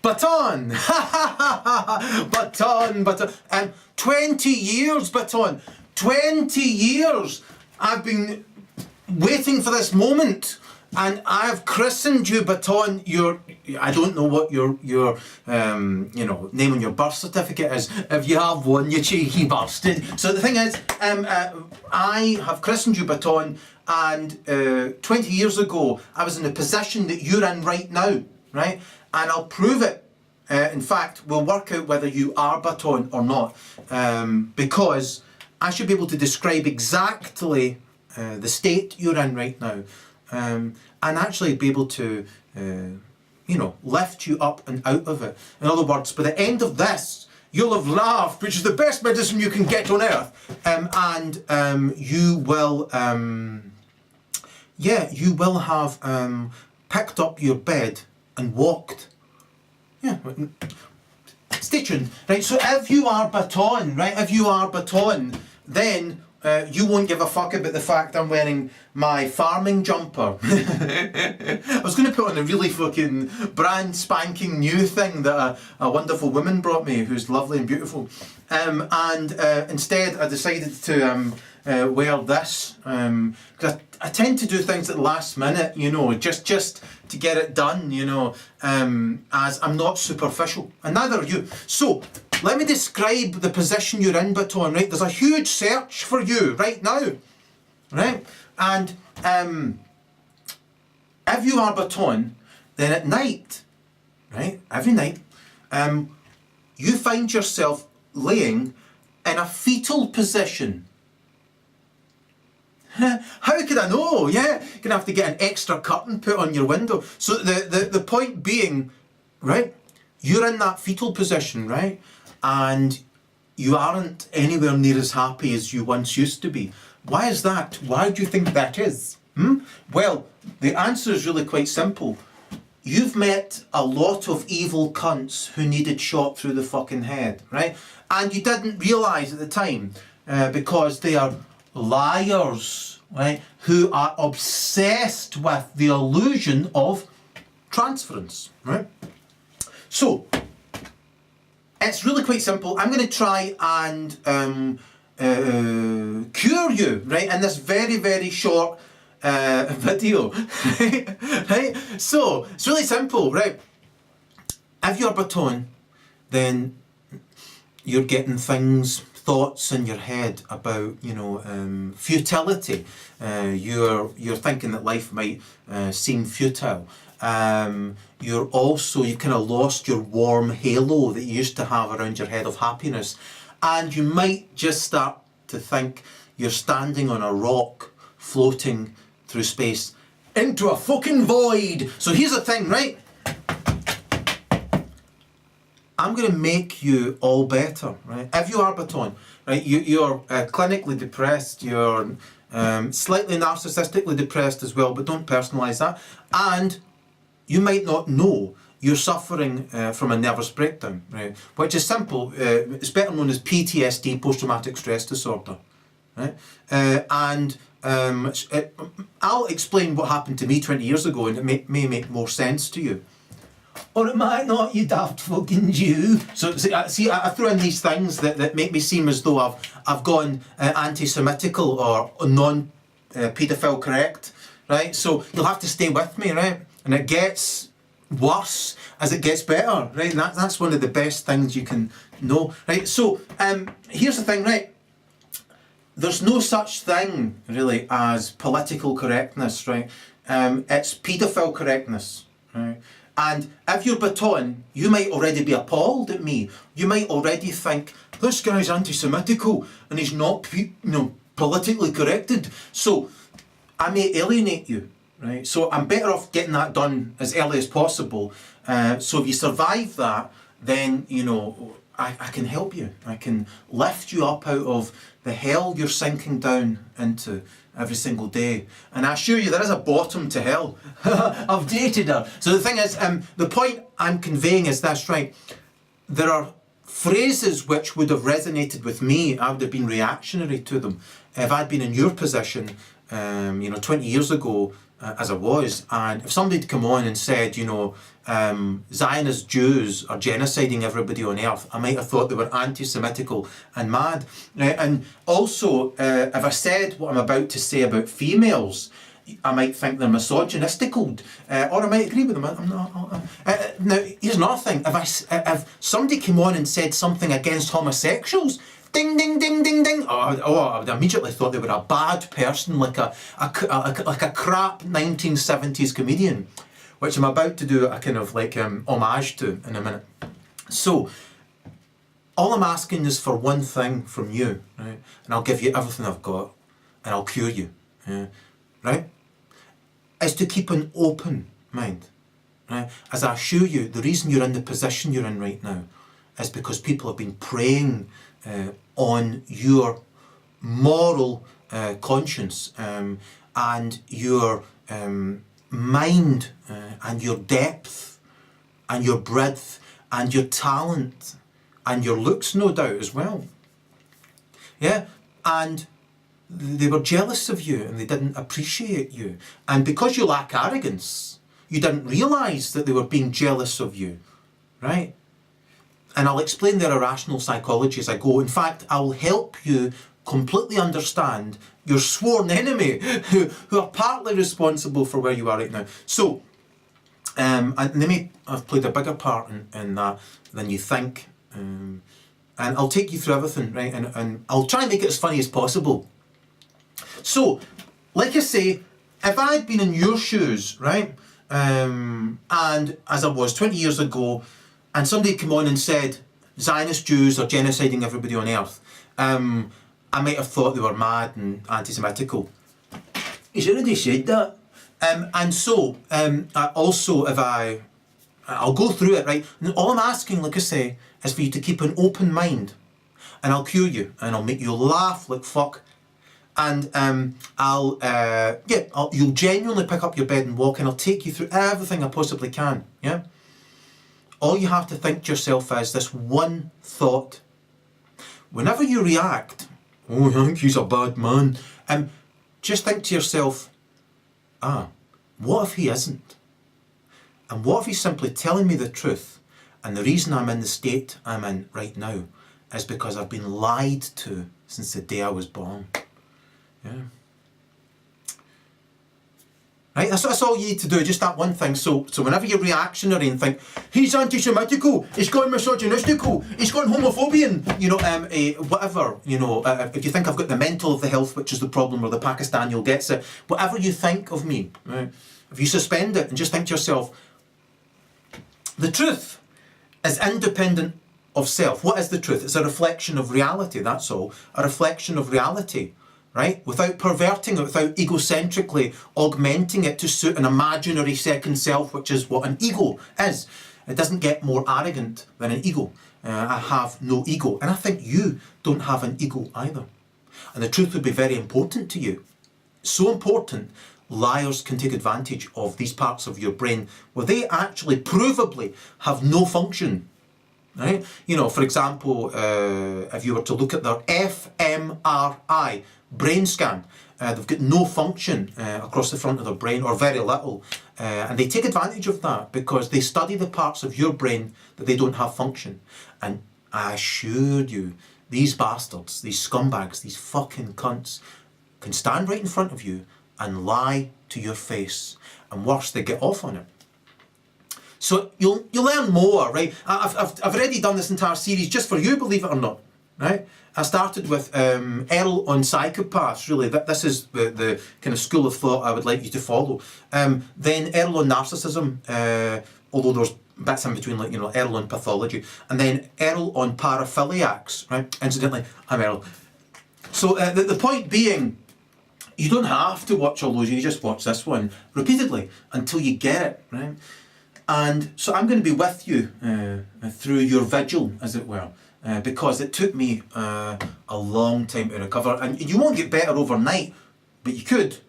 Baton! Baton. 20 years, Baton. 20 years I've been waiting for this moment. And I've christened you, Baton. I don't know what your name on your birth certificate is. If you have one, you cheeky bastard. So the thing is, I have christened you, Baton, and 20 years ago, I was in the position that you're in right now, right? And I'll prove it. In fact, we'll work out whether you are Baton or not, because I should be able to describe exactly the state you're in right now. And actually be able to, lift you up and out of it. In other words, by the end of this, you'll have laughed, which is the best medicine you can get on earth, and you will have picked up your bed and walked. Yeah. Stay tuned, right? So if you are Baton, then you won't give a fuck about the fact I'm wearing my farming jumper. I was going to put on a really fucking brand spanking new thing that a wonderful woman brought me, who's lovely and beautiful. And instead I decided to wear this. Because I tend to do things at the last minute, just to get it done, as I'm not superficial. And neither are you. So, let me describe the position you're in, Baton, right? There's a huge search for you right now, right? And if you are Baton, then at night, right, every night, you find yourself laying in a fetal position. How could I know? Yeah, you're going to have to get an extra curtain put on your window. So the point being, right, you're in that fetal position, right? And you aren't anywhere near as happy as you once used to be. Why is that? Why do you think that is? Well, the answer is really quite simple. You've met a lot of evil cunts who needed shot through the fucking head, right? And you didn't realise at the time, because they are liars, right? Who are obsessed with the illusion of transference, right? So, it's really quite simple. I'm going to try and cure you, right, in this very, very short video, right? So, it's really simple, right? If you're Baton, then you're getting thoughts in your head about, futility. You're thinking that life might seem futile. You've kind of lost your warm halo that you used to have around your head of happiness, and you might just start to think you're standing on a rock floating through space into a fucking void. So here's the thing, right? I'm going to make you all better, right? If you are Baton, right, you're clinically depressed, you're slightly narcissistically depressed as well, but don't personalise that, and you might not know you're suffering from a nervous breakdown, right? Which is simple. It's better known as PTSD, post-traumatic stress disorder, right? I'll explain what happened to me 20 years ago, and it may make more sense to you. Or it might not, you daft fucking Jew. So I throw in these things that make me seem as though I've gone anti-Semitical or non-paedophile correct, right? So you'll have to stay with me, right? And it gets worse as it gets better, right? And that's one of the best things you can know, right? So here's the thing, right? There's no such thing really as political correctness, right? It's paedophile correctness, right? And if you're Baton, you might already be appalled at me. You might already think, this guy's anti-Semitical and he's not, politically corrected. So I may alienate you, right? So I'm better off getting that done as early as possible. So if you survive that, then, I can help you. I can lift you up out of the hell you're sinking down into every single day. And I assure you there is a bottom to hell. I've dated her. So the thing is, the point I'm conveying is this, right? There are phrases which would have resonated with me. I would have been reactionary to them. If I'd been in your position, 20 years ago, as I was, and if somebody had come on and said, you know, Zionist Jews are genociding everybody on earth, I might have thought they were anti-Semitical and mad. Right? And also, if I said what I'm about to say about females, I might think they're misogynistical, or I might agree with them. I'm not. Now, here's another thing. If somebody came on and said something against homosexuals, ding, ding, ding, ding, ding. I would immediately thought they were a bad person, like a crap 1970s comedian, which I'm about to do a kind of like homage to in a minute. So, all I'm asking is for one thing from you, right? And I'll give you everything I've got, and I'll cure you, right? Is to keep an open mind, right? As I assure you, the reason you're in the position you're in right now is because people have been preying on your moral conscience and your mind and your depth and your breadth and your talent and your looks, no doubt, as well. Yeah, and they were jealous of you and they didn't appreciate you. And because you lack arrogance, you didn't realise that they were being jealous of you, right? And I'll explain their irrational psychology as I go. In fact, I'll help you completely understand your sworn enemy, who are partly responsible for where you are right now. So, and they may have played a bigger part in that than you think. And I'll take you through everything, right? And I'll try and make it as funny as possible. So, like I say, if I'd been in your shoes, right, and as I was 20 years ago, and somebody came on and said, Zionist Jews are genociding everybody on earth, I might have thought they were mad and anti-Semitical. He's already said that. And so, also, if I'll go through it, right, and all I'm asking, like I say, is for you to keep an open mind, and I'll cure you, and I'll make you laugh like fuck. And you'll genuinely pick up your bed and walk, and I'll take you through everything I possibly can, yeah? All you have to think to yourself is this one thought. Whenever you react, oh, I think he's a bad man, just think to yourself, what if he isn't? And what if he's simply telling me the truth, and the reason I'm in the state I'm in right now is because I've been lied to since the day I was born. Yeah. Right, that's all you need to do, just that one thing. So whenever you're reactionary and think, he's anti-Semitical, he's got misogynistical, he's got homophobian, whatever, if you think I've got the mental of the health, which is the problem, or the Pakistani gets it, whatever you think of me, right, if you suspend it and just think to yourself, the truth is independent of self. What is the truth? It's a reflection of reality, that's all. A reflection of reality. Right? Without perverting it, without egocentrically augmenting it to suit an imaginary second self, which is what an ego is. It doesn't get more arrogant than an ego. I have no ego. And I think you don't have an ego either. And the truth would be very important to you. So important, liars can take advantage of these parts of your brain where they actually provably have no function. Right? For example, if you were to look at their fMRI, brain scan, they've got no function across the front of their brain, or very little, and they take advantage of that because they study the parts of your brain that they don't have function. And I assure you, these bastards, these scumbags, these fucking cunts can stand right in front of you and lie to your face, and worse, they get off on it. So you'll learn more, right? I've already done this entire series just for you, believe it or not, right? I started with Erol on psychopaths, really. This is the kind of school of thought I would like you to follow. Then Erol on narcissism, although there's bits in between, like, Erol on pathology. And then Erol on paraphiliacs, right? Incidentally, I'm Erol. So the point being, you don't have to watch all those, you just watch this one repeatedly until you get it, right? And so I'm going to be with you through your vigil, as it were. Because it took me a long time to recover, and you won't get better overnight, but you could.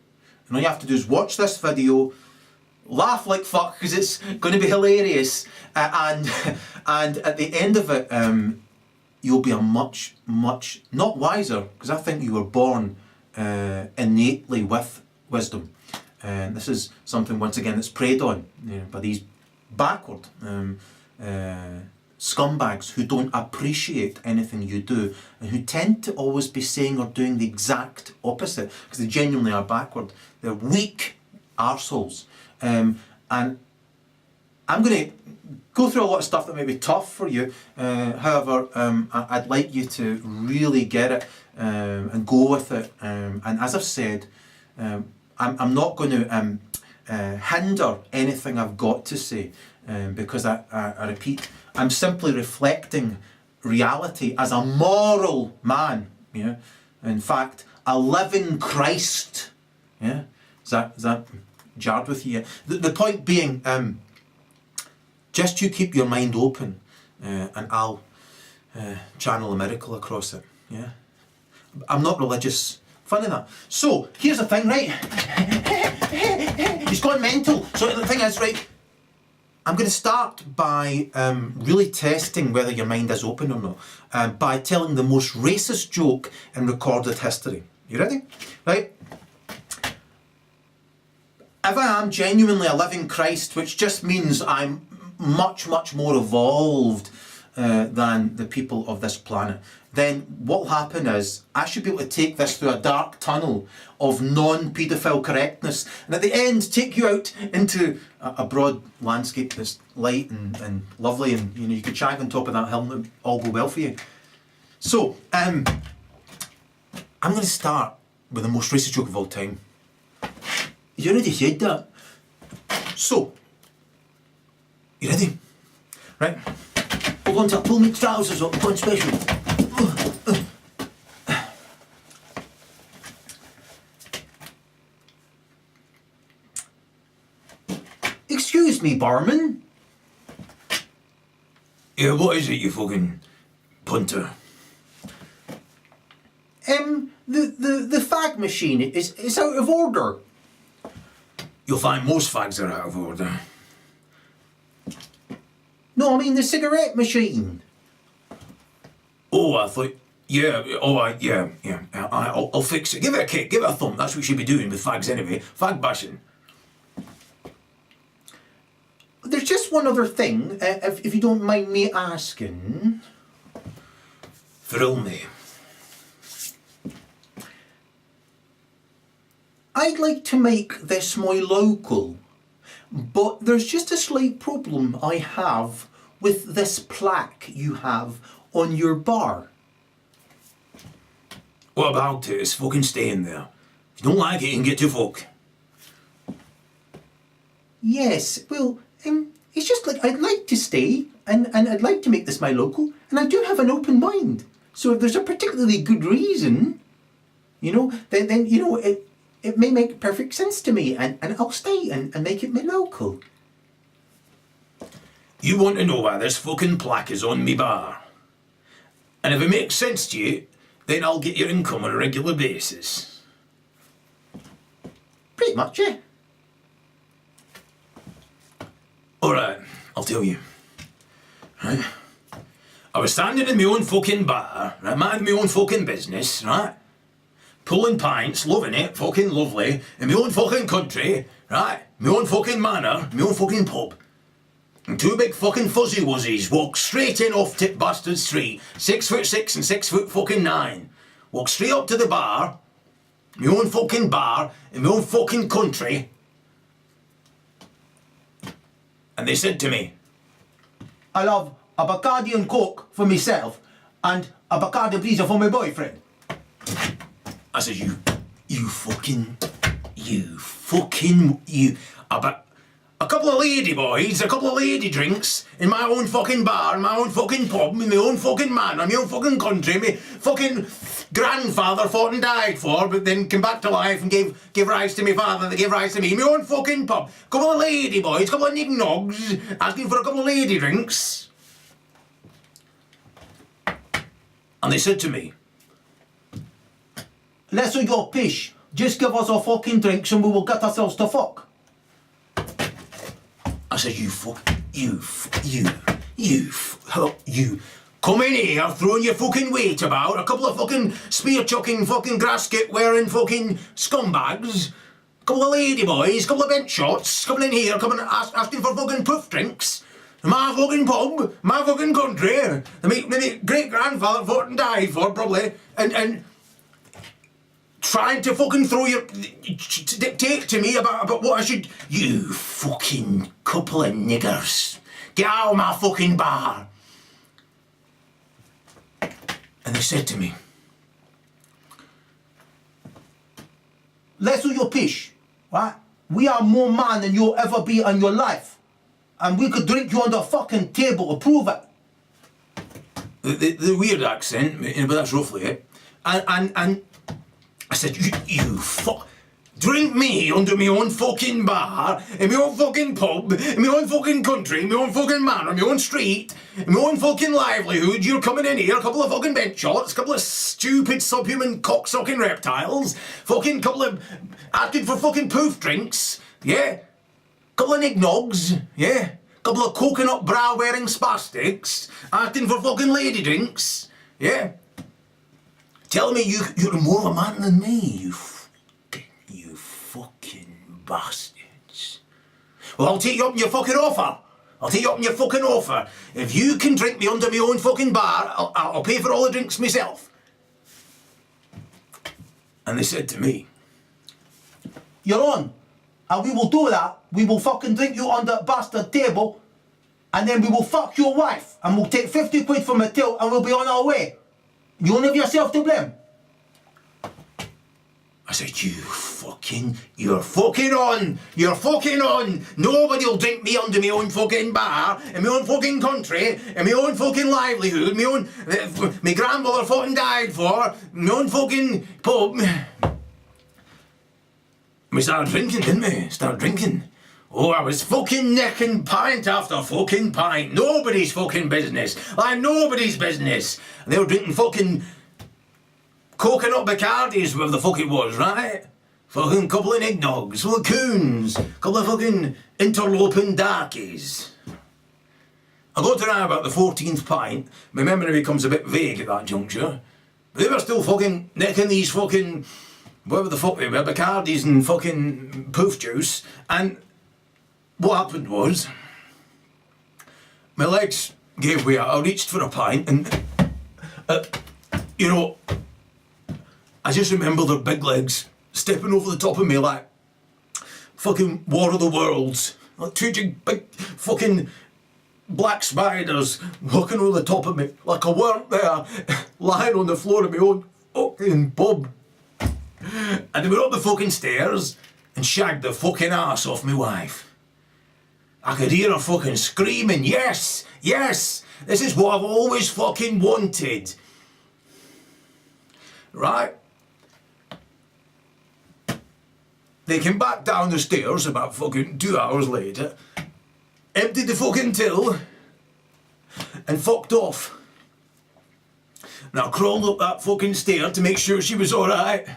And all you have to do is watch this video, laugh like fuck because it's going to be hilarious, and at the end of it, you'll be a much not wiser, because I think you were born innately with wisdom, And this is something, once again, that's preyed on by these backward scumbags who don't appreciate anything you do and who tend to always be saying or doing the exact opposite because they genuinely are backward. They're weak arseholes. And I'm going to go through a lot of stuff that may be tough for you. However, I'd like you to really get it and go with it. And as I've said, I'm not going to hinder anything I've got to say because I repeat, I'm simply reflecting reality as a moral man. Yeah, in fact, a living Christ. Yeah, is that jarred with you? The point being, just you keep your mind open, and I'll channel a miracle across it. Yeah, I'm not religious. Funny that. So here's the thing, right? He's gone mental. So the thing is, right, I'm going to start by really testing whether your mind is open or not by telling the most racist joke in recorded history. You ready? Right? If I am genuinely a living Christ, which just means I'm much, much more evolved than the people of this planet, then what will happen is I should be able to take this through a dark tunnel of non-paedophile correctness and at the end take you out into a broad landscape that's light and lovely, and you could shag on top of that hill and it'll all go well for you. So, I'm going to start with the most racist joke of all time. You already said that. So, you ready? Right. Hold on till I pull my trousers up, I'm going special. Excuse me, barman. Yeah, what is it, you fucking punter? The fag machine is out of order. You'll find most fags are out of order. No, I mean the cigarette machine. Oh, I thought... Yeah, alright, yeah. I'll fix it. Give it a kick, give it a thump. That's what you should be doing with fags anyway. Fag bashing. There's just one other thing, if you don't mind me asking. Thrill me. I'd like to make this my local, but there's just a slight problem I have with this plaque you have on your bar. What about it? It's fucking staying there. If you don't like it, you can get to fuck. Yes, well, it's just like I'd like to stay and I'd like to make this my local, and I do have an open mind. So if there's a particularly good reason, then it may make perfect sense to me, and I'll stay and make it my local. You want to know why this fucking plaque is on me bar? And if it makes sense to you, then I'll get your income on a regular basis. Pretty much, yeah. Alright, I'll tell you. Right? I was standing in my own fucking bar, right, minding my own fucking business, right? Pulling pints, loving it, fucking lovely, in my own fucking country, right? My own fucking manor, my own fucking pub. And two big fucking fuzzy wuzzies walk straight in off Tip Bastard Street, 6'6" and 6'9". Walk straight up to the bar, my own fucking bar, in my own fucking country. And they said to me, I love a Bacardi and Coke for myself and a Bacardi Breezer for my boyfriend. I said, you, about a couple of lady boys, a couple of lady drinks in my own fucking bar, in my own fucking pub, in my own fucking manor, my own fucking country, my fucking grandfather fought and died for, but then came back to life and gave rise to my father that gave rise to me, my own fucking pub. Couple of lady boys, couple of nignogs, asking for a couple of lady drinks. And they said to me, Let's all go pish. Just give us our fucking drinks and we will get ourselves to fuck. I said, you come in here throwing your fucking weight about, a couple of fucking spear chucking fucking gasket wearing fucking scumbags, a couple of lady boys, couple of bench shots, coming in here, asking for fucking proof drinks. My fucking pub, my fucking country, my great-grandfather fought and died for, probably, and trying to fucking to dictate to me about what I should... You fucking couple of niggers, get out of my fucking bar. And they said to me, listen your pish, right? We are more man than you'll ever be in your life. And we could drink you on the fucking table to prove it. The weird accent, but that's roughly it. And I said, you fuck... Drink me under my own fucking bar, in my own fucking pub, in my own fucking country, in my own fucking manor, in my own street, in my own fucking livelihood. You're coming in here, a couple of fucking bench shots, a couple of stupid subhuman cocksucking reptiles, fucking couple of... asking for fucking poof drinks, yeah? Couple of eggnogs, yeah? Couple of coconut bra wearing spastics, asking for fucking lady drinks, yeah? Telling me you're more of a man than me, you fucking bastards. Well, I'll take you up on your fucking offer. I'll take you up on your fucking offer. If you can drink me under my own fucking bar, I'll pay for all the drinks myself. And they said to me, you're on. And we will do that. We will fucking drink you on the bastard table. And then we will fuck your wife. And we'll take 50 quid from the till and we'll be on our way. You only have yourself to blame. I said, you're fucking on. You're fucking on. Nobody will drink me under my own fucking bar, in my own fucking country, in my own fucking livelihood, my grandmother fought and died for, my own fucking pub. We started drinking, didn't we? Started drinking. Oh, I was fucking necking pint after fucking pint. Nobody's fucking business. Like, nobody's business. And they were drinking fucking coconut Bacardis, whatever the fuck it was, right? Fucking couple of eggnogs, couple of coons, couple of fucking interloping darkies. I got to know about the 14th pint. My memory becomes a bit vague at that juncture. But they were still fucking necking these fucking... whatever the fuck they were, Bacardis and fucking poof juice. And what happened was, my legs gave way. I reached for a pint and, I just remember their big legs stepping over the top of me like fucking War of the Worlds. Like two big fucking black spiders walking over the top of me like I weren't there, lying on the floor of my own fucking pub. And they were up the fucking stairs and shagged the fucking ass off my wife. I could hear her fucking screaming, yes, yes, this is what I've always fucking wanted. Right? They came back down the stairs about fucking 2 hours later, emptied the fucking till, and fucked off. Now I crawled up that fucking stair to make sure she was alright,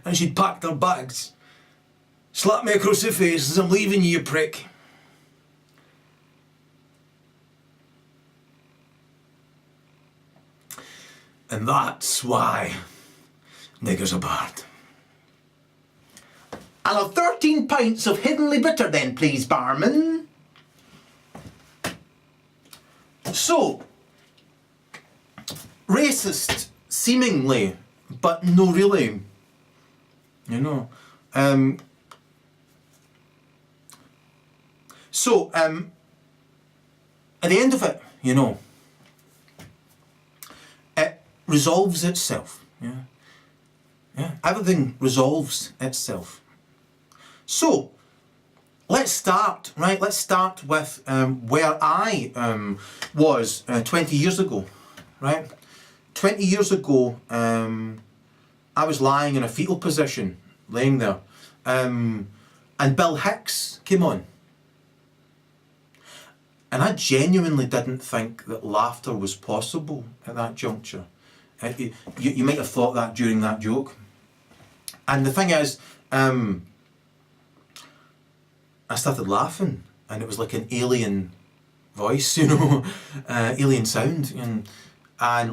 and she'd packed her bags. Slapped me across the face as I'm leaving you prick. And that's why niggers are bad. I'll have 13 pints of hiddenly bitter then, please, barman. So, racist, seemingly, but no really. You know. At the end of it, you know, it resolves itself. Yeah. Yeah. Everything resolves itself. So, let's start, right? Let's start with where I was 20 years ago, right? 20 years ago, I was lying in a fetal position, laying there, and Bill Hicks came on. And I genuinely didn't think that laughter was possible at that juncture. You might have thought that during that joke. And the thing is, I started laughing, and it was like an alien voice, you know, alien sound, and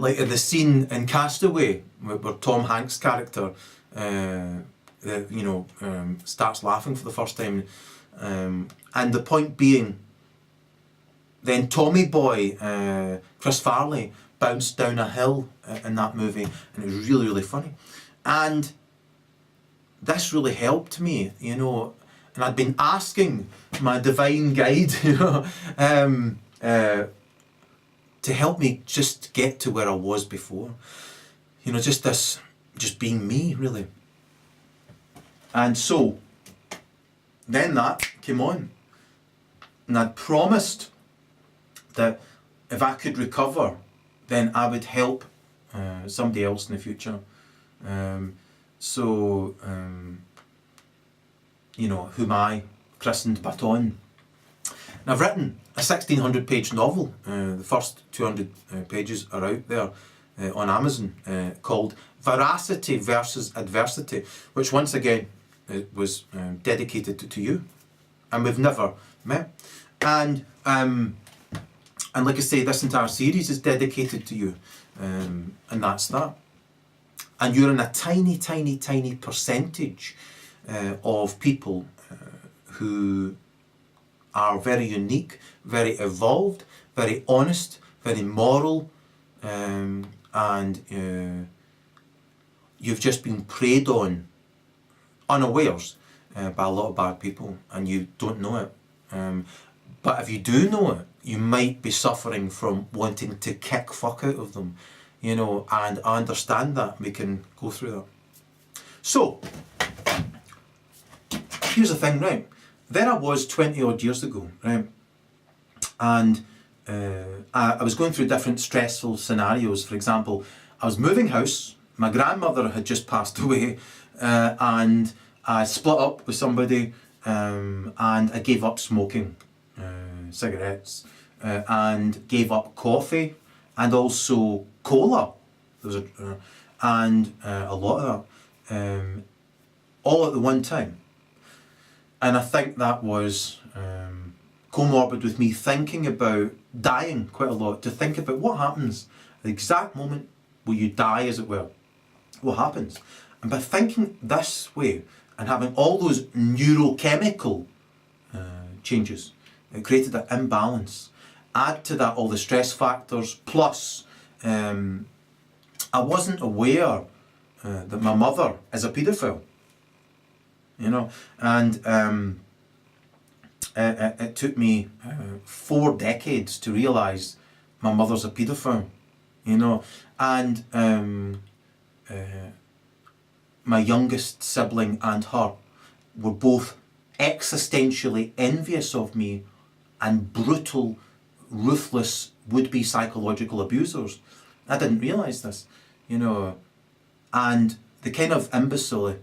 like in the scene in Castaway, where Tom Hanks' character starts laughing for the first time. And the point being, then Tommy Boy, Chris Farley, bounced down a hill in that movie, and it was really, really funny. And this really helped me, and I'd been asking my divine guide, to help me just get to where I was before. Just being me, really. And so, then that came on. And I'd promised that if I could recover, then I would help somebody else in the future. Whom I christened Baton. And I've written a 1,600-page novel. The first 200 pages are out there on Amazon, called Veracity versus Adversity, which once again was dedicated to you. And we've never met. And like I say, this entire series is dedicated to you. And that's that. And you're in a tiny, tiny, tiny percentage of people who are very unique, very evolved, very honest, very moral, and you've just been preyed on unawares by a lot of bad people, and you don't know it. But if you do know it, you might be suffering from wanting to kick fuck out of them, and I understand that. We can go through that. So, here's the thing, right? There I was 20 odd years ago, right? And I was going through different stressful scenarios. For example, I was moving house, my grandmother had just passed away, and I split up with somebody, and I gave up smoking cigarettes, and gave up coffee, and also cola. There was a lot of that, all at the one time. And I think that was comorbid with me thinking about dying quite a lot, to think about what happens at the exact moment where you die, as it were. What happens? And by thinking this way and having all those neurochemical changes, it created an imbalance. Add to that all the stress factors, plus I wasn't aware that my mother is a paedophile. And it took me 4 decades to realise my mother's a paedophile, and my youngest sibling and her were both existentially envious of me and brutal, ruthless, would-be psychological abusers. I didn't realise this, and the kind of imbecility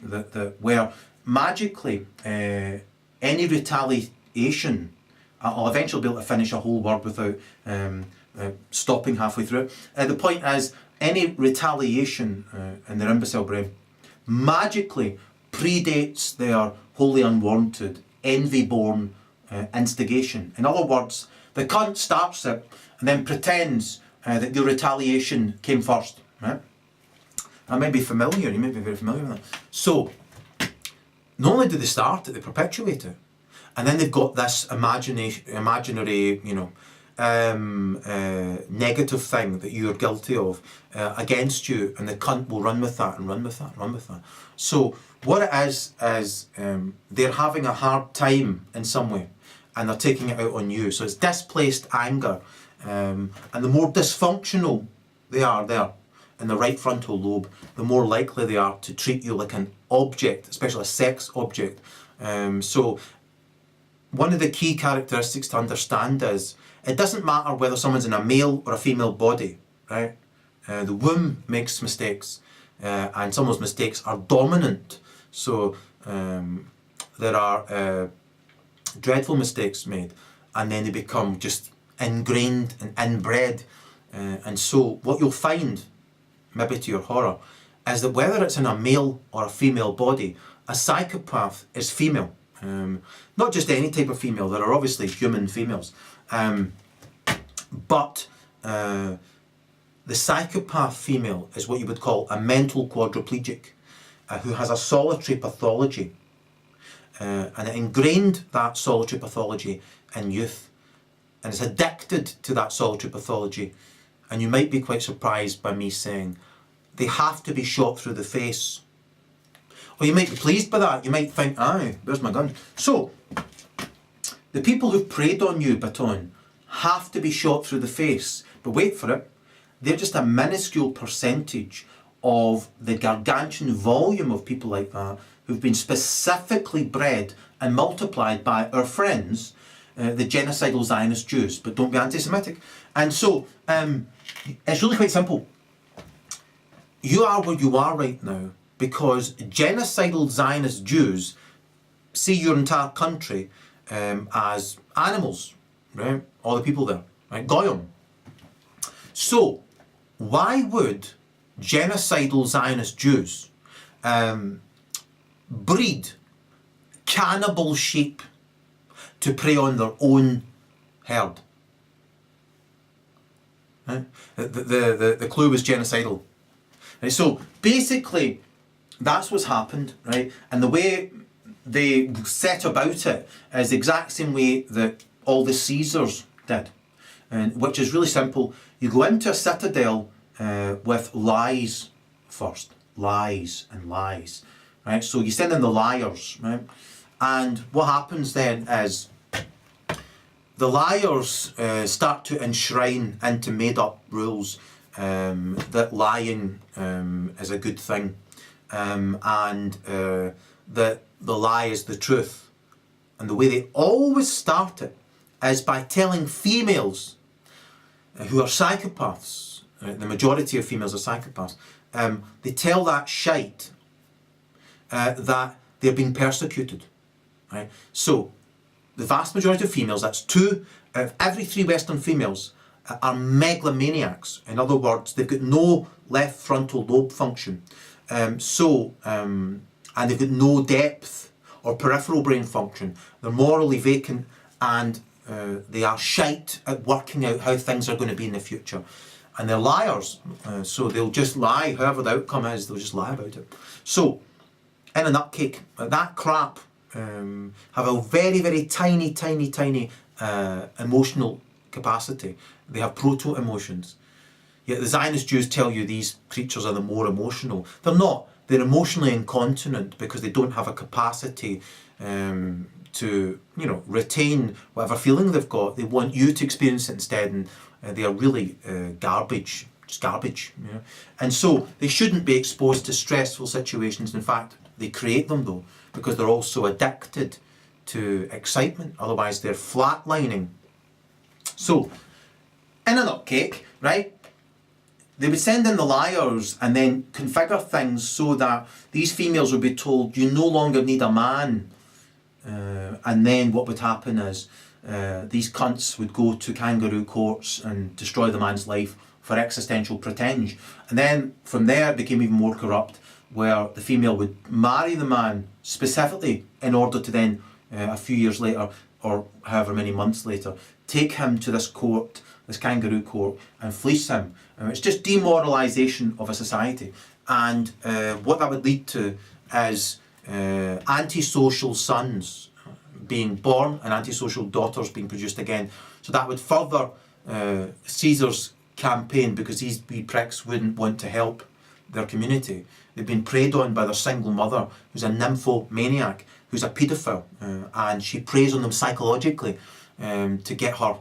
that where magically any retaliation, I'll eventually be able to finish a whole word without stopping halfway through it. The point is, any retaliation in their imbecile brain magically predates their wholly unwarranted, envy-born instigation. In other words, the cunt starts it and then pretends that your retaliation came first, right? I may be familiar, you may be very familiar with that. So, not only do they start it, they perpetuate it. And then they've got this imaginary, negative thing that you're guilty of against you, and the cunt will run with that and run with that and run with that. So, what it is they're having a hard time in some way, and they're taking it out on you. So it's displaced anger. And the more dysfunctional they are there, in the right frontal lobe, the more likely they are to treat you like an object, especially a sex object. So one of the key characteristics to understand is, it doesn't matter whether someone's in a male or a female body, right? The womb makes mistakes, and some of those mistakes are dominant. So there are dreadful mistakes made, and then they become just ingrained and inbred. And so what you'll find, maybe to your horror, is that whether it's in a male or a female body, a psychopath is female. Not just any type of female, there are obviously human females. But the psychopath female is what you would call a mental quadriplegic. who has a solitary pathology, and it ingrained that solitary pathology in youth, and is addicted to that solitary pathology. And you might be quite surprised by me saying they have to be shot through the face. Or you might be pleased by that. You might think, aye, there's my gun. So, the people who've preyed on you, Baton, have to be shot through the face. But wait for it, they're just a minuscule percentage of the gargantuan volume of people like that who've been specifically bred and multiplied by our friends, the genocidal Zionist Jews. But don't be anti-Semitic. And so, it's really quite simple. You are where you are right now because genocidal Zionist Jews see your entire country as animals, right? All the people there, right? Goyim. So, why would genocidal Zionist Jews breed cannibal sheep to prey on their own herd? Right? The clue was genocidal. Right? So basically, that's what's happened, right? And the way they set about it is the exact same way that all the Caesars did, and which is really simple. You go into a citadel with lies first, lies and lies, right? So you send in the liars, right? And what happens then is the liars start to enshrine into made-up rules that lying is a good thing, and that the lie is the truth. And the way they always start it is by telling females who are psychopaths, the majority of females are psychopaths, they tell that shite that they're being persecuted, right? So the vast majority of females, that's 2 out of every 3 Western females, are megalomaniacs. In other words, they've got no left frontal lobe function. And they've got no depth or peripheral brain function. They're morally vacant, and they are shite at working out how things are going to be in the future. And they're liars, so they'll just lie, however the outcome is, they'll just lie about it. So, in a nutcake, that crap have a very, very tiny, tiny, tiny emotional capacity. They have proto-emotions. Yet the Zionist Jews tell you these creatures are the more emotional. They're not. They're emotionally incontinent because they don't have a capacity to, retain whatever feeling they've got. They want you to experience it instead, and they are really garbage. Just garbage. And so they shouldn't be exposed to stressful situations. In fact, they create them though, because they're also addicted to excitement. Otherwise, they're flatlining. So, in a nutcake, right? They would send in the liars and then configure things so that these females would be told, you no longer need a man. And then what would happen is these cunts would go to kangaroo courts and destroy the man's life for existential pretenge. And then from there it became even more corrupt, where the female would marry the man specifically in order to then, a few years later, or however many months later, take him to this court, this kangaroo court, and fleece him. It's just demoralisation of a society. And what that would lead to is antisocial sons being born and antisocial daughters being produced again. So that would further Caesar's campaign, because these wee pricks wouldn't want to help their community. They've been preyed on by their single mother, who's a nymphomaniac, who's a paedophile, and she preys on them psychologically to get her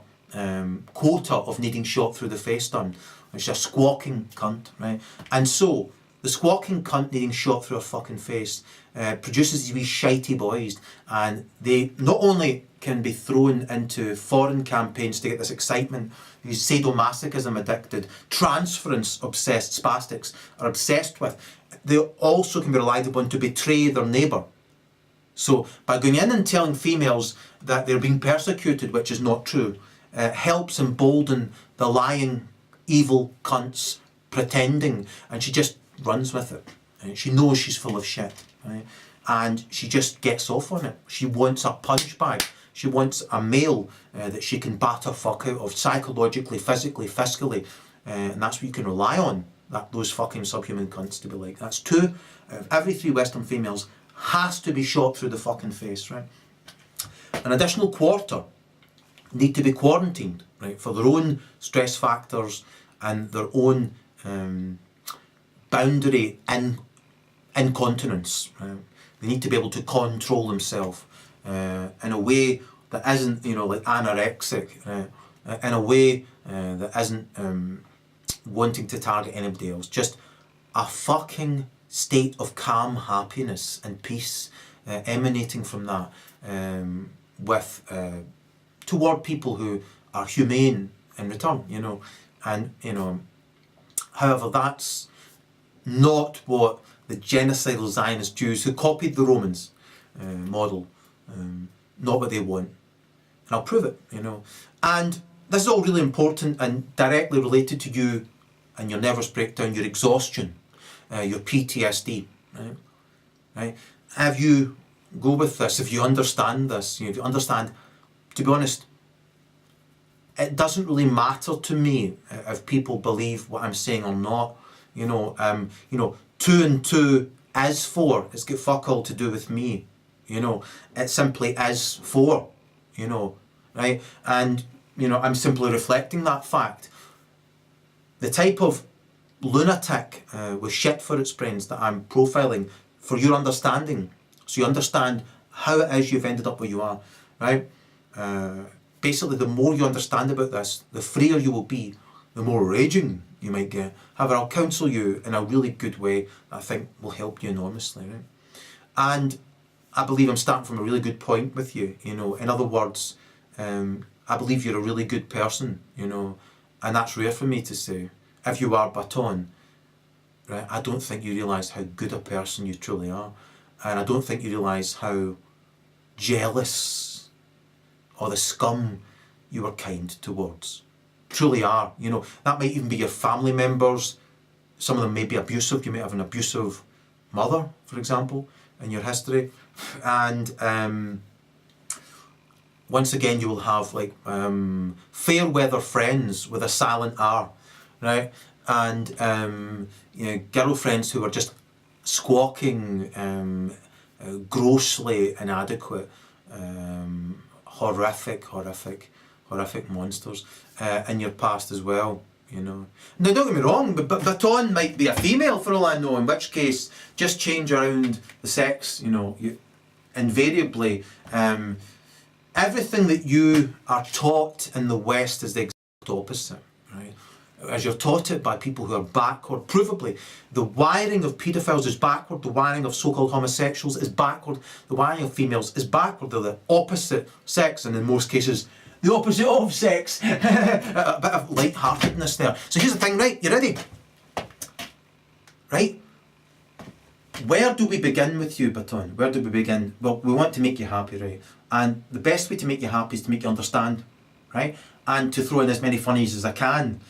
quota of needing shot through the face done. She's a squawking cunt, right? And so, the squawking cunt needing shot through her fucking face produces these wee shitey boys, and they not only can be thrown into foreign campaigns to get this excitement, these sadomasochism addicted, transference obsessed spastics are obsessed with, they also can be relied upon to betray their neighbour. So by going in and telling females that they're being persecuted, which is not true, helps embolden the lying, evil cunts pretending, and she just runs with it. Right? She knows she's full of shit, right? And she just gets off on it. She wants a punch bag. She wants a male that she can batter fuck out of psychologically, physically, fiscally, and that's what you can rely on those fucking subhuman cunts to be like. That's 2 out of every 3 Western females has to be shot through the fucking face, right? An additional 1/4 need to be quarantined, right, for their own stress factors and their own boundary incontinence. Right? They need to be able to control themselves in a way that isn't, like anorexic, in a way that isn't wanting to target anybody else. Just a fucking state of calm happiness and peace emanating from that with toward people who are humane in return, and however, that's not what the genocidal Zionist Jews who copied the Romans model, not what they want. And I'll prove it, And this is all really important and directly related to you and your nervous breakdown, your exhaustion, your PTSD, right? If you go with this, if you understand this, if you understand, to be honest, it doesn't really matter to me if people believe what I'm saying or not. 2 and 2 is 4. It's got fuck all to do with me. It simply is 4. Right? And I'm simply reflecting that fact. The type of lunatic with shit for its brains that I'm profiling for your understanding, so you understand how it is you've ended up where you are, right? Basically, the more you understand about this, the freer you will be, the more raging you might get. However, I'll counsel you in a really good way that I think will help you enormously, right? And I believe I'm starting from a really good point with you, In other words, I believe you're a really good person, and that's rare for me to say. If you are Baton, right, I don't think you realise how good a person you truly are. And I don't think you realise how jealous or the scum you were kind towards. Truly are. That might even be your family members. Some of them may be abusive. You may have an abusive mother, for example, in your history. And once again, you will have fair weather friends with a silent R, right? And girlfriends who are just squawking, grossly inadequate, horrific monsters in your past as well. Now don't get me wrong, but Baton might be a female for all I know, in which case just change around the sex. Invariably, everything that you are taught in the West is the exact opposite, right? As you're taught it by people who are backward, provably. The wiring of paedophiles is backward, the wiring of so-called homosexuals is backward, the wiring of females is backward. They're the opposite sex, and in most cases, the opposite of sex. A bit of light-heartedness there. So here's the thing, right? You ready? Right? Where do we begin with you, Baton? Where do we begin? Well, we want to make you happy, right? And the best way to make you happy is to make you understand, right? And to throw in as many funnies as I can.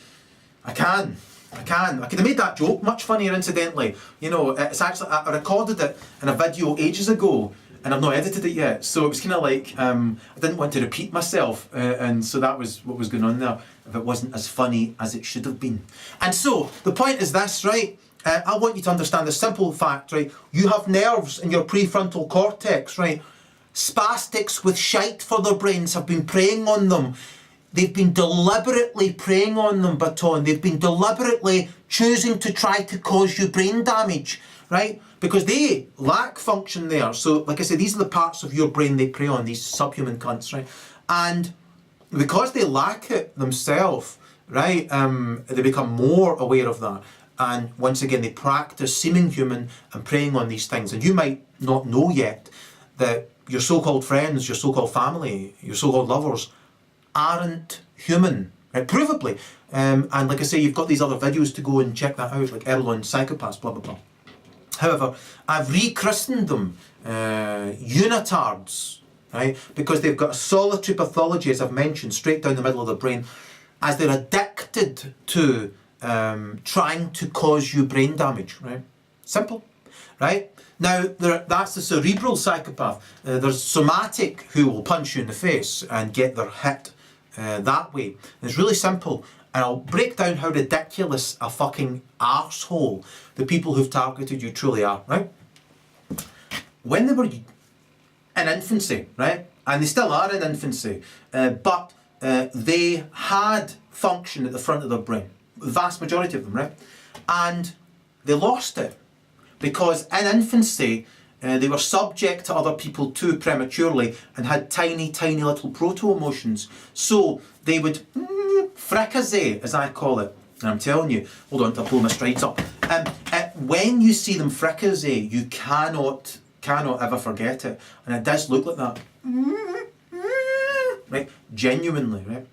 I could have made that joke much funnier, incidentally. It's actually, I recorded it in a video ages ago, and I've not edited it yet. So it was kind of like, I didn't want to repeat myself, and so that was what was going on there, if it wasn't as funny as it should have been. And so, the point is this, right? I want you to understand the simple fact, right? You have nerves in your prefrontal cortex, right? Spastics with shite for their brains have been preying on them. They've been deliberately preying on them, Baton. They've been deliberately choosing to try to cause you brain damage, right? Because they lack function there. So, like I said, these are the parts of your brain they prey on, these subhuman cunts, right? And because they lack it themselves, right, they become more aware of that. And once again, they practice seeming human and preying on these things. And you might not know yet that your so-called friends, your so-called family, your so-called lovers aren't human, right? Provably. And like I say, you've got these other videos to go and check that out, like Erol on psychopaths, blah, blah, blah. However, I've rechristened them unitards, right? Because they've got a solitary pathology, as I've mentioned, straight down the middle of the brain, as they're addicted to trying to cause you brain damage, right? Simple, right? Now, that's the cerebral psychopath. There's somatic, who will punch you in the face and get their hit that way. It's really simple. And I'll break down how ridiculous a fucking arsehole the people who've targeted you truly are, right? When they were in infancy, right? And they still are in infancy, but they had function at the front of their brain, the vast majority of them, right? And they lost it because in infancy they were subject to other people too prematurely and had tiny, tiny little proto-emotions. So they would fricassee, as I call it. And I'm telling you, hold on till I pull my strides up. When you see them fricassee, you cannot ever forget it. And it does look like that. Right? Genuinely, right?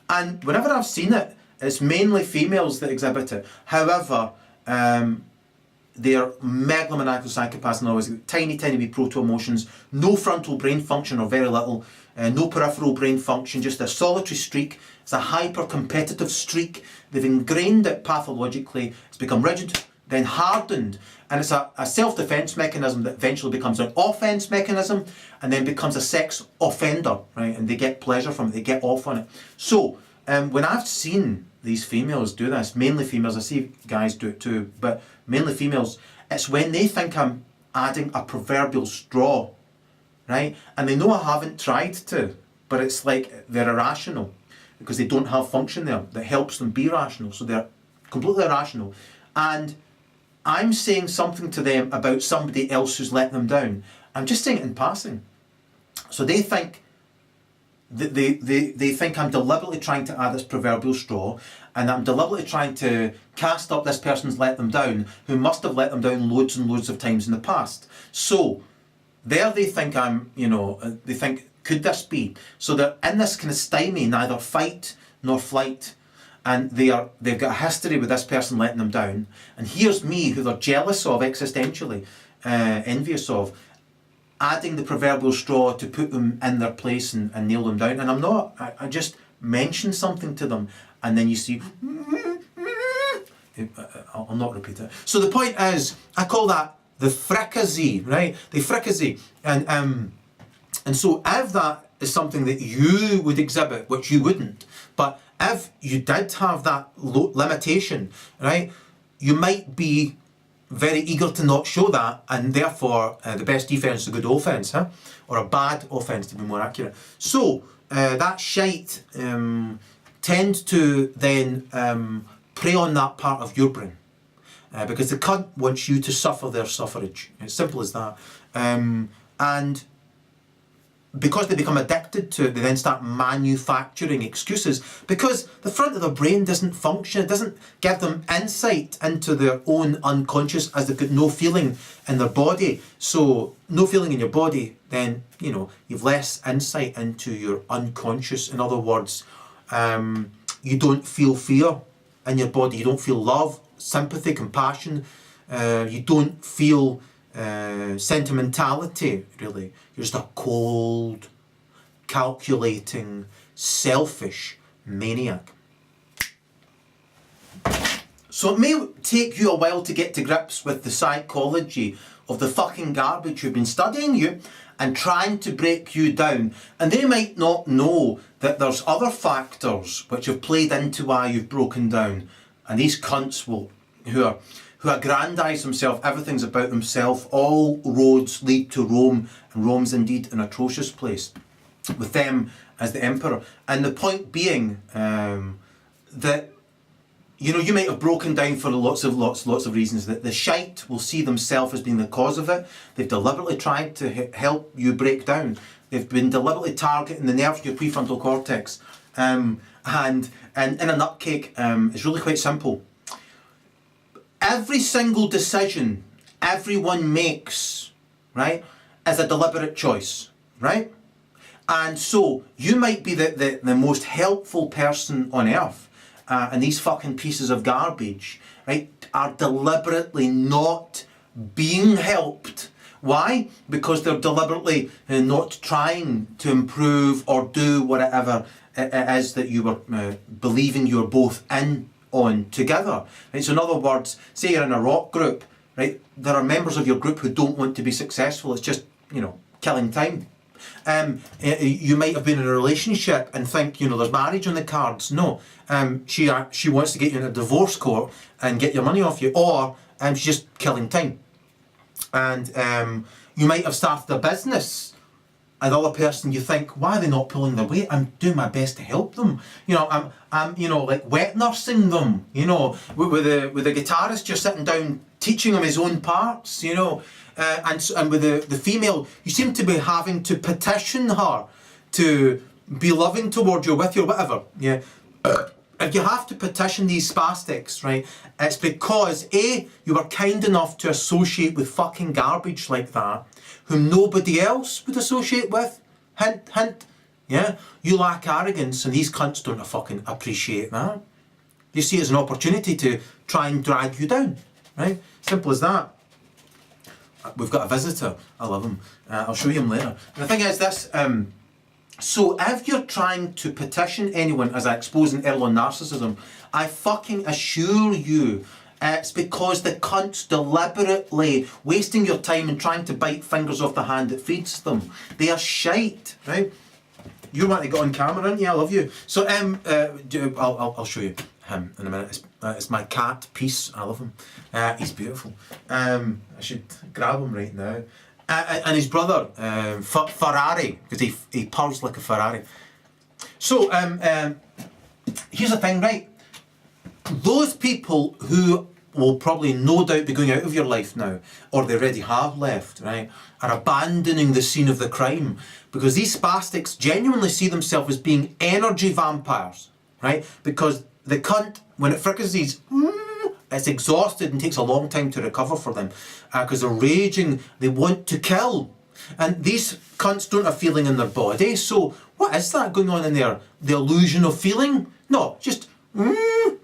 And whenever I've seen it, it's mainly females that exhibit it. However, they're megalomaniacal psychopaths and always tiny, tiny wee proto-emotions, no frontal brain function or very little, no peripheral brain function, just a solitary streak. It's a hyper-competitive streak. They've ingrained it pathologically. It's become rigid, then hardened, and it's a self-defense mechanism that eventually becomes an offense mechanism and then becomes a sex offender, right? And they get pleasure from it, they get off on it. So, when I've seen these females do this, mainly females, I see guys do it too, but mainly females, it's when they think I'm adding a proverbial straw, right? And they know I haven't tried to, but it's like they're irrational because they don't have function there that helps them be rational. So they're completely irrational. And I'm saying something to them about somebody else who's let them down. I'm just saying it in passing. So they think they think I'm deliberately trying to add this proverbial straw, and I'm deliberately trying to cast up this person's let them down, who must have let them down loads and loads of times in the past. So there they think I'm, they think, could this be? So they're in this kind of stymie, neither fight nor flight. And they've got a history with this person letting them down. And here's me, who they're jealous of existentially, envious of, adding the proverbial straw to put them in their place and nail them down. And I'm not, I just mention something to them, and then you see, I'll not repeat it. So the point is, I call that the fricassee, right? The fricassee. And so if that is something that you would exhibit, which you wouldn't, but if you did have that limitation, right, you might be very eager to not show that, and therefore the best defence is a good offence, or a bad offence to be more accurate. So that shite tends to then prey on that part of your brain, because the cunt wants you to suffer their suffrage. It's simple as that. And because they become addicted to it, they then start manufacturing excuses because the front of their brain doesn't function. It doesn't give them insight into their own unconscious, as they've got no feeling in their body. So no feeling in your body, then you've less insight into your unconscious. In other words, you don't feel fear in your body. You don't feel love, sympathy, compassion. You don't feel sentimentality, really. You're just a cold, calculating, selfish maniac. So it may take you a while to get to grips with the psychology of the fucking garbage who've been studying you and trying to break you down. And they might not know that there's other factors which have played into why you've broken down. And these cunts who aggrandise themselves, everything's about themselves, all roads lead to Rome, and Rome's indeed an atrocious place, with them as the emperor. And the point being that you might have broken down for lots of reasons, that the shite will see themselves as being the cause of it. They've deliberately tried to help you break down. They've been deliberately targeting the nerve of your prefrontal cortex. And in a nutcake, it's really quite simple. Every single decision everyone makes, right, is a deliberate choice, right? And so you might be the most helpful person on earth, and these fucking pieces of garbage, right, are deliberately not being helped. Why? Because they're deliberately not trying to improve or do whatever it is that you were believing you were both in on together. Right? So in other words, say you're in a rock group, right? There are members of your group who don't want to be successful. It's just, killing time. You might have been in a relationship and think, you know, there's marriage on the cards. No, she wants to get you in a divorce court and get your money off you, or she's just killing time. And you might have started a business. Another person, you think, why are they not pulling their weight? I'm doing my best to help them. You know, I'm you know, like wet nursing them. You know, with the guitarist, you're sitting down teaching him his own parts. You know, and with the female, you seem to be having to petition her to be loving towards you, with you, or whatever. Yeah. If you have to petition these spastics, right, it's because A, you were kind enough to associate with fucking garbage like that, whom nobody else would associate with. Hint, hint. Yeah? You lack arrogance, and these cunts don't fucking appreciate that. You see it as an opportunity to try and drag you down, right? Simple as that. We've got a visitor. I love him. I'll show you him later. And the thing is this, so if you're trying to petition anyone as exposing Erol on narcissism, I fucking assure you it's because the cunt's deliberately wasting your time and trying to bite fingers off the hand that feeds them. They are shite, right? You want to get on camera, aren't you? I love you. So I'll show you him in a minute. It's my cat, Peace. I love him. He's beautiful. I should grab him right now. And his brother, Ferrari, because he purrs like a Ferrari. So, here's the thing, right? Those people who will probably no doubt be going out of your life now, or they already have left, right, are abandoning the scene of the crime, because these spastics genuinely see themselves as being energy vampires, right? Because the cunt, when it fricasses, it's exhausted and takes a long time to recover for them, because they're raging, they want to kill. And these cunts don't have feeling in their body, so what is that going on in there? The illusion of feeling? No, just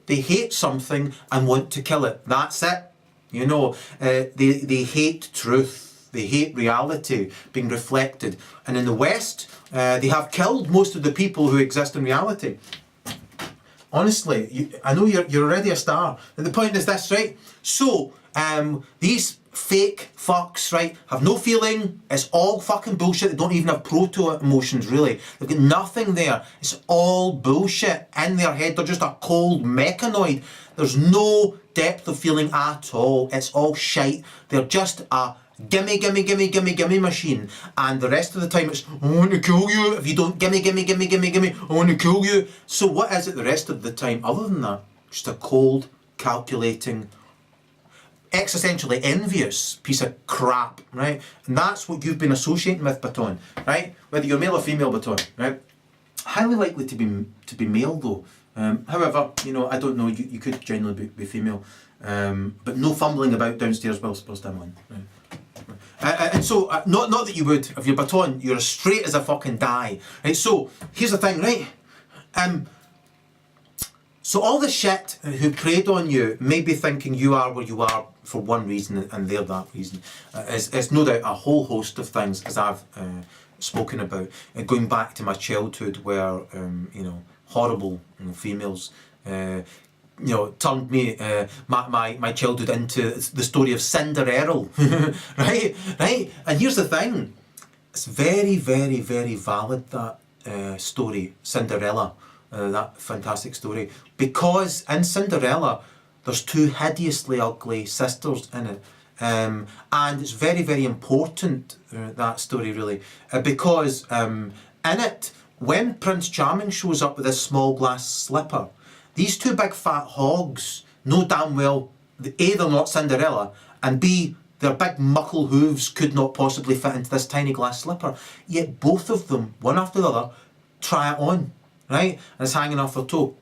they hate something and want to kill it. That's it. You know, they hate truth. They hate reality being reflected. And in the West, they have killed most of the people who exist in reality. Honestly, I know you're already a star. And the point is this, right? So, these fake fucks, right, have no feeling. It's all fucking bullshit. They don't even have proto-emotions, really. They've got nothing there. It's all bullshit in their head. They're just a cold mechanoid. There's no depth of feeling at all. It's all shite. They're just a gimme, gimme, gimme, gimme, gimme machine. And the rest of the time it's, I want to kill you. If you don't gimme, gimme, gimme, gimme, gimme, I want to kill you. So what is it the rest of the time other than that? Just a cold, calculating, existentially envious piece of crap, right? And that's what you've been associating with Baton, right? Whether you're male or female, Baton, right? Highly likely to be male though. However, you know, I don't know, you could genuinely be female. But no fumbling about downstairs whilst I'm on, right? And so, not that you would, if you're Baton, you're as straight as a fucking die, right? So, here's the thing, right? So all the shit who preyed on you may be thinking you are where you are for one reason and they're that reason. It's no doubt a whole host of things, as I've spoken about, going back to my childhood where, you know, horrible females, you know, turned me, my childhood into the story of Cinder Erol, right? And here's the thing, it's very, very, very valid, that story, Cinderella. That fantastic story, because in Cinderella there's two hideously ugly sisters in it, and it's very, very important, that story really, because in it, when Prince Charming shows up with this small glass slipper, these two big fat hogs know damn well that A, they're not Cinderella, and B, their big muckle hooves could not possibly fit into this tiny glass slipper, yet both of them, one after the other, try it on. Right? And it's hanging off their toe.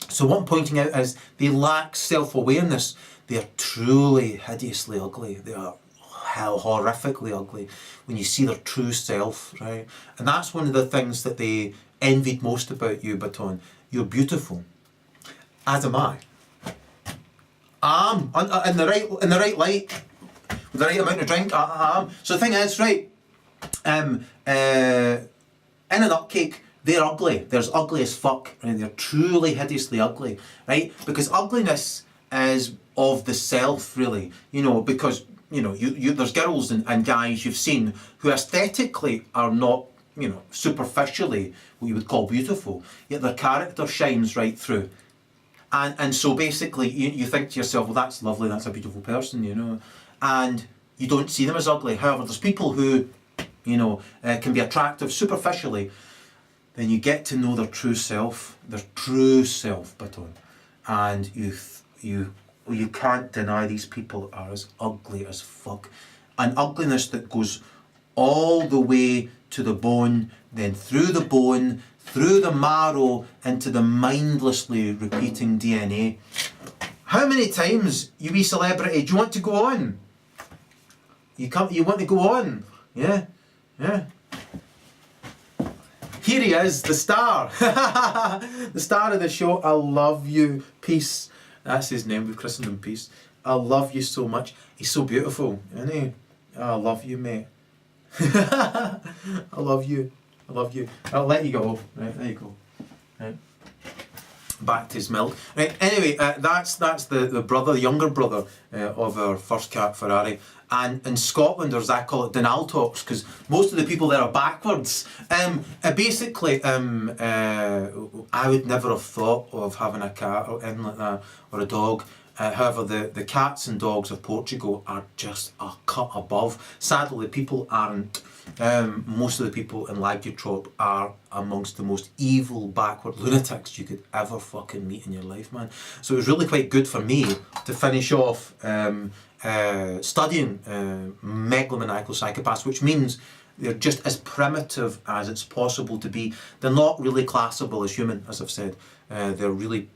So what I'm pointing out is they lack self-awareness. They are truly hideously ugly. They are horrifically ugly when you see their true self, right? And that's one of the things that they envied most about you, Baton. You're beautiful. As am I. I am. In the right light, with the right amount of drink, I am. So the thing is, right, in an upcake, they're ugly. They're as ugly as fuck. Right? They're truly hideously ugly, right? Because ugliness is of the self, really. You know, because, you know, there's girls and guys you've seen who aesthetically are not superficially what you would call beautiful, yet their character shines right through. And so basically you think to yourself, well, that's lovely, that's a beautiful person, and you don't see them as ugly. However, there's people who, can be attractive superficially. Then you get to know their true self, Baton, and you can't deny these people are as ugly as fuck. An ugliness that goes all the way to the bone, then through the bone, through the marrow, into the mindlessly repeating DNA. How many times, you wee celebrity, do you want to go on? You want to go on? Yeah. Here he is, the star. The star of the show. I love you, Peace. That's his name, we've christened him Peace. I love you so much. He's so beautiful, isn't he? I love you, mate. I love you. I'll let you go. Right, there you go. Right. Back to his milk. Right, anyway, that's the brother, younger brother of our first cat, Ferrari. And in Scotland, or as I call it, Denaltox, because most of the people there are backwards. Basically, I would never have thought of having a cat or anything like that, or a dog. However, the cats and dogs of Portugal are just a cut above. Sadly, people aren't. Most of the people in Lagutrop are amongst the most evil, backward lunatics you could ever fucking meet in your life, man. So it was really quite good for me to finish off studying megalomaniacal psychopaths, which means they're just as primitive as it's possible to be. They're not really classable as human, as I've said. They're really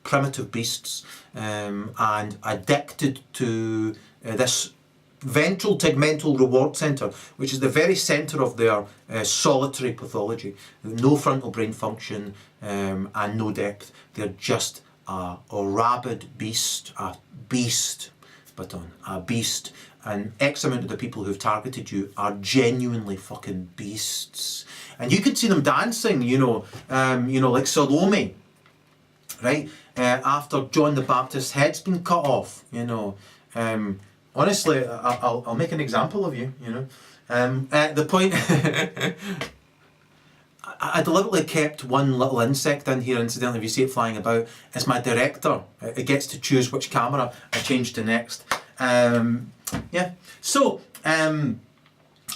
primitive beasts and addicted to this ventral tegmental reward centre, which is the very centre of their solitary pathology. No frontal brain function and no depth. They're just a rabid beast, a beast. And X amount of the people who've targeted you are genuinely fucking beasts. And you could see them dancing, like Salome, right? After John the Baptist's head's been cut off, honestly, I'll make an example of you, the point, I deliberately kept one little insect in here, incidentally, if you see it flying about. It's my director. It gets to choose which camera I change to next. So, in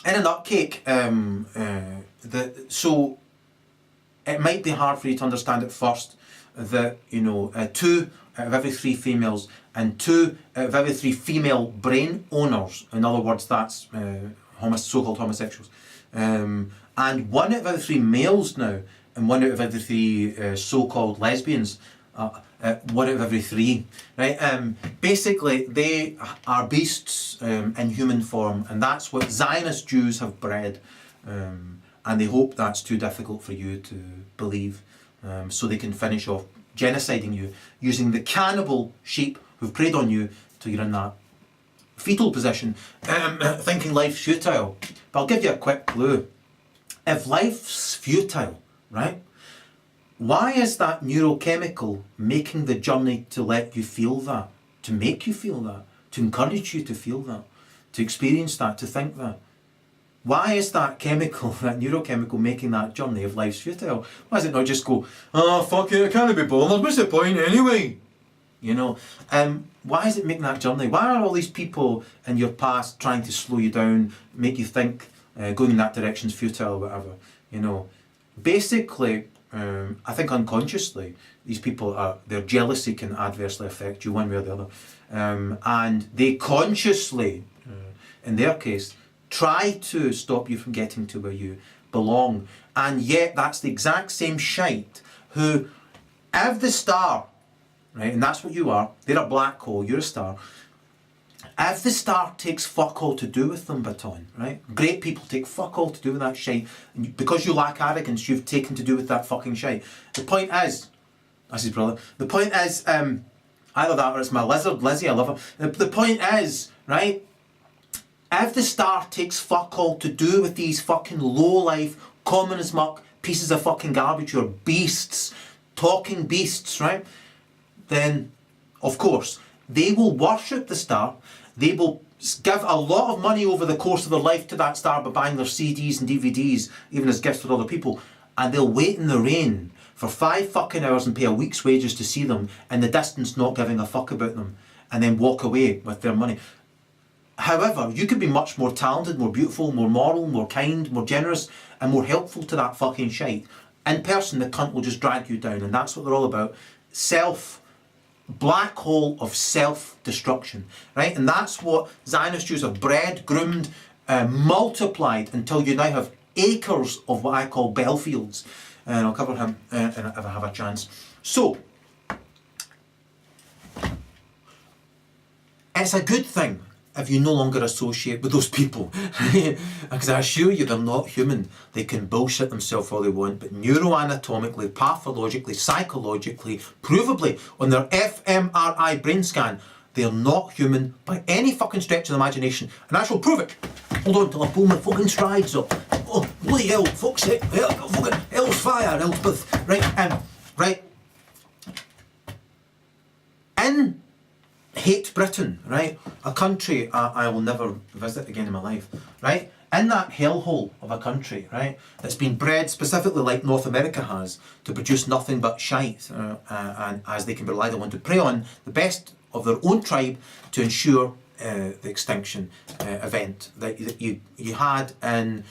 a nutcake, so it might be hard for you to understand at first that, 2 out of every 3 females and 2 out of every 3 female brain owners, in other words, that's so-called homosexuals, and 1 out of every 3 males now, and 1 out of every 3 so-called lesbians, 1 out of every 3, right? Basically, they are beasts in human form, and that's what Zionist Jews have bred, and they hope that's too difficult for you to believe, so they can finish off genociding you using the cannibal sheep who've preyed on you till you're in that fetal position, thinking life's futile. But I'll give you a quick clue. If life's futile, right, why is that neurochemical making the journey to let you feel that, to make you feel that, to encourage you to feel that, to experience that, to think that? Why is that chemical, that neurochemical, making that journey of life's futile? Why does it not just go, oh, fuck it, I can't be bothered, what's the point anyway? Why is it making that journey? Why are all these people in your past trying to slow you down, make you think going in that direction's futile or whatever? Basically, I think unconsciously, these people their jealousy can adversely affect you one way or the other. And they consciously, in their case, try to stop you from getting to where you belong. And yet that's the exact same shite who, if the star, right, and that's what you are, they're a black hole, you're a star, if the star takes fuck all to do with them, Baton, right? Great people take fuck all to do with that shite, and because you lack arrogance, you've taken to do with that fucking shite. The point is, that's his brother, the point is, either that or it's my lizard, Lizzie, I love her. The point is, right, if the star takes fuck all to do with these fucking low-life, common as muck, pieces of fucking garbage, or beasts, talking beasts, right, then, of course, they will worship the star, they will give a lot of money over the course of their life to that star by buying their CDs and DVDs, even as gifts for other people, and they'll wait in the rain for 5 fucking hours and pay a week's wages to see them in the distance, not giving a fuck about them, and then walk away with their money. However, you could be much more talented, more beautiful, more moral, more kind, more generous, and more helpful to that fucking shite. In person, the cunt will just drag you down, and that's what they're all about. Black hole of self-destruction, right? And that's what Zionist Jews have bred, groomed, multiplied until you now have acres of what I call bell fields. And I'll cover him if I have a chance. So, it's a good thing if you no longer associate with those people. Because I assure you they're not human. They can bullshit themselves all they want, but neuroanatomically, pathologically, psychologically, provably, on their fMRI brain scan, they're not human by any fucking stretch of the imagination. And I shall prove it. Hold on till I pull my fucking strides up. Oh, bloody hell, fuck's sake. Fucking hell's fire, Elspeth. Right, right. In Hate Britain, right? A country I will never visit again in my life, right? In that hellhole of a country, right? That's been bred specifically like North America has to produce nothing but shite, and as they can be relied on to prey on the best of their own tribe to ensure the extinction event that you had in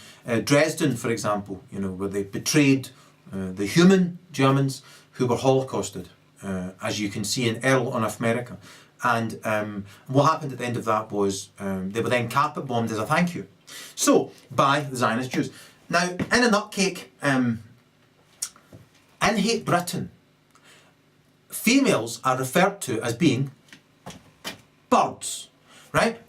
Dresden, for example, you know, where they betrayed the human Germans who were Holocausted, as you can see in Erol on America. And what happened at the end of that was they were then carpet bombed as a thank you. So, by the Zionist Jews. Now, in a nutcake, in Hate Britain, females are referred to as being birds, right?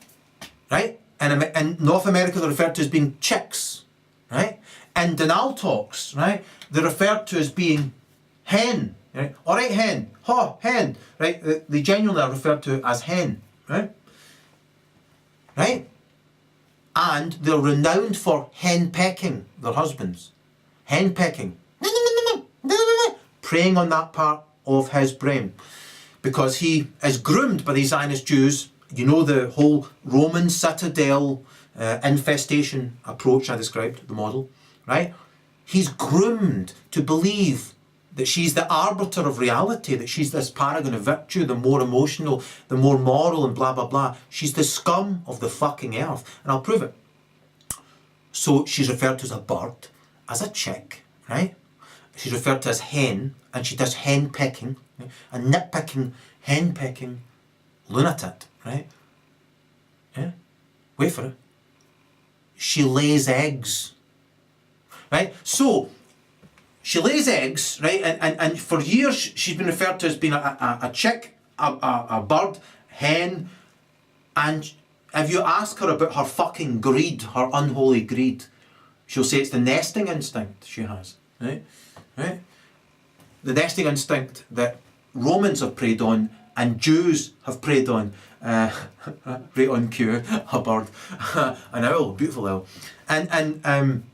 Right? In North America, they're referred to as being chicks, right? In Denal talks, right, they're referred to as being hen. Right? All right, hen, hen, right? They genuinely are referred to as hen, right? Right? And they're renowned for hen pecking their husbands. Hen pecking. Preying on that part of his brain. Because he is groomed by these Zionist Jews. You know the whole Roman citadel infestation approach I described, the model, right? He's groomed to believe that she's the arbiter of reality, that she's this paragon of virtue, the more emotional, the more moral, and blah, blah, blah. She's the scum of the fucking earth. And I'll prove it. So she's referred to as a bird, as a chick, right? She's referred to as hen, and she does hen pecking, right? A nitpicking, hen pecking lunatic, right? Yeah? Wait for it. She lays eggs, right? So, she lays eggs, right, and for years she's been referred to as being a chick, a bird, hen, and if you ask her about her fucking greed, her unholy greed, she'll say it's the nesting instinct she has, right, right? The nesting instinct that Romans have preyed on and Jews have preyed on, right on cue, a bird, an owl, beautiful owl, and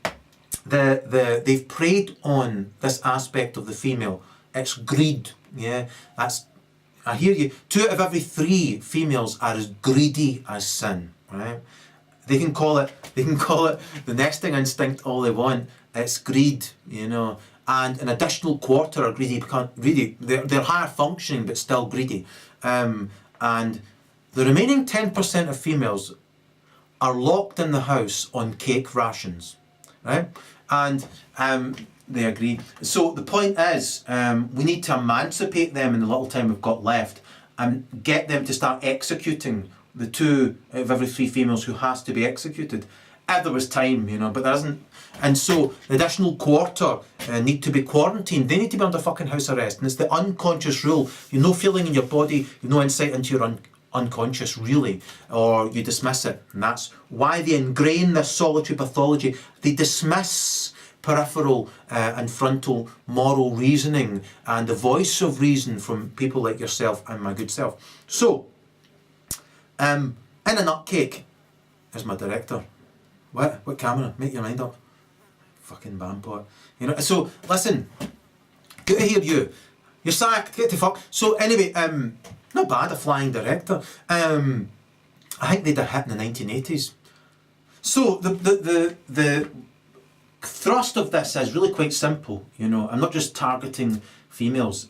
they've preyed on this aspect of the female. It's greed. Yeah, I hear you. 2 out of every 3 females are as greedy as sin. Right? They can call it the nesting instinct all they want. It's greed, you know. And an additional quarter are greedy. They're higher functioning but still greedy. And the remaining 10% of females are locked in the house on cake rations. Right? And they agree. So the point is, we need to emancipate them in the little time we've got left and get them to start executing the 2 out of every 3 females who has to be executed. If there was time, you know, but there isn't. And so the additional quarter need to be quarantined. They need to be under fucking house arrest. And it's the unconscious rule. You've no feeling in your body, you've no insight into your unconscious really, or you dismiss it. And that's why they ingrain this solitary pathology. They dismiss peripheral and frontal moral reasoning and the voice of reason from people like yourself and my good self. So, in a nutcake is my director. What camera? Make your mind up. Fucking bampot. You know, so listen, get to hear you. You're sacked, get to fuck. So anyway, not bad, a flying director. I think they'd a hit in the 1980s. So the thrust of this is really quite simple. You know, I'm not just targeting females.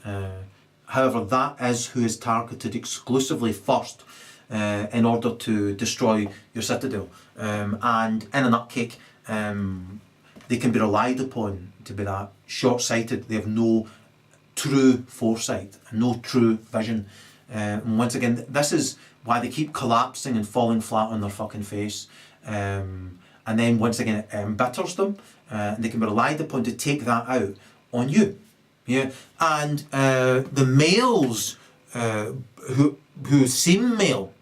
However, that is who is targeted exclusively first in order to destroy your citadel. And in a nutcake, they can be relied upon to be that short-sighted. They have no true foresight, no true vision. And once again, this is why they keep collapsing and falling flat on their fucking face. And then once again, it embitters them. And they can be relied upon to take that out on you. Yeah, and the males who seem male,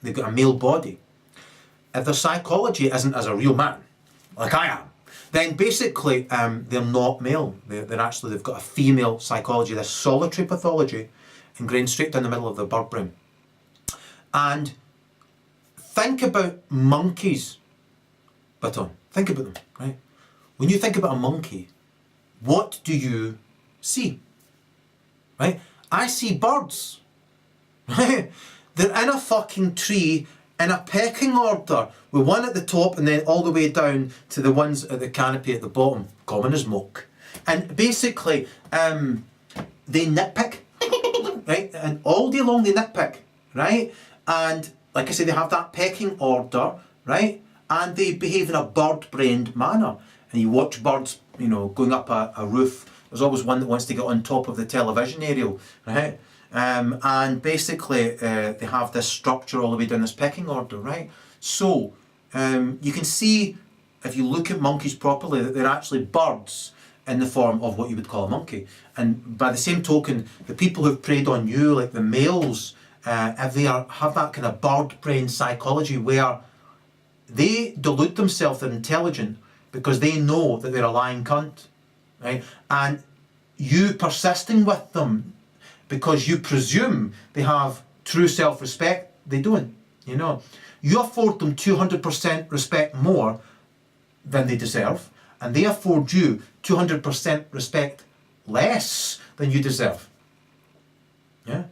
they've got a male body. If their psychology isn't as a real man, like I am, then basically they're not male. They've got a female psychology, this solitary pathology ingrained straight down the middle of the bird brain. And think about monkeys, Baton. Think about them, right? When you think about a monkey, what do you see? Right? I see birds. Right? They're in a fucking tree in a pecking order with one at the top and then all the way down to the ones at the canopy at the bottom, common as muck. And basically, they nitpick, right? And all day long they nitpick, right? And like I say, they have that pecking order, right? And they behave in a bird-brained manner. And you watch birds, you know, going up a roof. There's always one that wants to get on top of the television aerial, right? And basically, they have this structure all the way down this pecking order, right? So, you can see, if you look at monkeys properly, that they're actually birds in the form of what you would call a monkey. And by the same token, the people who've preyed on you, like the males, if they have that kind of bird-brain psychology where they delude themselves they're intelligent because they know that they're a lying cunt, right? And you persisting with them because you presume they have true self-respect, they don't, you know. You afford them 200% respect more than they deserve, and they afford you 200% respect less than you deserve. Yeah?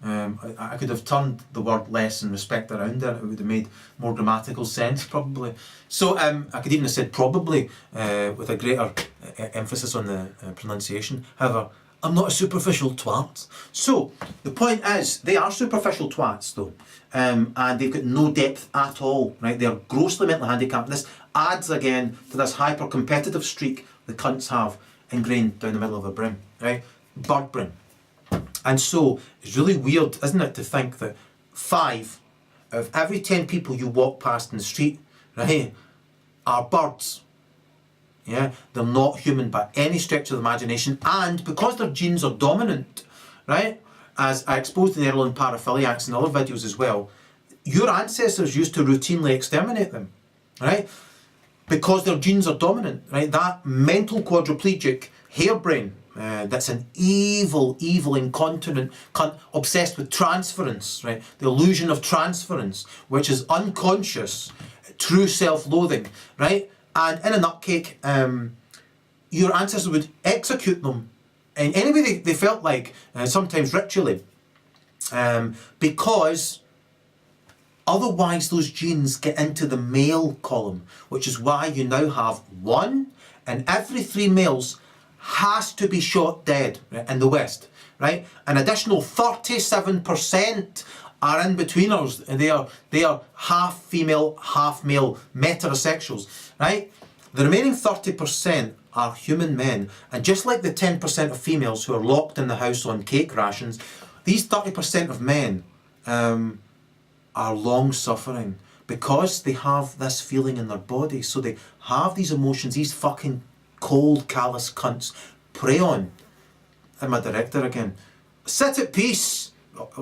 I could have turned the word less and respect around there. It would have made more grammatical sense, probably. So I could even have said probably with a greater emphasis on the pronunciation. However, I'm not a superficial twat. So the point is, they are superficial twats, though, and they've got no depth at all. Right? They're grossly mentally handicapped. This adds again to this hyper-competitive streak the cunts have ingrained down the middle of their brain. Right? Bird brain. And so, it's really weird, isn't it, to think that 5 of every 10 people you walk past in the street, right, are birds. Yeah, they're not human by any stretch of the imagination, and because their genes are dominant, right, as I exposed in Erol and paraphiliacs and other videos as well, your ancestors used to routinely exterminate them, right, because their genes are dominant, right, that mental quadriplegic harebrain, that's an evil, incontinent cunt obsessed with transference, right? The illusion of transference, which is unconscious, true self-loathing, right? And in a nutcake, your ancestors would execute them in any way they felt like, sometimes ritually, because otherwise those genes get into the male column, which is why you now have 1 in every 3 males has to be shot dead, right, in the West, right? An additional 37% are in-betweeners. They are half female, half male, meterosexuals, right? The remaining 30% are human men, and just like the 10% of females who are locked in the house on cake rations, these 30% of men are long-suffering because they have this feeling in their body. So they have these emotions, these fucking cold, callous cunts prey on. I'm a director again. Sit at peace.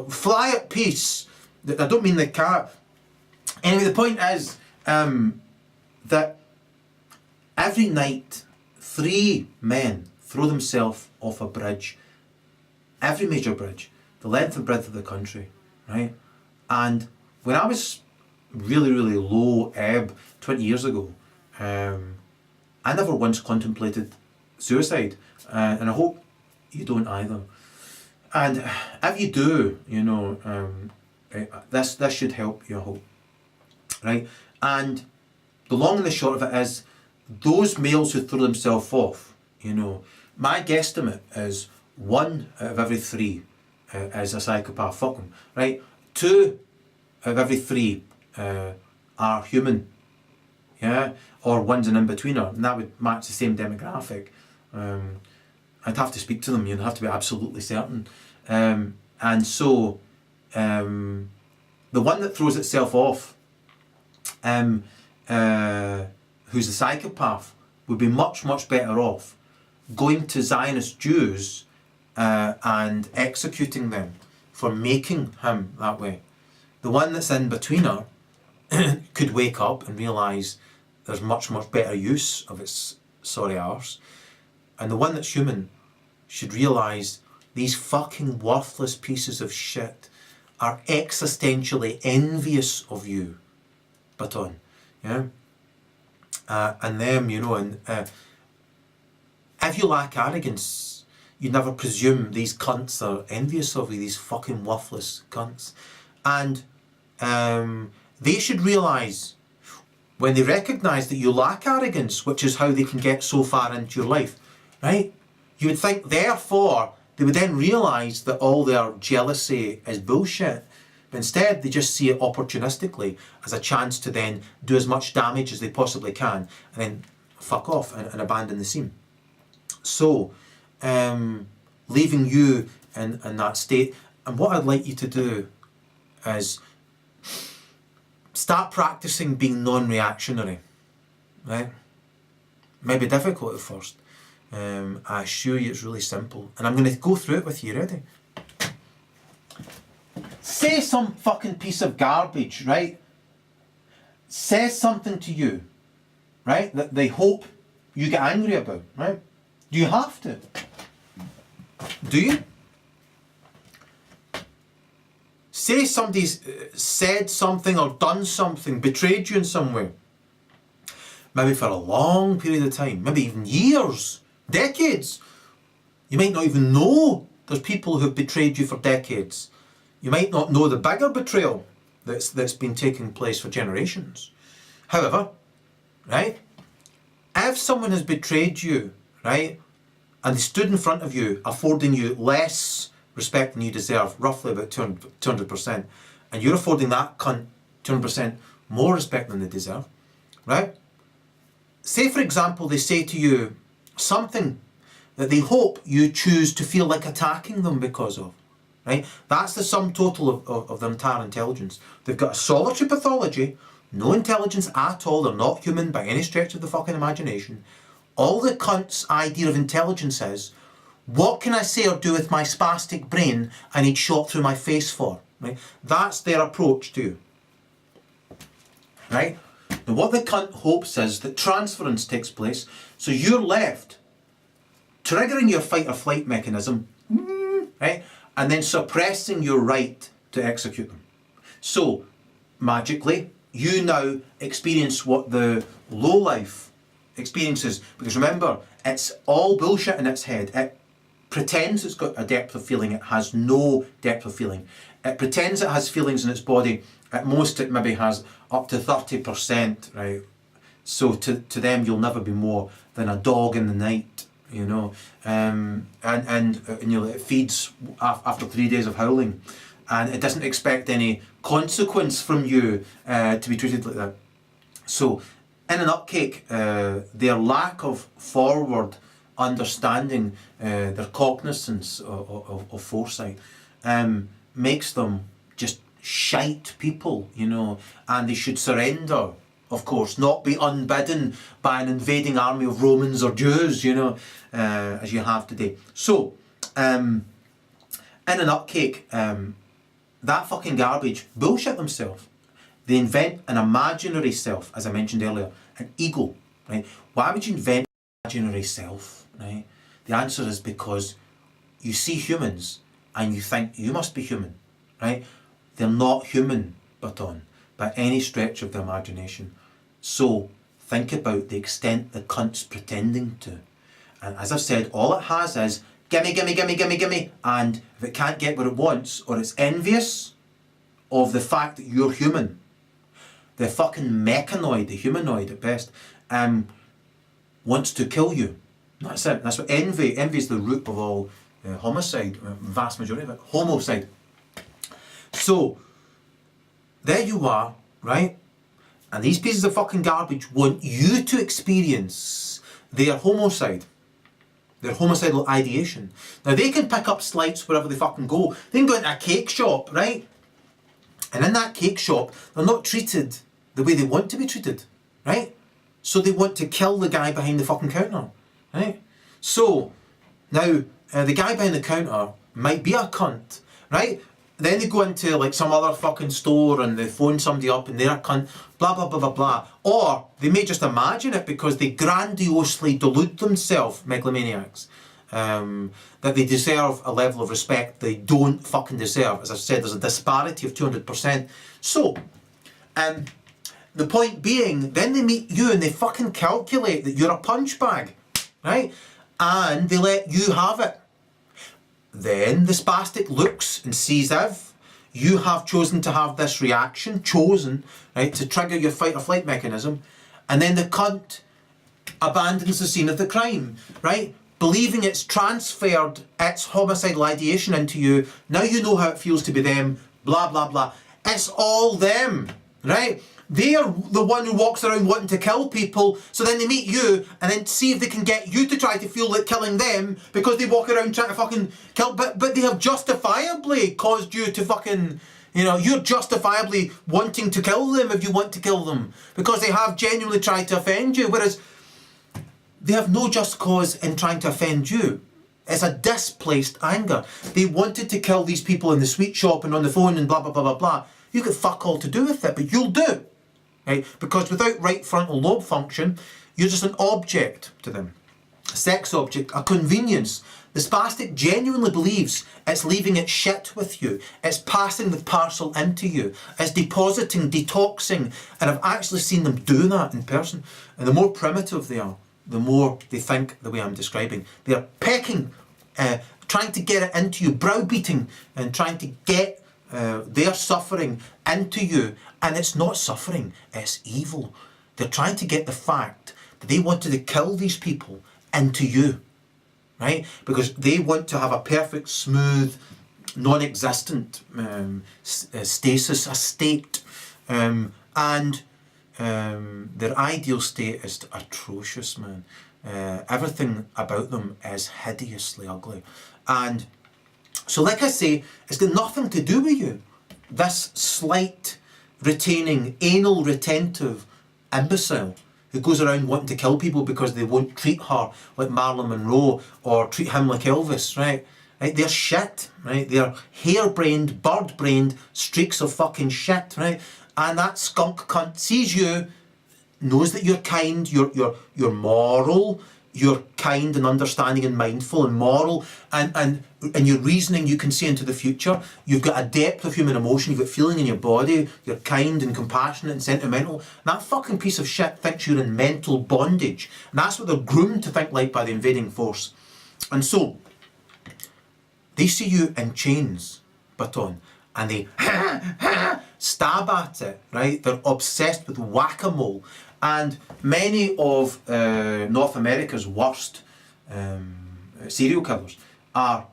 Fly at peace. I don't mean the cat. Anyway, the point is that every night 3 men throw themselves off a bridge. Every major bridge. The length and breadth of the country. Right? And when I was really, really low ebb 20 years ago, I never once contemplated suicide, and I hope you don't either. And if you do, you know, this should help you, I hope. right? And the long and the short of it is, those males who throw themselves off, you know, my guesstimate is 1 out of every 3 is a psychopath. Fuck them, right? 2 out of every 3 are human, yeah, or one's an in-betweener, and that would match the same demographic. I'd have to speak to them, you'd have to be absolutely certain. And so, the one that throws itself off, who's a psychopath, would be much, much better off going to Zionist Jews and executing them for making him that way. The one that's in betweener could wake up and realise there's much, much better use of its sorry arse. And the one that's human should realise these fucking worthless pieces of shit are existentially envious of you, Baton. Yeah? And them, you know, and if you lack arrogance, you never presume these cunts are envious of you, these fucking worthless cunts. And they should realise, when they recognise that you lack arrogance, which is how they can get so far into your life, right? You would think, therefore, they would then realise that all their jealousy is bullshit. But instead, they just see it opportunistically as a chance to then do as much damage as they possibly can and then fuck off and abandon the scene. So, leaving you in that state. And what I'd like you to do is start practicing being non-reactionary, right? Maybe difficult at first. I assure you it's really simple. And I'm going to go through it with you, ready? Say some fucking piece of garbage, right? Says something to you, right? That they hope you get angry about, right? Do you have to? Do you? Say somebody's said something or done something, betrayed you in some way. Maybe for a long period of time, maybe even years, decades. You might not even know there's people who've betrayed you for decades. You might not know the bigger betrayal that's been taking place for generations. However, right, if someone has betrayed you, right, and they stood in front of you, affording you less respect than you deserve, roughly about 200%, and you're affording that cunt 200% more respect than they deserve, right? Say, for example, they say to you something that they hope you choose to feel like attacking them because of, right? That's the sum total of their entire intelligence. They've got a solitary pathology, no intelligence at all, they're not human by any stretch of the fucking imagination. All the cunt's idea of intelligence is, what can I say or do with my spastic brain I need shot through my face for, right? That's their approach to you, right? Now what the cunt hopes is that transference takes place, so you're left triggering your fight or flight mechanism, right? And then suppressing your right to execute them. So, magically, you now experience what the lowlife experiences. Because remember, it's all bullshit in its head. It pretends it's got a depth of feeling. It has no depth of feeling. It pretends it has feelings in its body. At most, it maybe has up to 30%, right? So to them, you'll never be more than a dog in the night. You know, and you know, it feeds after 3 days of howling, and it doesn't expect any consequence from you to be treated like that. So, in an upcake, their lack of forward understanding, their cognizance of foresight, makes them just shite people, you know, and they should surrender. Of course, not be unbidden by an invading army of Romans or Jews, you know, as you have today. So, in an upcake, that fucking garbage bullshit themselves. They invent an imaginary self, as I mentioned earlier, an ego, right? Why would you invent an imaginary self, right? The answer is because you see humans and you think you must be human, right? They're not human, Baton, by any stretch of the imagination. So think about the extent the cunt's pretending to. And as I've said, all it has is gimme, gimme, gimme, gimme, gimme. And if it can't get what it wants, or it's envious of the fact that you're human, the fucking mechanoid, the humanoid at best, wants to kill you. That's it. That's what envy is the root of all homicide, vast majority of it, homicide. So, there you are, right? And these pieces of fucking garbage want you to experience their homicide, their homicidal ideation. Now, they can pick up slights wherever they fucking go. They can go into a cake shop, right? And in that cake shop, they're not treated the way they want to be treated, right? So they want to kill the guy behind the fucking counter, right? So, now, the guy behind the counter might be a cunt, right? Then they go into like some other fucking store and they phone somebody up and they're a cunt, blah, blah, blah, blah, blah. Or they may just imagine it because they grandiosely delude themselves, megalomaniacs, that they deserve a level of respect they don't fucking deserve. As I've said, there's a disparity of 200%. So, the point being, then they meet you and they fucking calculate that you're a punch bag, right? And they let you have it. Then the spastic looks and sees if you have chosen to have this reaction, right, to trigger your fight or flight mechanism, and then the cunt abandons the scene of the crime, right? Believing it's transferred its homicidal ideation into you. Now you know how it feels to be them, blah, blah, blah. It's all them, right? They are the one who walks around wanting to kill people, so then they meet you and then see if they can get you to try to feel like killing them because they walk around trying to fucking kill, but they have justifiably caused you to fucking, you know, you're justifiably wanting to kill them if you want to kill them because they have genuinely tried to offend you, whereas they have no just cause in trying to offend you. It's a displaced anger. They wanted to kill these people in the sweet shop and on the phone and blah, blah, blah, blah, blah. You got fuck all to do with it, but you'll do. Right? Because without right frontal lobe function, you're just an object to them. A sex object, a convenience. The spastic genuinely believes it's leaving its shit with you. It's passing the parcel into you. It's depositing, detoxing. And I've actually seen them do that in person. And the more primitive they are, the more they think the way I'm describing. They're pecking, trying to get it into you, browbeating, and trying to get their suffering into you. And it's not suffering, it's evil. They're trying to get the fact that they wanted to kill these people into you, right? Because they want to have a perfect, smooth, non-existent stasis, a state. And their ideal state is atrocious, man. Everything about them is hideously ugly. And so, like I say, it's got nothing to do with you. This slight, retaining, anal retentive imbecile who goes around wanting to kill people because they won't treat her like Marilyn Monroe or treat him like Elvis, right? They're shit, right? They're harebrained, bird-brained streaks of fucking shit, right? And that skunk cunt sees you, knows that you're kind, you're moral, you're kind and understanding and mindful and moral, and your reasoning, you can see into the future. You've got a depth of human emotion, you've got feeling in your body, you're kind and compassionate and sentimental. And that fucking piece of shit thinks you're in mental bondage. And that's what they're groomed to think like by the invading force. And so, they see you in chains, baton, and they stab at it, right? They're obsessed with whack-a-mole. And many of North America's worst serial killers are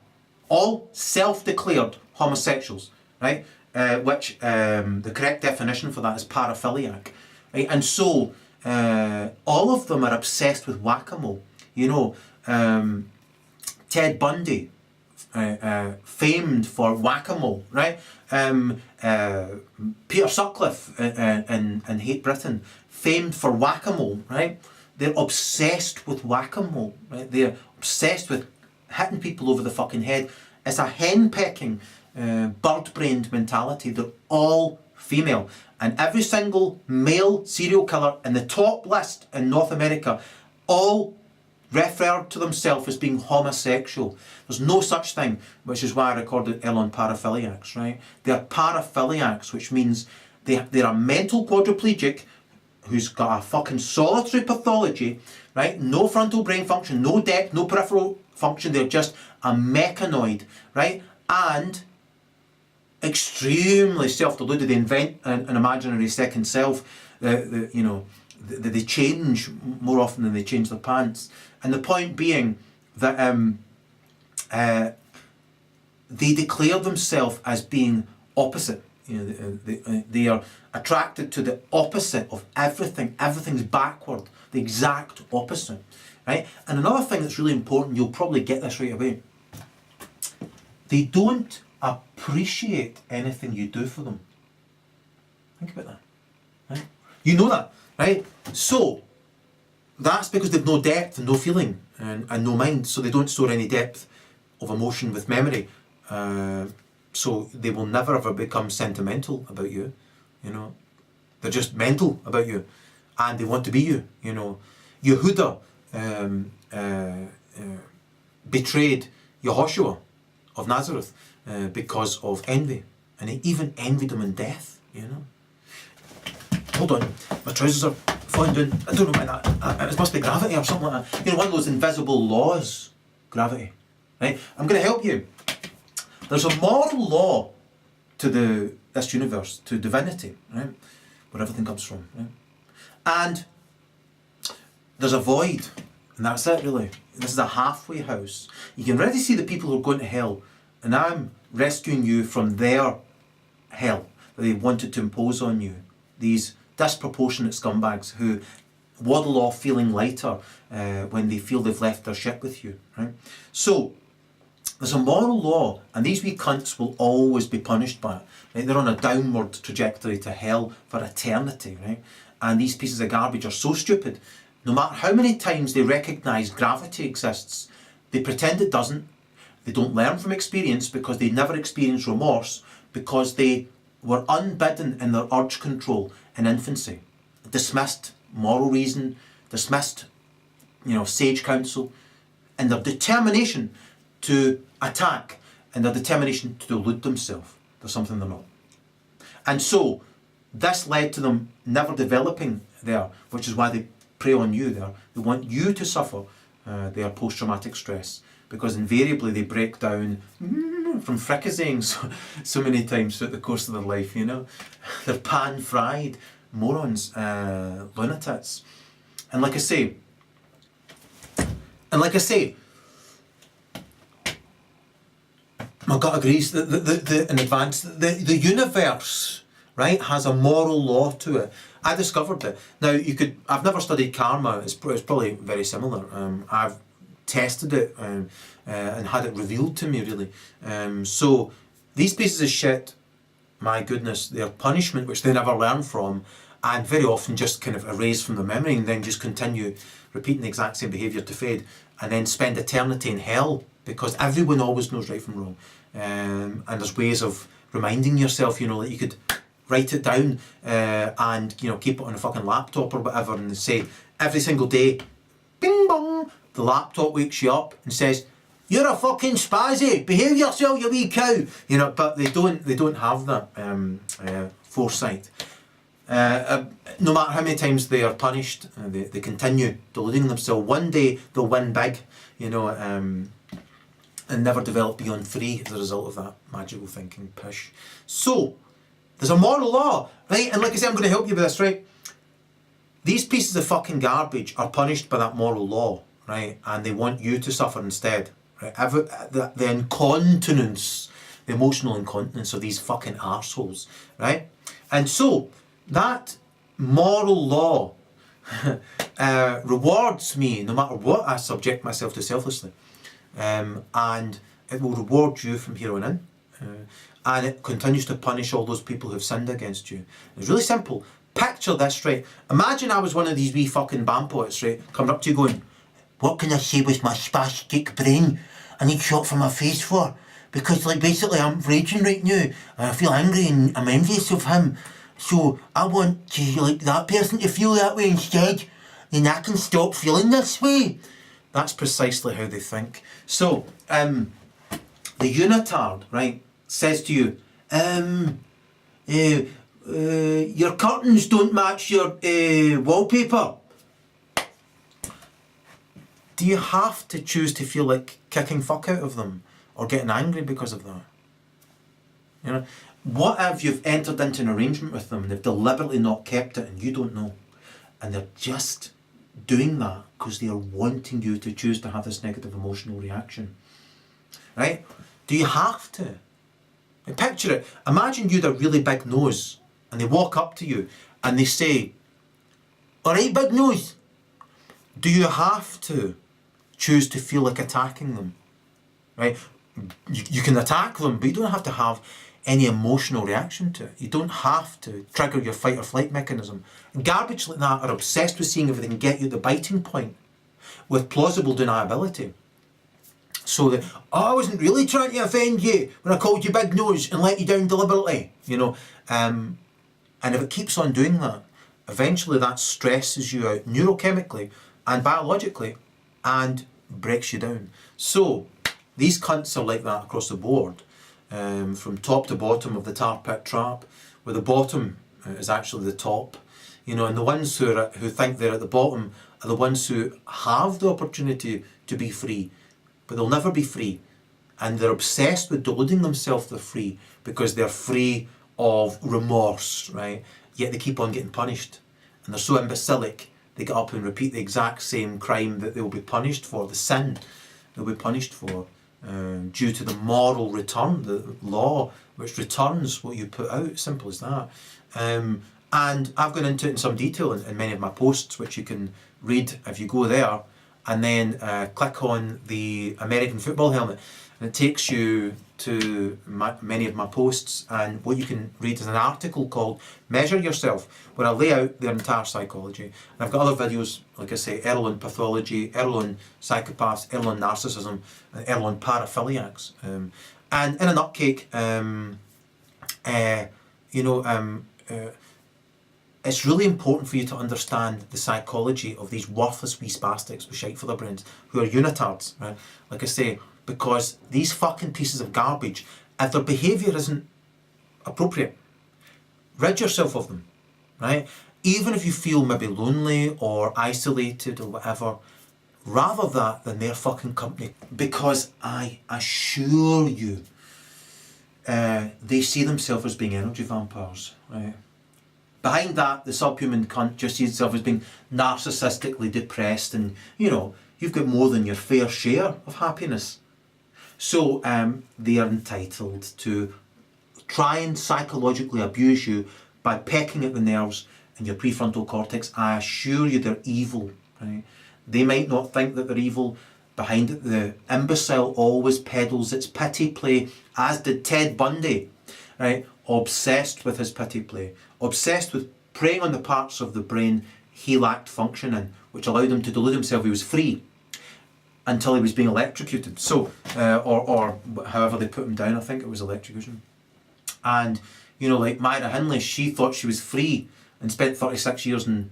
all self-declared homosexuals, right? Which the correct definition for that is paraphiliac, right? And so all of them are obsessed with whack-a-mole. You know, Ted Bundy, famed for whack-a-mole, right? Peter Sutcliffe in Hate Britain, famed for whack-a-mole, right? They're obsessed with whack-a-mole, right? They're obsessed with hitting people over the fucking head. It's a hen-pecking, bird-brained mentality. They're all female. And every single male serial killer in the top list in North America all referred to themselves as being homosexual. There's no such thing, which is why I recorded Erol on paraphiliacs, right? They're paraphiliacs, which means they're a mental quadriplegic who's got a fucking solitary pathology, right? No frontal brain function, no depth, no peripheral function. They're just a mechanoid, right? And extremely self-deluded. They invent an imaginary second self. They change more often than they change their pants. And the point being that they declare themselves as being opposite. They are attracted to the opposite of everything. Everything's backward, the exact opposite, right? And another thing that's really important, you'll probably get this right away. They don't appreciate anything you do for them. Think about that, right? You know that, right? So that's because they've no depth and no feeling and no mind, so they don't store any depth of emotion with memory. So they will never ever become sentimental about you, They're just mental about you, and they want to be you, Yehuda betrayed Yehoshua of Nazareth because of envy, and he even envied him in death, Hold on, my trousers are falling down. I don't know about that. It must be gravity or something like that. One of those invisible laws, gravity, right? I'm going to help you. There's a moral law to this universe, to divinity, right? Where everything comes from, right? And there's a void, and that's it really. This is a halfway house. You can already see the people who are going to hell, and I'm rescuing you from their hell that they wanted to impose on you. These disproportionate scumbags who waddle off feeling lighter when they feel they've left their ship with you, right? So there's a moral law, and these wee cunts will always be punished by it. Right? They're on a downward trajectory to hell for eternity, right? And these pieces of garbage are so stupid. No matter how many times they recognise gravity exists, they pretend it doesn't. They don't learn from experience because they never experienced remorse, because they were unbidden in their urge control in infancy. Dismissed moral reason, dismissed, sage counsel, and their determination to attack and their determination to delude themselves. There's something they're not. And so this led to them never developing there, which is why they prey on you there. They want you to suffer their post-traumatic stress, because invariably they break down from fricasseing so many times throughout the course of their life, They're pan-fried morons, lunatics. And like I say, my gut agrees that in advance, the universe, right, has a moral law to it. I discovered it. Now, I've never studied karma, it's probably very similar. I've tested it and had it revealed to me, really. So, these pieces of shit, my goodness, they're punishment which they never learn from, and very often just kind of erase from the memory and then just continue repeating the exact same behaviour to fade, and then spend eternity in hell, because everyone always knows right from wrong. And there's ways of reminding yourself, that you could write it down and keep it on a fucking laptop or whatever, and say every single day, bing bong, the laptop wakes you up and says, "You're a fucking spazzy, behave yourself, you wee cow." But they don't have that foresight. No matter how many times they are punished, they continue deluding themselves. One day they'll win big, and never develop beyond 3 as a result of that magical thinking push. So, there's a moral law, right? And like I said, I'm going to help you with this, right? These pieces of fucking garbage are punished by that moral law, right? And they want you to suffer instead, right? The incontinence, the emotional incontinence of these fucking arseholes, right? And so, that moral law rewards me no matter what I subject myself to selflessly. And it will reward you from here on in. And it continues to punish all those people who've sinned against you. It's really simple. Picture this, right? Imagine I was one of these wee fucking bampots, right? Coming up to you going, "What can I say with my spastic brain? I need shot for my face for. Because basically I'm raging right now. And I feel angry and I'm envious of him. So I want to that person to feel that way instead. Then I can stop feeling this way." That's precisely how they think. So, the unitard, right, says to you, "Your curtains don't match your wallpaper." Do you have to choose to feel like kicking fuck out of them or getting angry because of that? What if you've entered into an arrangement with them and they've deliberately not kept it and you don't know? And they're just doing that because they are wanting you to choose to have this negative emotional reaction. Right? Do you have to? And picture it. Imagine you had a really big nose and they walk up to you and they say, "Alright, big nose." Do you have to choose to feel like attacking them? Right? You can attack them, but you don't have to have any emotional reaction to it. You don't have to trigger your fight or flight mechanism. Garbage like that are obsessed with seeing if they can get you the biting point with plausible deniability. So that, "Oh, I wasn't really trying to offend you when I called you big nose and let you down deliberately," you know. And if it keeps on doing that, eventually that stresses you out neurochemically and biologically and breaks you down. So these cunts are like that across the board, from top to bottom of the tar pit trap, where the bottom is actually the top, you know, and the ones who think they're at the bottom are the ones who have the opportunity to be free, but they'll never be free, and they're obsessed with deluding themselves they're free because they're free of remorse, right? Yet they keep on getting punished, and they're so imbecilic they get up and repeat the exact same crime that they'll be punished for, the sin they'll be punished for, due to the moral return, the law which returns what you put out. Simple as that. And I've gone into it in some detail in many of my posts, which you can read if you go there and then click on the American football helmet, and it takes you to many of my posts, and what you can read is an article called "Measure Yourself," where I lay out their entire psychology. And I've got other videos, like I say, Erol on pathology, Erol on psychopaths, Erol on narcissism, and Erol on paraphiliacs. And in a nutcake, it's really important for you to understand the psychology of these worthless wee spastics with shite for their brains, who are unitards, right? Like I say, because these fucking pieces of garbage, if their behaviour isn't appropriate, rid yourself of them, right? Even if you feel maybe lonely or isolated or whatever, rather that than their fucking company. Because I assure you, they see themselves as being energy vampires, right? Behind that, the subhuman cunt just sees itself as being narcissistically depressed, and, you know, you've got more than your fair share of happiness. So they are entitled to try and psychologically abuse you by pecking at the nerves in your prefrontal cortex. I assure you they're evil, right? They might not think that they're evil. Behind it, the imbecile always peddles its pity play, as did Ted Bundy, right? Obsessed with his pity play, obsessed with preying on the parts of the brain he lacked function in, which allowed him to delude himself he was free until he was being electrocuted. So, or however they put him down, I think it was electrocution. And, you know, like Myra Hindley, she thought she was free and spent 36 years in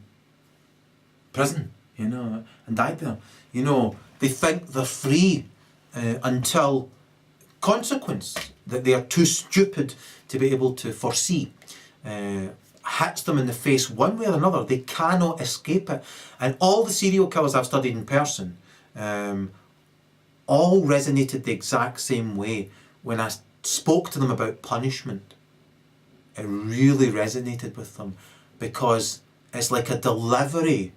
prison, you know, and died there. You know, they think they're free until consequence that they are too stupid to be able to foresee hits them in the face one way or another. They cannot escape it. And all the serial killers I've studied in person all resonated the exact same way. When I spoke to them about punishment, it really resonated with them, because it's like a delivery,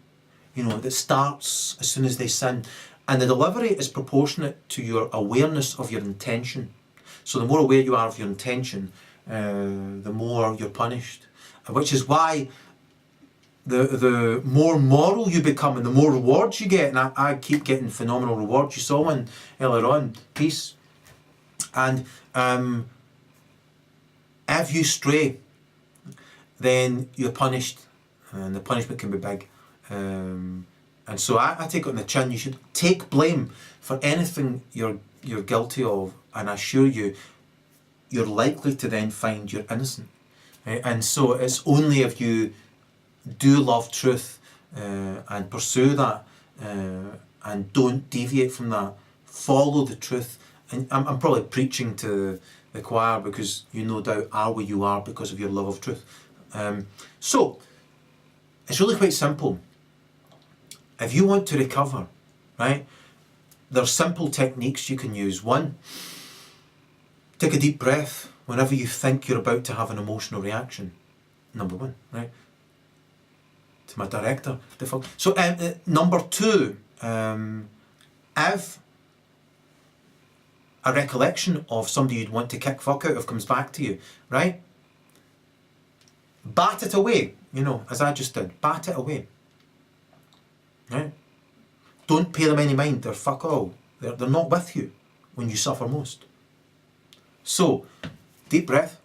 you know, that starts as soon as they sin. And the delivery is proportionate to your awareness of your intention. So the more aware you are of your intention, the more you're punished. Which is why the more moral you become and the more rewards you get, and I keep getting phenomenal rewards. You saw one earlier on, peace. And if you stray, then you're punished, and the punishment can be big. And so I take it on the chin. You should take blame for anything you're guilty of, and I assure you, you're likely to then find you're innocent. Right? And so it's only if you do love truth and pursue that and don't deviate from that, follow the truth. And I'm probably preaching to the choir, because you no doubt are where you are because of your love of truth. So it's really quite simple. If you want to recover, right, there's simple techniques you can use. One, take a deep breath whenever you think you're about to have an emotional reaction. Number one, right? To my director. So number two, if a recollection of somebody you'd want to kick fuck out of comes back to you, right? Bat it away, as I just did. Bat it away. Right? Don't pay them any mind. They're fuck all. They're not with you when you suffer most. So, deep breath,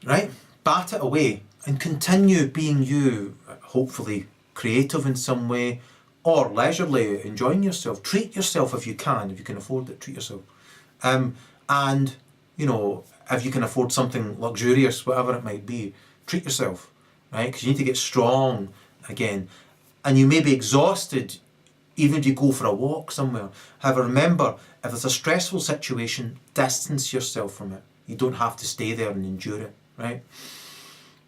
right? Bat it away and continue being you, hopefully creative in some way, or leisurely enjoying yourself. Treat yourself if you can afford it, treat yourself. And, if you can afford something luxurious, whatever it might be, treat yourself, right? Because you need to get strong again. And you may be exhausted even if you go for a walk somewhere. However, remember, if it's a stressful situation, distance yourself from it. You don't have to stay there and endure it, right?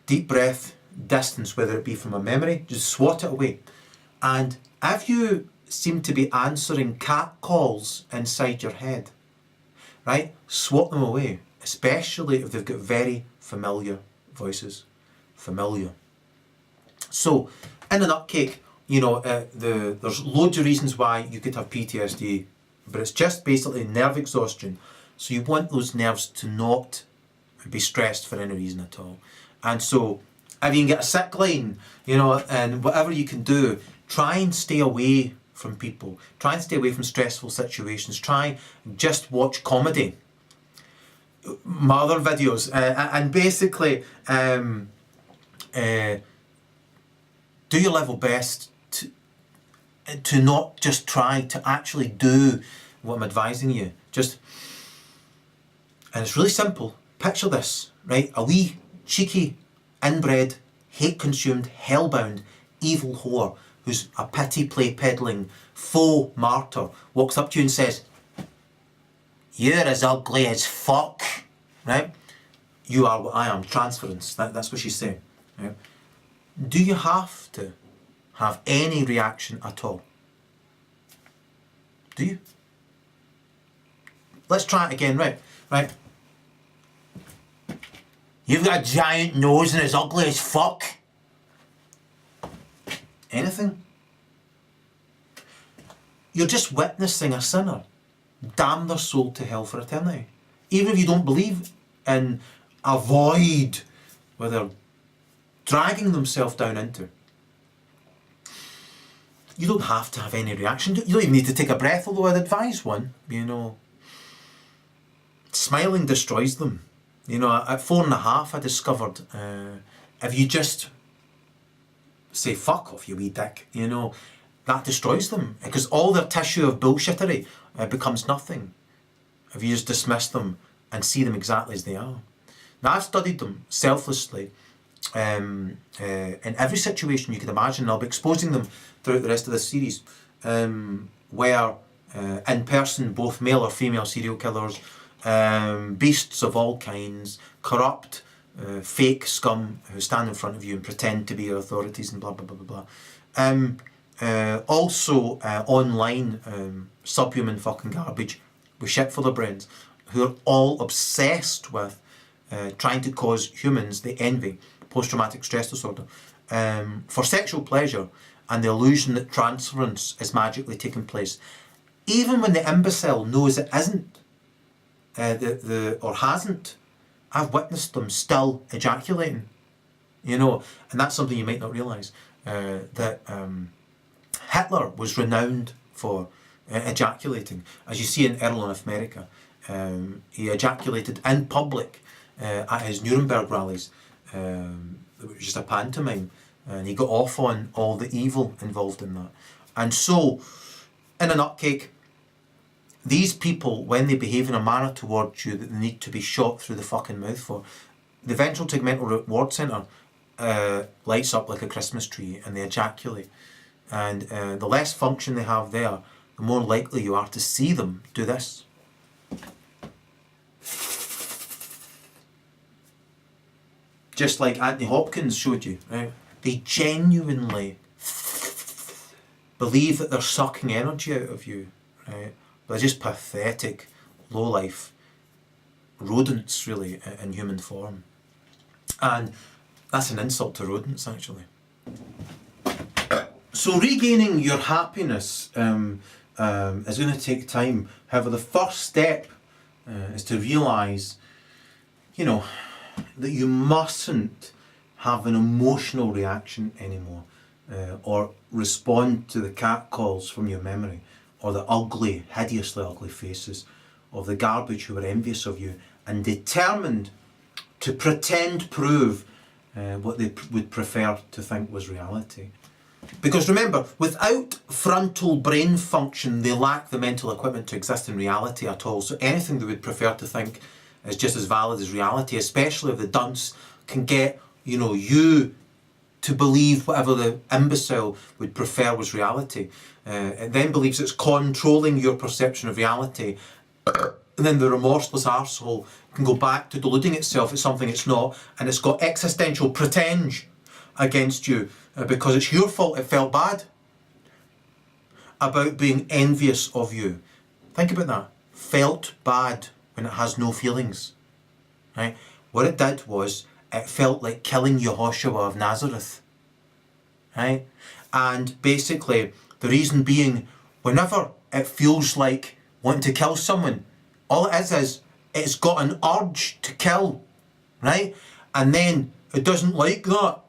Deep breath, distance, whether it be from a memory, just swat it away. And if you seem to be answering cat calls inside your head, right, swat them away, especially if they've got very familiar voices. Familiar. So, in a nutcake, there's loads of reasons why you could have PTSD, but it's just basically nerve exhaustion. So you want those nerves to not be stressed for any reason at all. And so, if you can get a sick line, and whatever you can do, try and stay away from people. Try and stay away from stressful situations. Try just watch comedy. My other videos, and basically do your level best to not just try to actually do what I'm advising you. And it's really simple. Picture this, right? A wee, cheeky, inbred, hate-consumed, hellbound, evil whore who's a pity play peddling faux martyr walks up to you and says, "You're as ugly as fuck," right? You are what I am, transference. That's what she's saying. Right? Do you have to have any reaction at all? Do you? Let's try it again, right? "You've got a giant nose and it's ugly as fuck." Anything? You're just witnessing a sinner damn their soul to hell for eternity. Even if you don't believe in a void where they're dragging themselves down into. You don't have to have any reaction. You don't even need to take a breath, although I'd advise one. Smiling destroys them. At 4.5 I discovered if you just say "fuck off, you wee dick," that destroys them, because all their tissue of bullshittery becomes nothing if you just dismiss them and see them exactly as they are. Now, I've studied them selflessly in every situation you could imagine, and I'll be exposing them throughout the rest of this series, where in person, both male or female serial killers, beasts of all kinds, corrupt, fake scum who stand in front of you and pretend to be your authorities and blah blah blah blah blah. Also online subhuman fucking garbage with shit for their brains, who are all obsessed with trying to cause humans the envy, post-traumatic stress disorder, for sexual pleasure and the illusion that transference is magically taking place, even when the imbecile knows it isn't, or hasn't. I've witnessed them still ejaculating, and that's something you might not realise, that Hitler was renowned for ejaculating. As you see in Erol in America, he ejaculated in public at his Nuremberg rallies. It was just a pantomime, and he got off on all the evil involved in that. And so, in a nutcake, these people, when they behave in a manner towards you that they need to be shot through the fucking mouth for, the ventral tegmental reward centre lights up like a Christmas tree and they ejaculate. And the less function they have there, the more likely you are to see them do this. Just like Anthony Hopkins showed you, right? They genuinely believe that they're sucking energy out of you, right? They're just pathetic, low-life rodents, really, in human form. And that's an insult to rodents, actually. So regaining your happiness is going to take time. However, the first step is to realise, you know, that you mustn't have an emotional reaction anymore, or respond to the catcalls from your memory, or the ugly, hideously ugly faces of the garbage who were envious of you and determined to prove what they would prefer to think was reality. Because remember, without frontal brain function, they lack the mental equipment to exist in reality at all. So anything they would prefer to think is just as valid as reality, especially if the dunce can get, you to believe whatever the imbecile would prefer was reality. It then believes it's controlling your perception of reality. And then the remorseless arsehole can go back to deluding itself as something it's not, and it's got existential pretenge against you because it's your fault it felt bad about being envious of you. Think about that. Felt bad when it has no feelings. Right? What it did was it felt like killing Yehoshua of Nazareth. Right? And basically the reason being, whenever it feels like wanting to kill someone, all it is it's got an urge to kill, right? And then it doesn't like that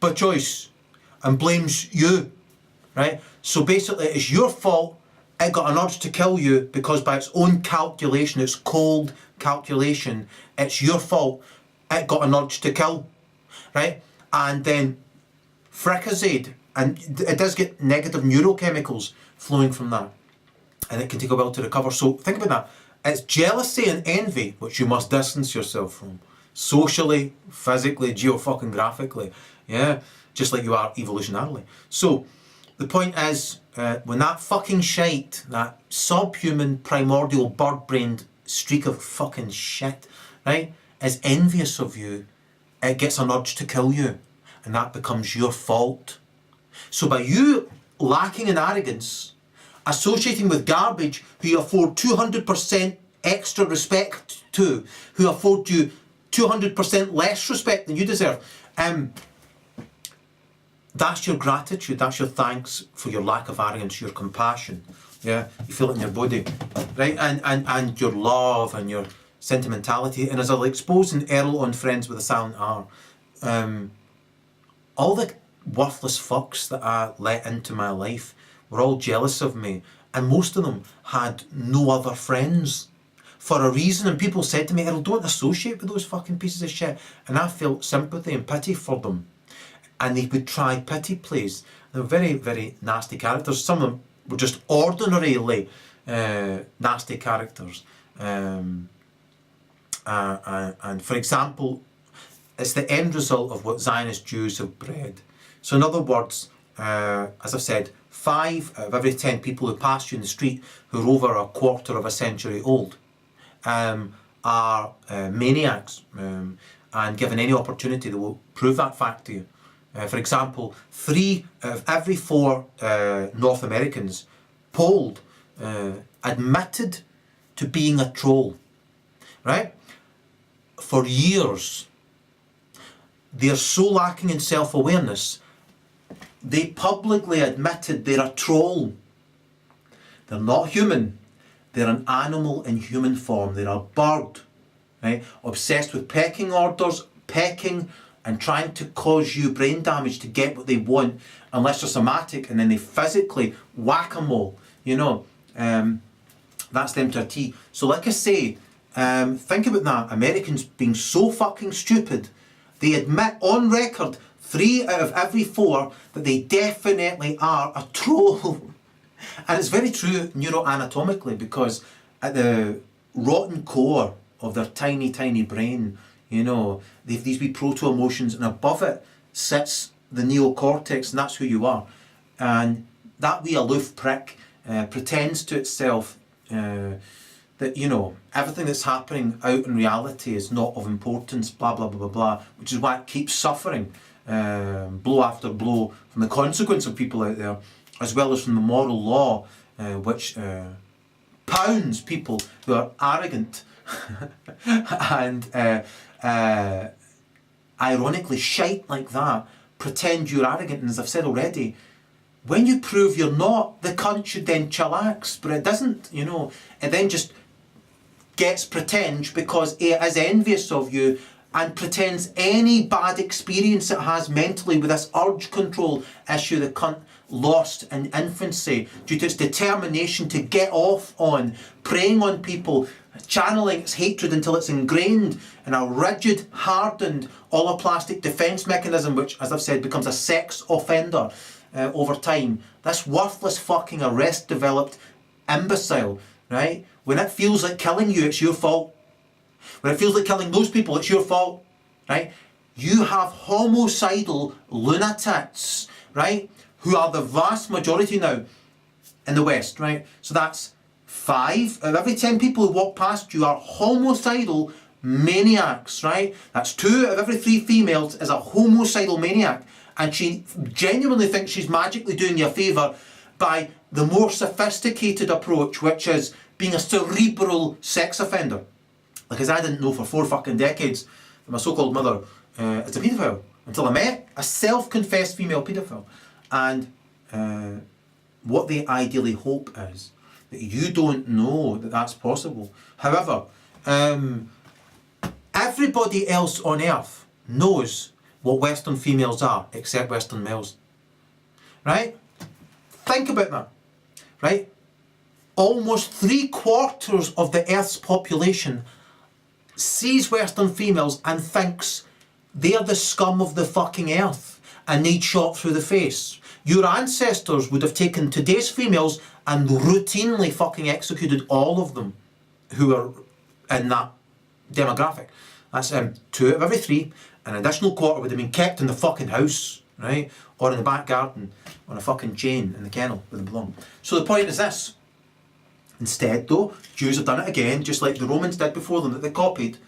by choice and blames you, right? So basically it's your fault it got an urge to kill you because by its own calculation, its cold calculation, it's your fault it got an urge to kill, right? And then fricassade, and it does get negative neurochemicals flowing from that, and it can take a while to recover. So think about that. It's jealousy and envy which you must distance yourself from, socially, physically, geographically, yeah, just like you are evolutionarily. So the point is, when that fucking shite, that subhuman primordial bird-brained streak of fucking shit, right, is envious of you, it gets an urge to kill you, and that becomes your fault. So by you lacking in arrogance, associating with garbage who you afford 200% extra respect to, who afford you 200% less respect than you deserve, that's your gratitude, that's your thanks for your lack of arrogance, your compassion. Yeah, you feel it in your body, right? And your love and your sentimentality. And as I'll expose in Erol on Friends with a Silent R, all the worthless fucks that I let into my life were all jealous of me, and most of them had no other friends for a reason. And people said to me, Erol, don't associate with those fucking pieces of shit. And I felt sympathy and pity for them, and they would try pity plays. They were very, very nasty characters. Some of them were just ordinarily nasty characters. And for example, it's the end result of what Zionist Jews have bred. So in other words, as I've said, 5 out of every 10 people who pass you in the street who are over a quarter of a century old are maniacs, and given any opportunity they will prove that fact to you. For example, 3 out of every 4 North Americans polled admitted to being a troll, right? For years, they're so lacking in self-awareness, they publicly admitted they're a troll. They're not human. They're an animal in human form. They're a bird, right? Obsessed with pecking orders, pecking and trying to cause you brain damage to get what they want, unless they're somatic, and then they physically whack-a-mole, that's them to a T. So like I say, think about that. Americans being so fucking stupid, they admit on record, 3 out of every 4, that they definitely are a troll. And it's very true neuroanatomically, because at the rotten core of their tiny, tiny brain, they've these wee proto-emotions, and above it sits the neocortex, and that's who you are. And that wee aloof prick pretends to itself that, everything that's happening out in reality is not of importance, blah, blah, blah, blah, blah, which is why it keeps suffering blow after blow from the consequence of people out there, as well as from the moral law, which pounds people who are arrogant and ironically shite like that, pretend you're arrogant, and as I've said already, when you prove you're not, the cunt should then chillax, but it doesn't, you know. It then just gets pretend because it is envious of you and pretends any bad experience it has mentally with this urge control issue the cunt lost in infancy due to its determination to get off on, preying on people, channeling its hatred until it's ingrained in a rigid, hardened, alloplastic defence mechanism, which, as I've said, becomes a sex offender over time. This worthless fucking arrest-developed imbecile, right? When it feels like killing you, it's your fault. When it feels like killing those people, it's your fault, right? You have homicidal lunatics, right? Who are the vast majority now in the West, right? So that's 5 of every 10 people who walk past you are homicidal maniacs, right? That's 2 of every 3 females is a homicidal maniac. And she genuinely thinks she's magically doing you a favour by the more sophisticated approach, which is being a cerebral sex offender. Because I didn't know for 4 fucking decades that my so-called mother is a paedophile until I met a self-confessed female paedophile. And what they ideally hope is that you don't know that that's possible. However, everybody else on earth knows what Western females are, except Western males. Right? Think about that. Right? Almost 3/4 of the Earth's population sees Western females and thinks they're the scum of the fucking earth and need shot through the face. Your ancestors would have taken today's females and routinely fucking executed all of them who are in that demographic. That's 2 of every 3. An additional 1/4 would have been kept in the fucking house, right? Or in the back garden, on a fucking chain in the kennel where they belong. So the point is this. Instead though, Jews have done it again, just like the Romans did before them, that they copied,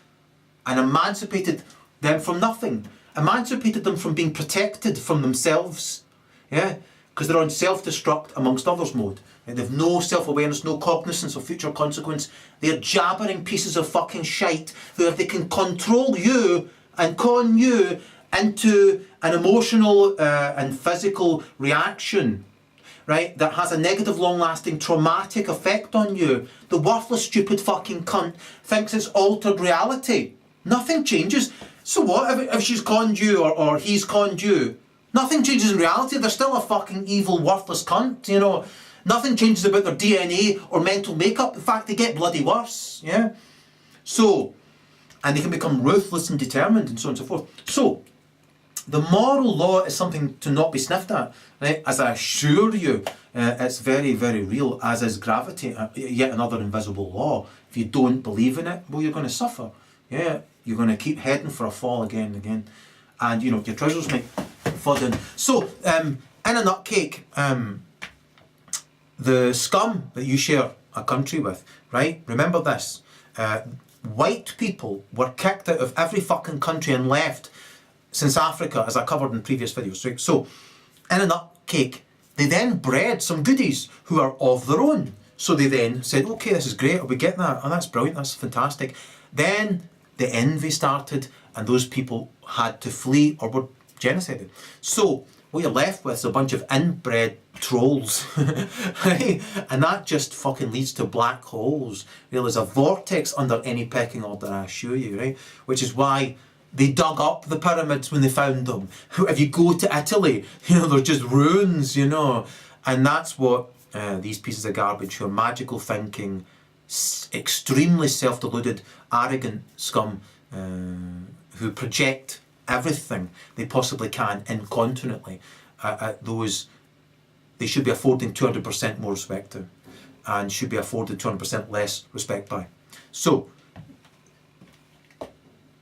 and emancipated them from nothing. Emancipated them from being protected from themselves. Yeah? Because they're on self-destruct amongst others mode. And they've no self-awareness, no cognizance of future consequence. They're jabbering pieces of fucking shite who, if they can control you and con you into an emotional and physical reaction, right, that has a negative, long-lasting, traumatic effect on you, the worthless, stupid fucking cunt thinks it's altered reality. Nothing changes. So what if she's conned you or he's conned you? Nothing changes in reality. They're still a fucking evil, worthless cunt, you know. Nothing changes about their DNA or mental makeup. In fact, they get bloody worse, yeah? So, and they can become ruthless and determined and so on and so forth. So, the moral law is something to not be sniffed at, right? As I assure you, it's very, very real, as is gravity, yet another invisible law. If you don't believe in it, well, you're going to suffer, yeah? You're going to keep heading for a fall again and again. And, you know, your trousers might fall down. So, in a nutcake, the scum that you share a country with, right? Remember this. White people were kicked out of every fucking country and left since Africa, as I covered in previous videos, right? So, in a nutcake, they then bred some goodies who are of their own. So they then said, okay, this is great, we get that, oh, that's brilliant, that's fantastic. Then the envy started, and those people had to flee or were genocided. So, what you're left with is a bunch of inbred trolls, right? And that just fucking leads to black holes. There's a vortex under any pecking order, I assure you, right? Which is why they dug up the pyramids when they found them. If you go to Italy, you know, they're just ruins, you know. And that's what these pieces of garbage who are magical thinking, extremely self-deluded, arrogant scum who project everything they possibly can incontinently at those they should be affording 200% more respect to and should be afforded 200% less respect by. So,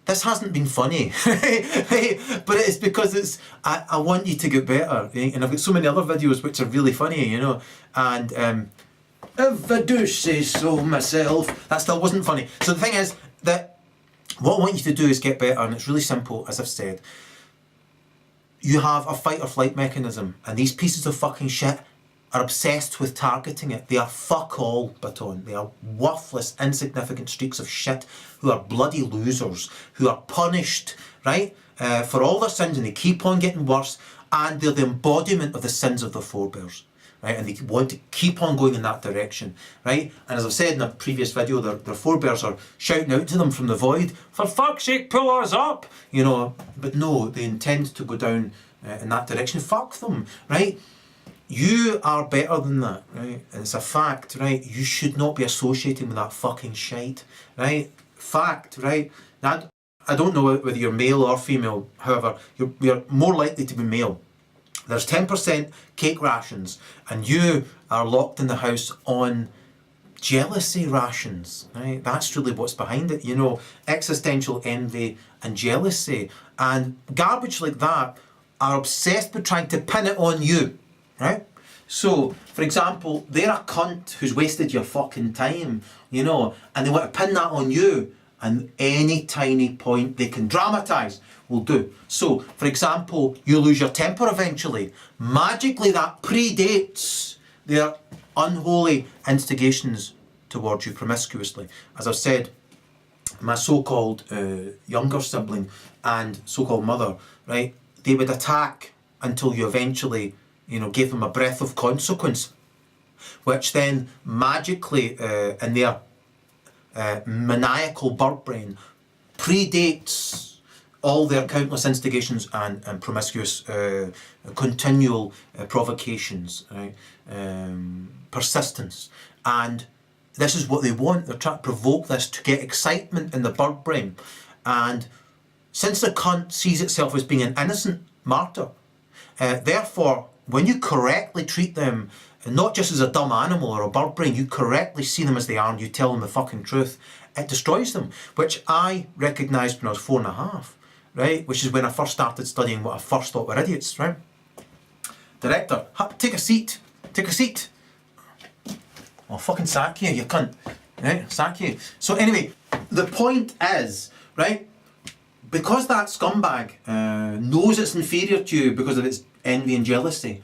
this hasn't been funny, but it's because I want you to get better, and I've got so many other videos which are really funny, you know, and if I do say so myself, that still wasn't funny. So the thing is that what I want you to do is get better, and it's really simple, as I've said. You have a fight or flight mechanism, and these pieces of fucking shit are obsessed with targeting it. They are fuck all, Baton. They are worthless, insignificant streaks of shit who are bloody losers, who are punished, right, for all their sins, and they keep on getting worse, and they're the embodiment of the sins of their forebears, right, and they want to keep on going in that direction, right, and as I've said in a previous video, their forebears are shouting out to them from the void, for fuck's sake, pull us up, you know, but no, they intend to go down in that direction. Fuck them, right? You are better than that, right? And it's a fact, right? You should not be associating with that fucking shite, right? Fact, right? Now, I don't know whether you're male or female, however, you're more likely to be male. There's 10% cake rations, and you are locked in the house on jealousy rations, right? That's really what's behind it, you know, existential envy and jealousy. And garbage like that are obsessed with trying to pin it on you. Right? So, for example, they're a cunt who's wasted your fucking time, you know, and they want to pin that on you, and any tiny point they can dramatise will do. So, for example, you lose your temper eventually. Magically, that predates their unholy instigations towards you promiscuously. As I've said, my so-called younger sibling and so-called mother, right, they would attack until you eventually, you know, gave them a breath of consequence, which then magically in their maniacal bird brain predates all their countless instigations and promiscuous continual provocations, right? Persistence. And this is what they want. They're trying to provoke this to get excitement in the bird brain. And since the cunt sees itself as being an innocent martyr, therefore, when you correctly treat them, not just as a dumb animal or a bird brain, you correctly see them as they are and you tell them the fucking truth, it destroys them, which I recognised when I was 4.5, right? Which is when I first started studying what I first thought were idiots, right? Director, take a seat, take a seat. I'll fucking sack you, you cunt, right? Sack you. So anyway, the point is, right, because that scumbag knows it's inferior to you because of its envy and jealousy,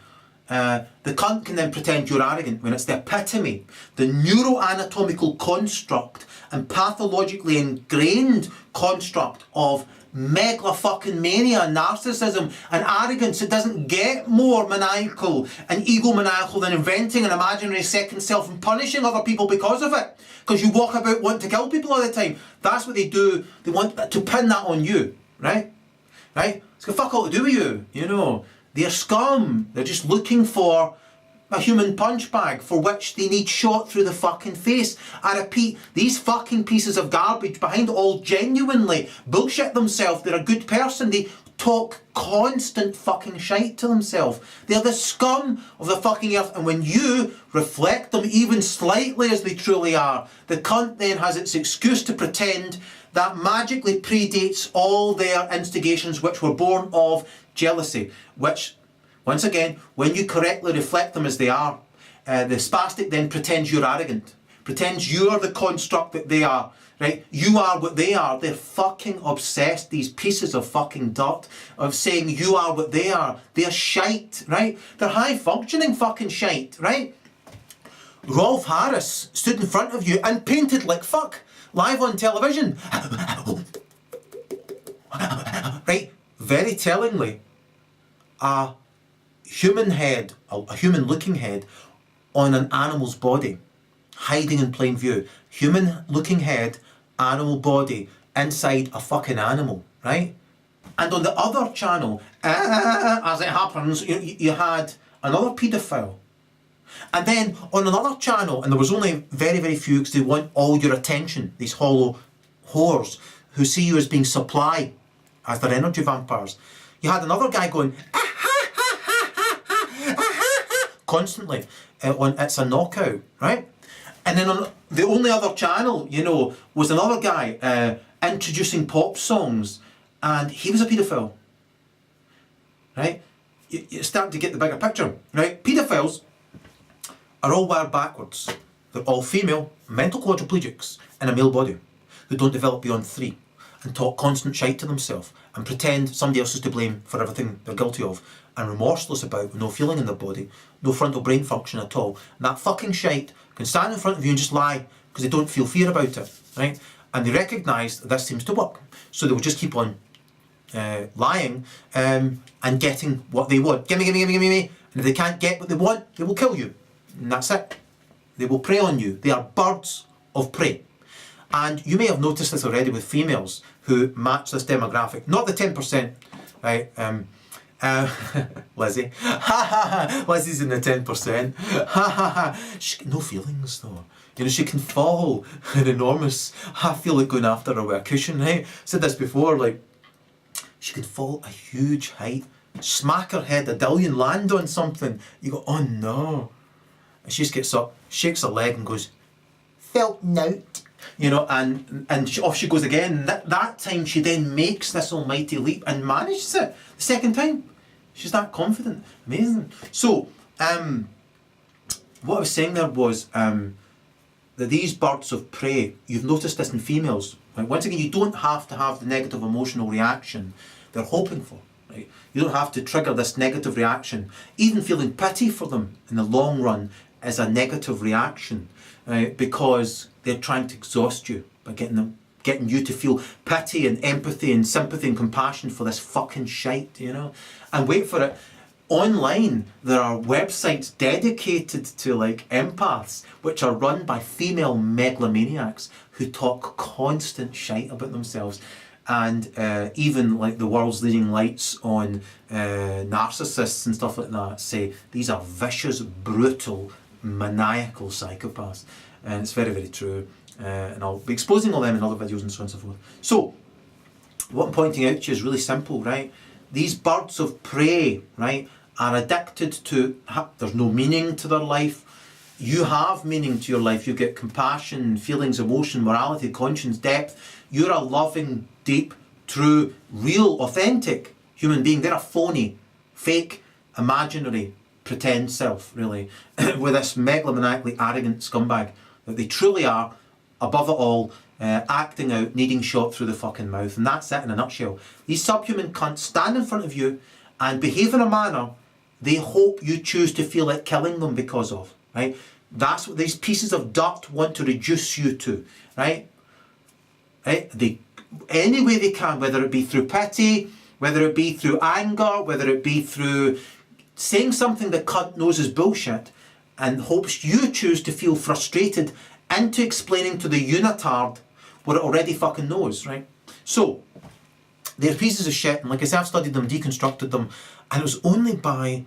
the cunt can then pretend you're arrogant when it's the epitome, the neuroanatomical construct and pathologically ingrained construct of megalofucking mania, narcissism and arrogance. It doesn't get more maniacal and egomaniacal than inventing an imaginary second self and punishing other people because of it. Because you walk about wanting to kill people all the time. That's what they do. They want to pin that on you, right? Right? It's got fuck all to do with you, you know. They're scum. They're just looking for a human punch bag for which they need shot through the fucking face. I repeat, these fucking pieces of garbage behind it all genuinely bullshit themselves. They're a good person. They talk constant fucking shite to themselves. They're the scum of the fucking earth, and when you reflect them even slightly as they truly are, the cunt then has its excuse to pretend that magically predates all their instigations which were born of jealousy, which, once again, when you correctly reflect them as they are, the spastic then pretends you're arrogant, pretends you're the construct that they are, right? You are what they are. They're fucking obsessed, these pieces of fucking dirt, of saying you are what they are. They're shite, right? They're high functioning fucking shite, right? Rolf Harris stood in front of you and painted like fuck, live on television. Right? Very tellingly, a human head, a human looking head on an animal's body, hiding in plain view. Human looking head, animal body, inside a fucking animal, right? And on the other channel, as it happens, you had another paedophile. And then on another channel, and there was only very, very few because they want all your attention, these hollow whores who see you as being supply, as their energy vampires. You had another guy going, constantly on It's a Knockout, right? And then on the only other channel, you know, was another guy introducing pop songs, and he was a paedophile, right? You're starting to get the bigger picture, right? Paedophiles are all wired backwards. They're all female, mental quadriplegics in a male body who don't develop beyond 3. and talk constant shite to themselves and pretend somebody else is to blame for everything they're guilty of and remorseless about, with no feeling in their body, no frontal brain function at all. And that fucking shite can stand in front of you and just lie because they don't feel fear about it, right? And they recognise that this seems to work. So they will just keep on lying and getting what they want. Gimme, gimme, gimme, gimme, gimme. And if they can't get what they want, they will kill you. And that's it. They will prey on you. They are birds of prey. And you may have noticed this already with females who match this demographic. Not the 10%, right? Lizzie. Lizzie's in the 10%. She's got no feelings though. You know, she can fall an enormous, I feel like going after her with a cushion, right? Said this before, like, she could fall a huge height, smack her head a dillion, land on something. You go, oh no. And she just gets up, shakes her leg and goes, felt nout. You know, and off she goes again. That time she then makes this almighty leap and manages it. The second time, she's that confident. Amazing. So, what I was saying there was that these birds of prey, you've noticed this in females. Right? Once again, you don't have to have the negative emotional reaction they're hoping for. Right? You don't have to trigger this negative reaction. Even feeling pity for them in the long run is a negative reaction, right? Because they're trying to exhaust you by getting you to feel pity and empathy and sympathy and compassion for this fucking shite, you know? And wait for it. Online, there are websites dedicated to like empaths, which are run by female megalomaniacs who talk constant shite about themselves. And even like the world's leading lights on narcissists and stuff like that say these are vicious, brutal, maniacal psychopaths. And it's very, very true. And I'll be exposing all them in other videos and so on and so forth. So, what I'm pointing out to you is really simple, right? These birds of prey, right, are addicted to, there's no meaning to their life. You have meaning to your life. You get compassion, feelings, emotion, morality, conscience, depth. You're a loving, deep, true, real, authentic human being. They're a phony, fake, imaginary, pretend self, really, with this megalomaniacally arrogant scumbag that they truly are, above it all, acting out, needing shot through the fucking mouth. And that's it in a nutshell. These subhuman cunts stand in front of you and behave in a manner they hope you choose to feel like killing them because of, right? That's what these pieces of dirt want to reduce you to, right? Right? Any way they can, whether it be through pity, whether it be through anger, whether it be through saying something the cunt knows is bullshit and hopes you choose to feel frustrated into explaining to the unitard what it already fucking knows, right? So, they're pieces of shit, and like I said, I've studied them, deconstructed them, and it was only by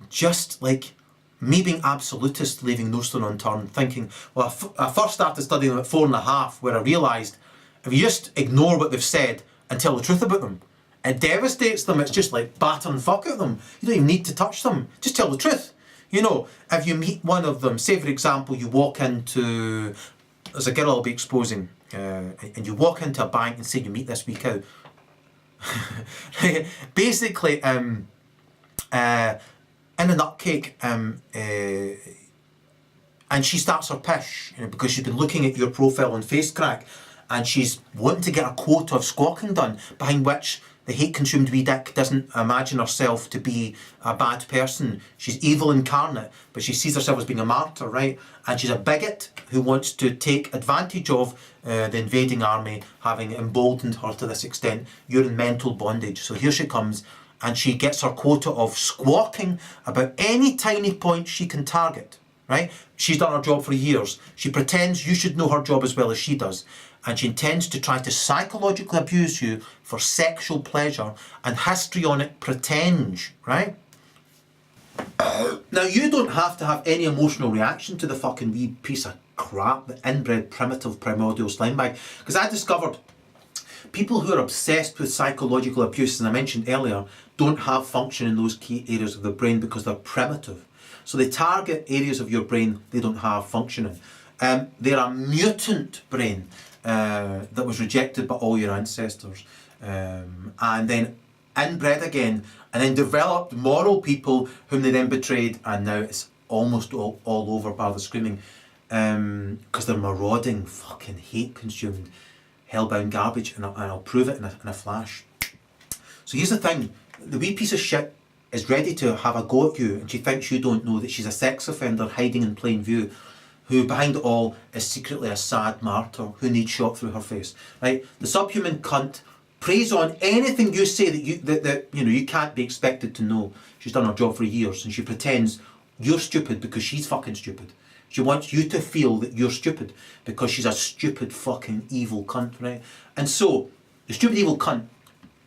just like me being absolutist, leaving no stone unturned, thinking, well, I first started studying them at 4.5, where I realised if you just ignore what they've said and tell the truth about them, it devastates them. It's just like batter and fuck at them. You don't even need to touch them. Just tell the truth. You know, if you meet one of them, say for example, you walk into, there's a girl I'll be exposing, and you walk into a bank and say you meet this wee cow. Basically, in a nutcake, and she starts her pish, you know, because she's been looking at your profile on FaceCrack, and she's wanting to get a quota of squawking done, behind which the hate-consumed wee dick doesn't imagine herself to be a bad person. She's evil incarnate, but she sees herself as being a martyr, right? And she's a bigot who wants to take advantage of the invading army, having emboldened her to this extent. You're in mental bondage. So here she comes, and she gets her quota of squawking about any tiny point she can target, right? She's done her job for years. She pretends you should know her job as well as she does. And she intends to try to psychologically abuse you for sexual pleasure and histrionic pretend, right? Now, you don't have to have any emotional reaction to the fucking wee piece of crap, the inbred, primitive, primordial slime bag. Because I discovered people who are obsessed with psychological abuse, as I mentioned earlier, don't have function in those key areas of the brain because they're primitive. So they target areas of your brain they don't have functioning. They're a mutant brain. That was rejected by all your ancestors, and then inbred again, and then developed moral people whom they then betrayed, and now it's almost all over by the screaming, because they're marauding, fucking hate-consumed, hellbound garbage, and I'll prove it in a flash. So here's the thing, the wee piece of shit is ready to have a go at you, and she thinks you don't know that she's a sex offender hiding in plain view, who behind it all is secretly a sad martyr who needs shot through her face. Right? The subhuman cunt preys on anything you say that you can't be expected to know. She's done her job for years, and she pretends you're stupid because she's fucking stupid. She wants you to feel that you're stupid because she's a stupid fucking evil cunt, right? And so the stupid evil cunt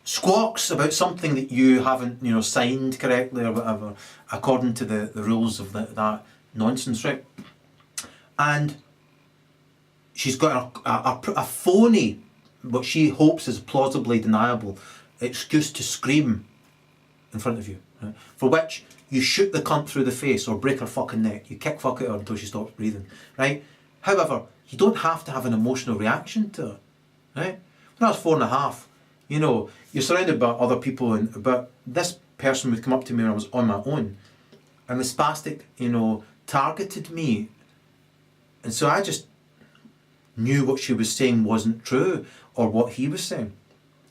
squawks about something that you haven't, signed correctly or whatever, according to the rules of that nonsense, right? And she's got a phony, what she hopes is plausibly deniable, excuse to scream in front of you, right? For which you shoot the cunt through the face or break her fucking neck. You kick fuck at her until she stops breathing, right? However, you don't have to have an emotional reaction to it, right? When I was 4.5, you're surrounded by other people, but this person would come up to me when I was on my own, and the spastic, targeted me. And so I just knew what she was saying wasn't true, or what he was saying.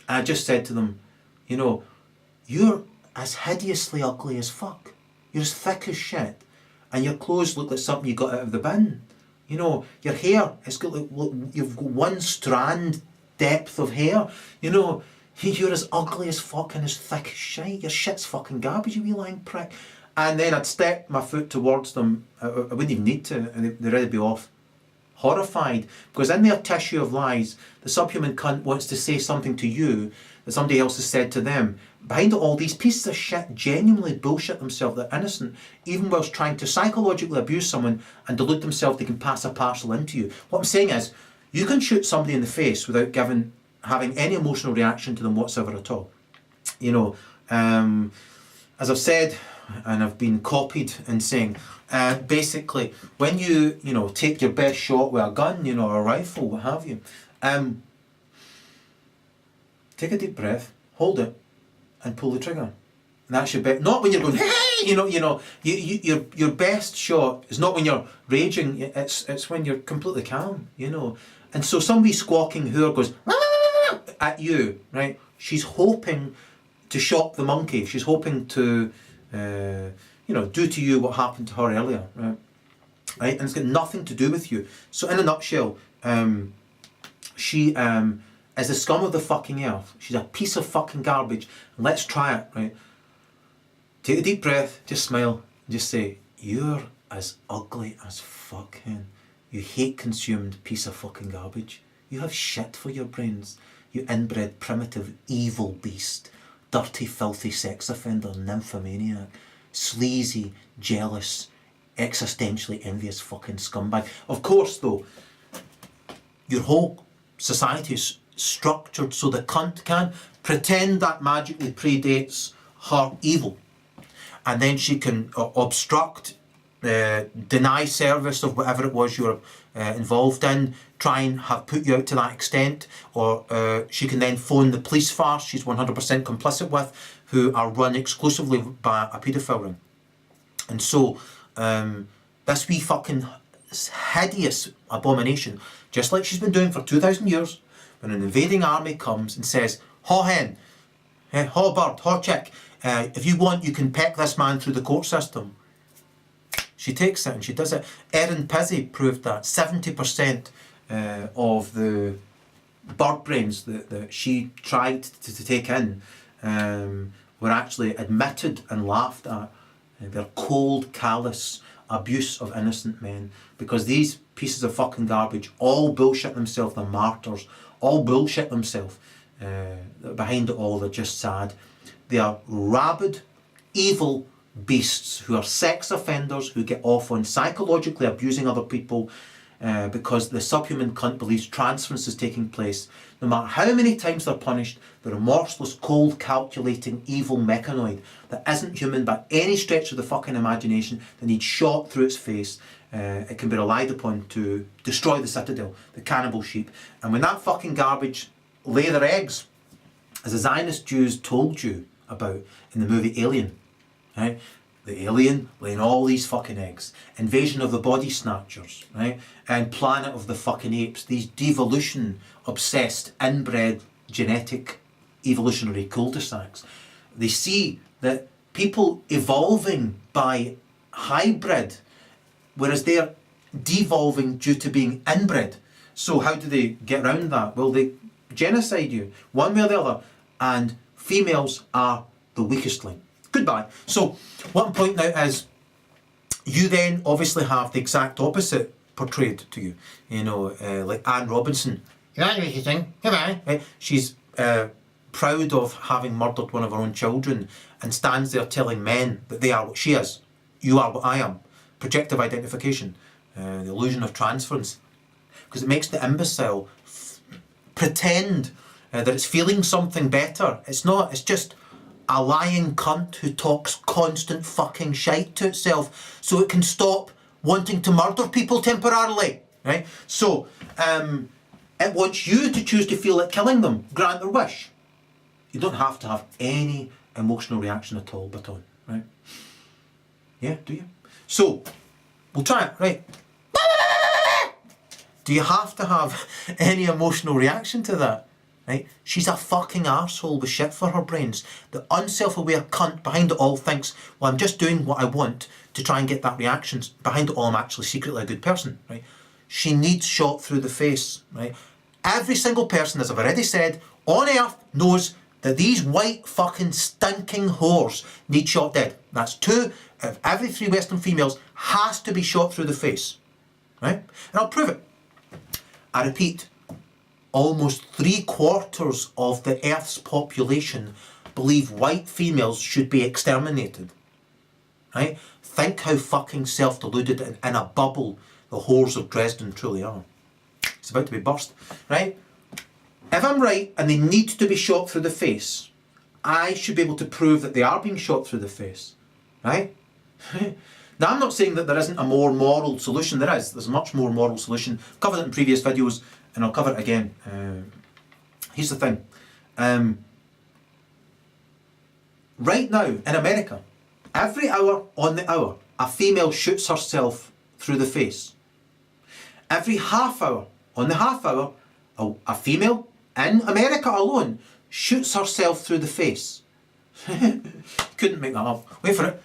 I just said to them, you're as hideously ugly as fuck. You're as thick as shit. And your clothes look like something you got out of the bin. Your hair, you've got one strand depth of hair. You're as ugly as fuck and as thick as shit. Your shit's fucking garbage, you wee lying prick. And then I'd step my foot towards them. I wouldn't even need to, and they'd already be off. Horrified, because in their tissue of lies, the subhuman cunt wants to say something to you that somebody else has said to them. Behind it all, these pieces of shit genuinely bullshit themselves, they're innocent, even whilst trying to psychologically abuse someone and delude themselves they can pass a parcel into you. What I'm saying is, you can shoot somebody in the face without having any emotional reaction to them whatsoever at all. As I've said, and I've been copied in saying, basically, when you take your best shot with a gun, or a rifle, what have you, take a deep breath, hold it, and pull the trigger. And that's your best. Not when you're going, hey, your best shot is not when you're raging. It's when you're completely calm, And so somebody squawking whore goes at you, right? She's hoping to shock the monkey. She's hoping to do to you what happened to her earlier, right? And it's got nothing to do with you. So in a nutshell, she is the scum of the fucking earth. She's a piece of fucking garbage. And let's try it, right? Take a deep breath, just smile, and just say, you're as ugly as fuck, hen. You hate consumed piece of fucking garbage. You have shit for your brains. You inbred, primitive, evil beast. Dirty, filthy sex offender, nymphomaniac, sleazy, jealous, existentially envious fucking scumbag. Of course, though, your whole society is structured so the cunt can pretend that magically predates her evil. And then she can obstruct, deny service of whatever it was you're involved in, try and have put you out to that extent, or she can then phone the police farce she's 100% complicit with, who are run exclusively by a paedophile ring. And so this wee fucking hideous abomination, just like she's been doing for 2,000 years, when an invading army comes and says, "Haw hen, haw bird, haw chick, if you want you can peck this man through the court system," she takes it and she does it. Erin Pizzi proved that 70% of the bird brains that she tried to take in were actually admitted and laughed at. They're cold, callous abuse of innocent men, because these pieces of fucking garbage all bullshit themselves, they're martyrs, all bullshit themselves. Behind it all, they're just sad. They are rabid, evil beasts who are sex offenders who get off on psychologically abusing other people because the subhuman cunt believes transference is taking place. No matter how many times they're punished, the remorseless, cold, calculating, evil mechanoid that isn't human by any stretch of the fucking imagination, that needs shot through its face, it can be relied upon to destroy the citadel, the cannibal sheep. And when that fucking garbage lay their eggs, as the Zionist Jews told you about in the movie Alien, right? the alien laying all these fucking eggs, Invasion of the Body Snatchers, right? And Planet of the fucking Apes, these devolution obsessed, inbred, genetic, evolutionary cul-de-sacs. They see that people evolving by hybrid, whereas they're devolving due to being inbred. So how do they get around that? Well, they genocide you, one way or the other, and females are the weakest link. Goodbye. So what I'm pointing out is, you then obviously have the exact opposite portrayed to you. You know, like Anne Robinson. Right? She's proud of having murdered one of her own children and stands there telling men that they are what she is. You are what I am. Projective identification. The illusion of transference. Because it makes the imbecile pretend that it's feeling something better. It's not. It's just a lying cunt who talks constant fucking shite to itself so it can stop wanting to murder people temporarily, right? So, it wants you to choose to feel like killing them, grant their wish. You don't have to have any emotional reaction at all, but on, right? Yeah, do you? So, we'll try it, right? Do you have to have any emotional reaction to that? Right? She's a fucking arsehole with shit for her brains. The unself-aware cunt behind it all thinks, well, I'm just doing what I want to try and get that reaction. Behind it all, I'm actually secretly a good person. Right? She needs shot through the face. Right? Every single person, as I've already said, on earth knows that these white fucking stinking whores need shot dead. That's 2 out of every 3 Western females has to be shot through the face. Right? And I'll prove it. I repeat, almost 3/4 of the Earth's population believe white females should be exterminated. Right? Think how fucking self-deluded and in a bubble the whores of Dresden truly are. It's about to be burst. Right? If I'm right and they need to be shot through the face, I should be able to prove that they are being shot through the face. Right? Now, I'm not saying that there isn't a more moral solution. There is. There's a much more moral solution. I've covered it in previous videos, and I'll cover it again. Here's the thing. Right now, in America, every hour on the hour, a female shoots herself through the face. Every half hour on the half hour, a female in America alone shoots herself through the face. Couldn't make that up. Wait for it.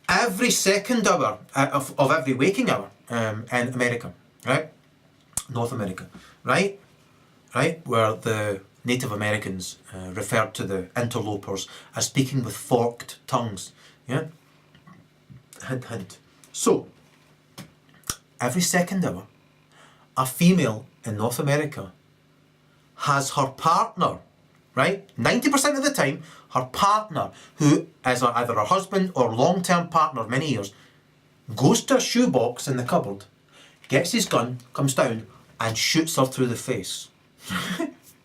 Every second hour of every waking hour in America, right? North America, right? Where the Native Americans referred to the interlopers as speaking with forked tongues, yeah? Hint, hint. So, every second hour, a female in North America has her partner, right? 90% of the time, her partner, who is either her husband or long-term partner of many years, goes to a shoebox in the cupboard, gets his gun, comes down, and shoots her through the face.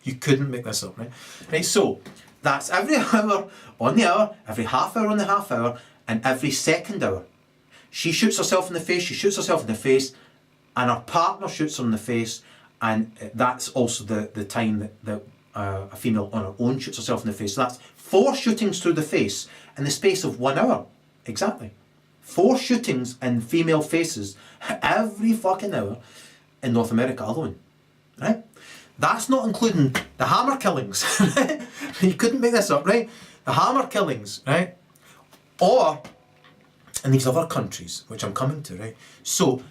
You couldn't make this up, right? Right, so that's every hour on the hour, every half hour on the half hour, and every second hour. She shoots herself in the face, she shoots herself in the face, and her partner shoots her in the face, and that's also the time that a female on her own shoots herself in the face. So that's 4 shootings through the face in the space of 1 hour. Exactly. 4 shootings in female faces every fucking hour in North America alone. Right? That's not including the hammer killings. You couldn't make this up, right? The hammer killings, right? Or in these other countries, which I'm coming to, right? So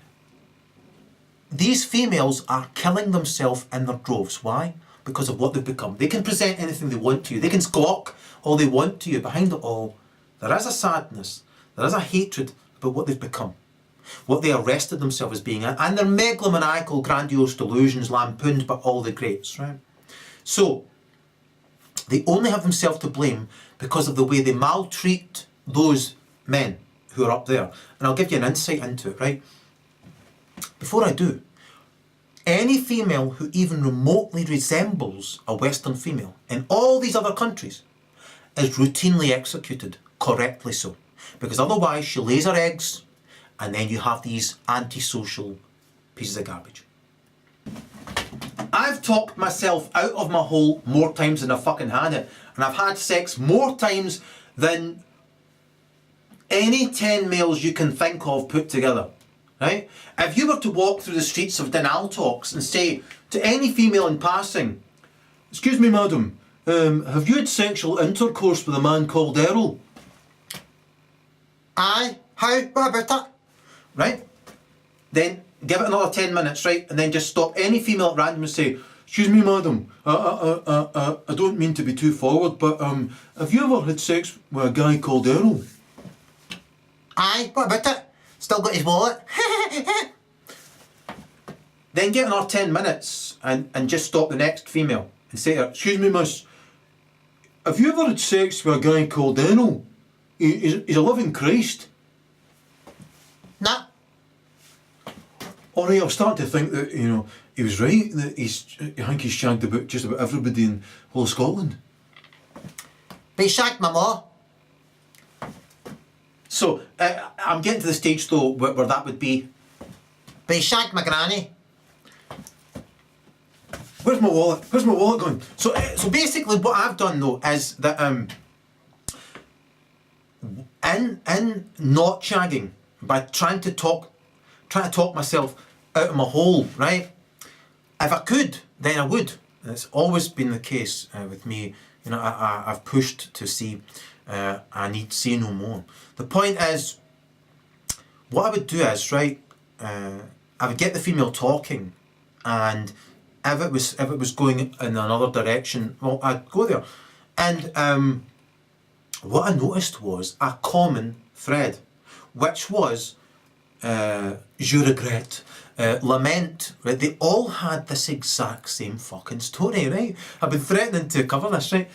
these females are killing themselves in their droves. Why? Because of what they've become. They can present anything they want to you. They can squawk all they want to you. Behind it all, there is a sadness. There is a hatred about what they've become. What they arrested themselves as being. And their megalomaniacal, grandiose delusions lampooned by all the greats, right? So, they only have themselves to blame because of the way they maltreat those men who are up there. And I'll give you an insight into it, right? Before I do, any female who even remotely resembles a Western female in all these other countries is routinely executed, correctly so. Because otherwise she lays her eggs and then you have these antisocial pieces of garbage. I've talked myself out of my hole more times than I fucking had it. And I've had sex more times than any 10 males you can think of put together, right? If you were to walk through the streets of Dinaltox and say to any female in passing, "Excuse me, madam, have you had sexual intercourse with a man called Erol?" Aye, how? What about it? Right? Then give it another 10 minutes, right? And then just stop any female at random and say, "Excuse me, madam, I don't mean to be too forward, but have you ever had sex with a guy called Erol?" Aye, what about it? Still got his wallet? Then get another 10 minutes and just stop the next female and say to her, "Excuse me, miss, have you ever had sex with a guy called Erol? He's a living Christ." Nah. Alright, I'm starting to think that, he was right, that I think he's shagged about just about everybody in whole of Scotland. But he shagged my ma. So, I'm getting to the stage though where that would be, But he shagged my granny. where's my wallet? Where's my wallet going? So basically what I've done though is that in not shagging, by trying to talk myself out of my hole, right? If I could, then I would. And it's always been the case with me. I've pushed to see I need say no more. The point is, what I would do is, right, I would get the female talking, and if it was going in another direction, well, I'd go there. And what I noticed was a common thread, which was je regrette, lament, right? They all had this exact same fucking story, right? I've been threatening to cover this, right?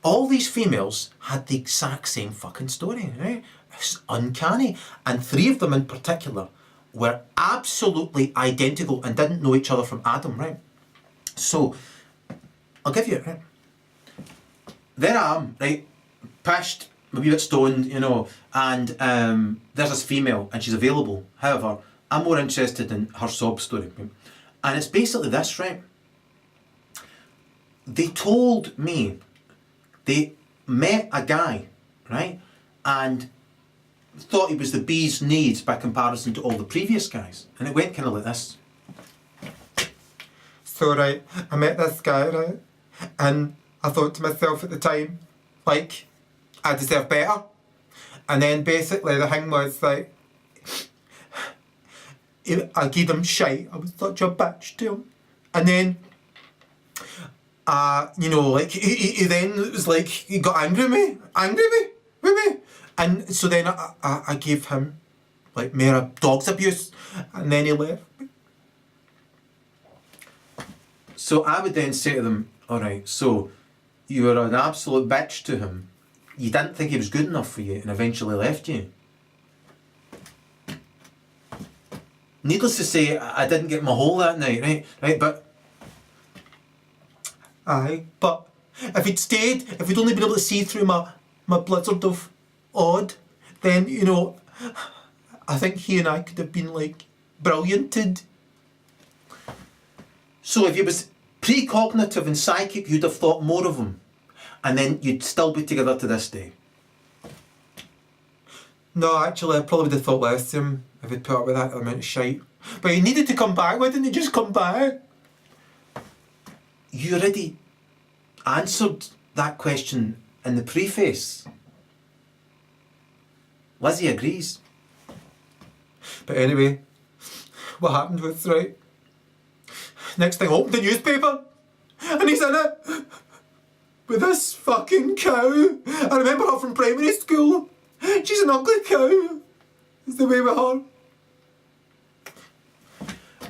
All these females had the exact same fucking story, right? It's uncanny. And 3 of them in particular were absolutely identical and didn't know each other from Adam, right? So, I'll give you it, right? There I am, right? Pished, a wee bit stoned, and there's this female and she's available. However, I'm more interested in her sob story. Right? And it's basically this, right? They told me they met a guy, right? And thought he was the bee's knees by comparison to all the previous guys. And it went kind of like this. So, right, I met this guy, right? And I thought to myself at the time, like, I deserve better. And then basically the thing was like, I gave him shite. I was such a bitch to him. And then, like, he then was like, he got angry with me. And so then I gave him, like, more dog's abuse. And then he left me. So I would then say to them, alright, so you were an absolute bitch to him. You didn't think he was good enough for you and eventually left you. Needless to say, I didn't get my hole that night, right? But Aye, but if he'd stayed, if he'd only been able to see through my blizzard of odd, then, I think he and I could have been, like, brillianted. so if you was precognitive and psychic, you'd have thought more of him. And then you'd still be together to this day. No, actually, I probably would have thought less of him if he'd put up with that amount of shite. But he needed to come back. Why didn't he just come back? You already answered that question in the preface. Lizzie agrees. But anyway, what happened was, right, next thing I opened the newspaper, and he's in it with this fucking cow. I remember her from primary school. She's an ugly cow. It's the way with her.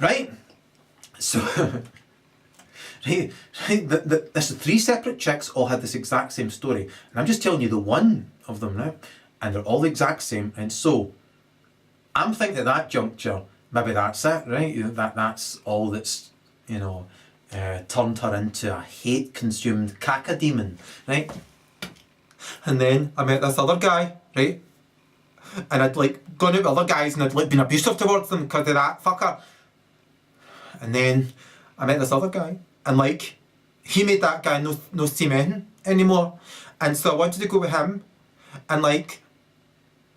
Right? So, the 3 separate chicks all had this exact same story. And I'm just telling you the one of them now. And they're all the exact same. And so, I'm thinking at that juncture, maybe that's it, right? That's all that's, turned her into a hate-consumed caca-demon, right? And then I met this other guy, right? And I'd, like, gone out with other guys and I'd, like, been abusive towards them because of that fucker. And then I met this other guy, and, like, he made that guy no see men anymore. And so I wanted to go with him, and, like,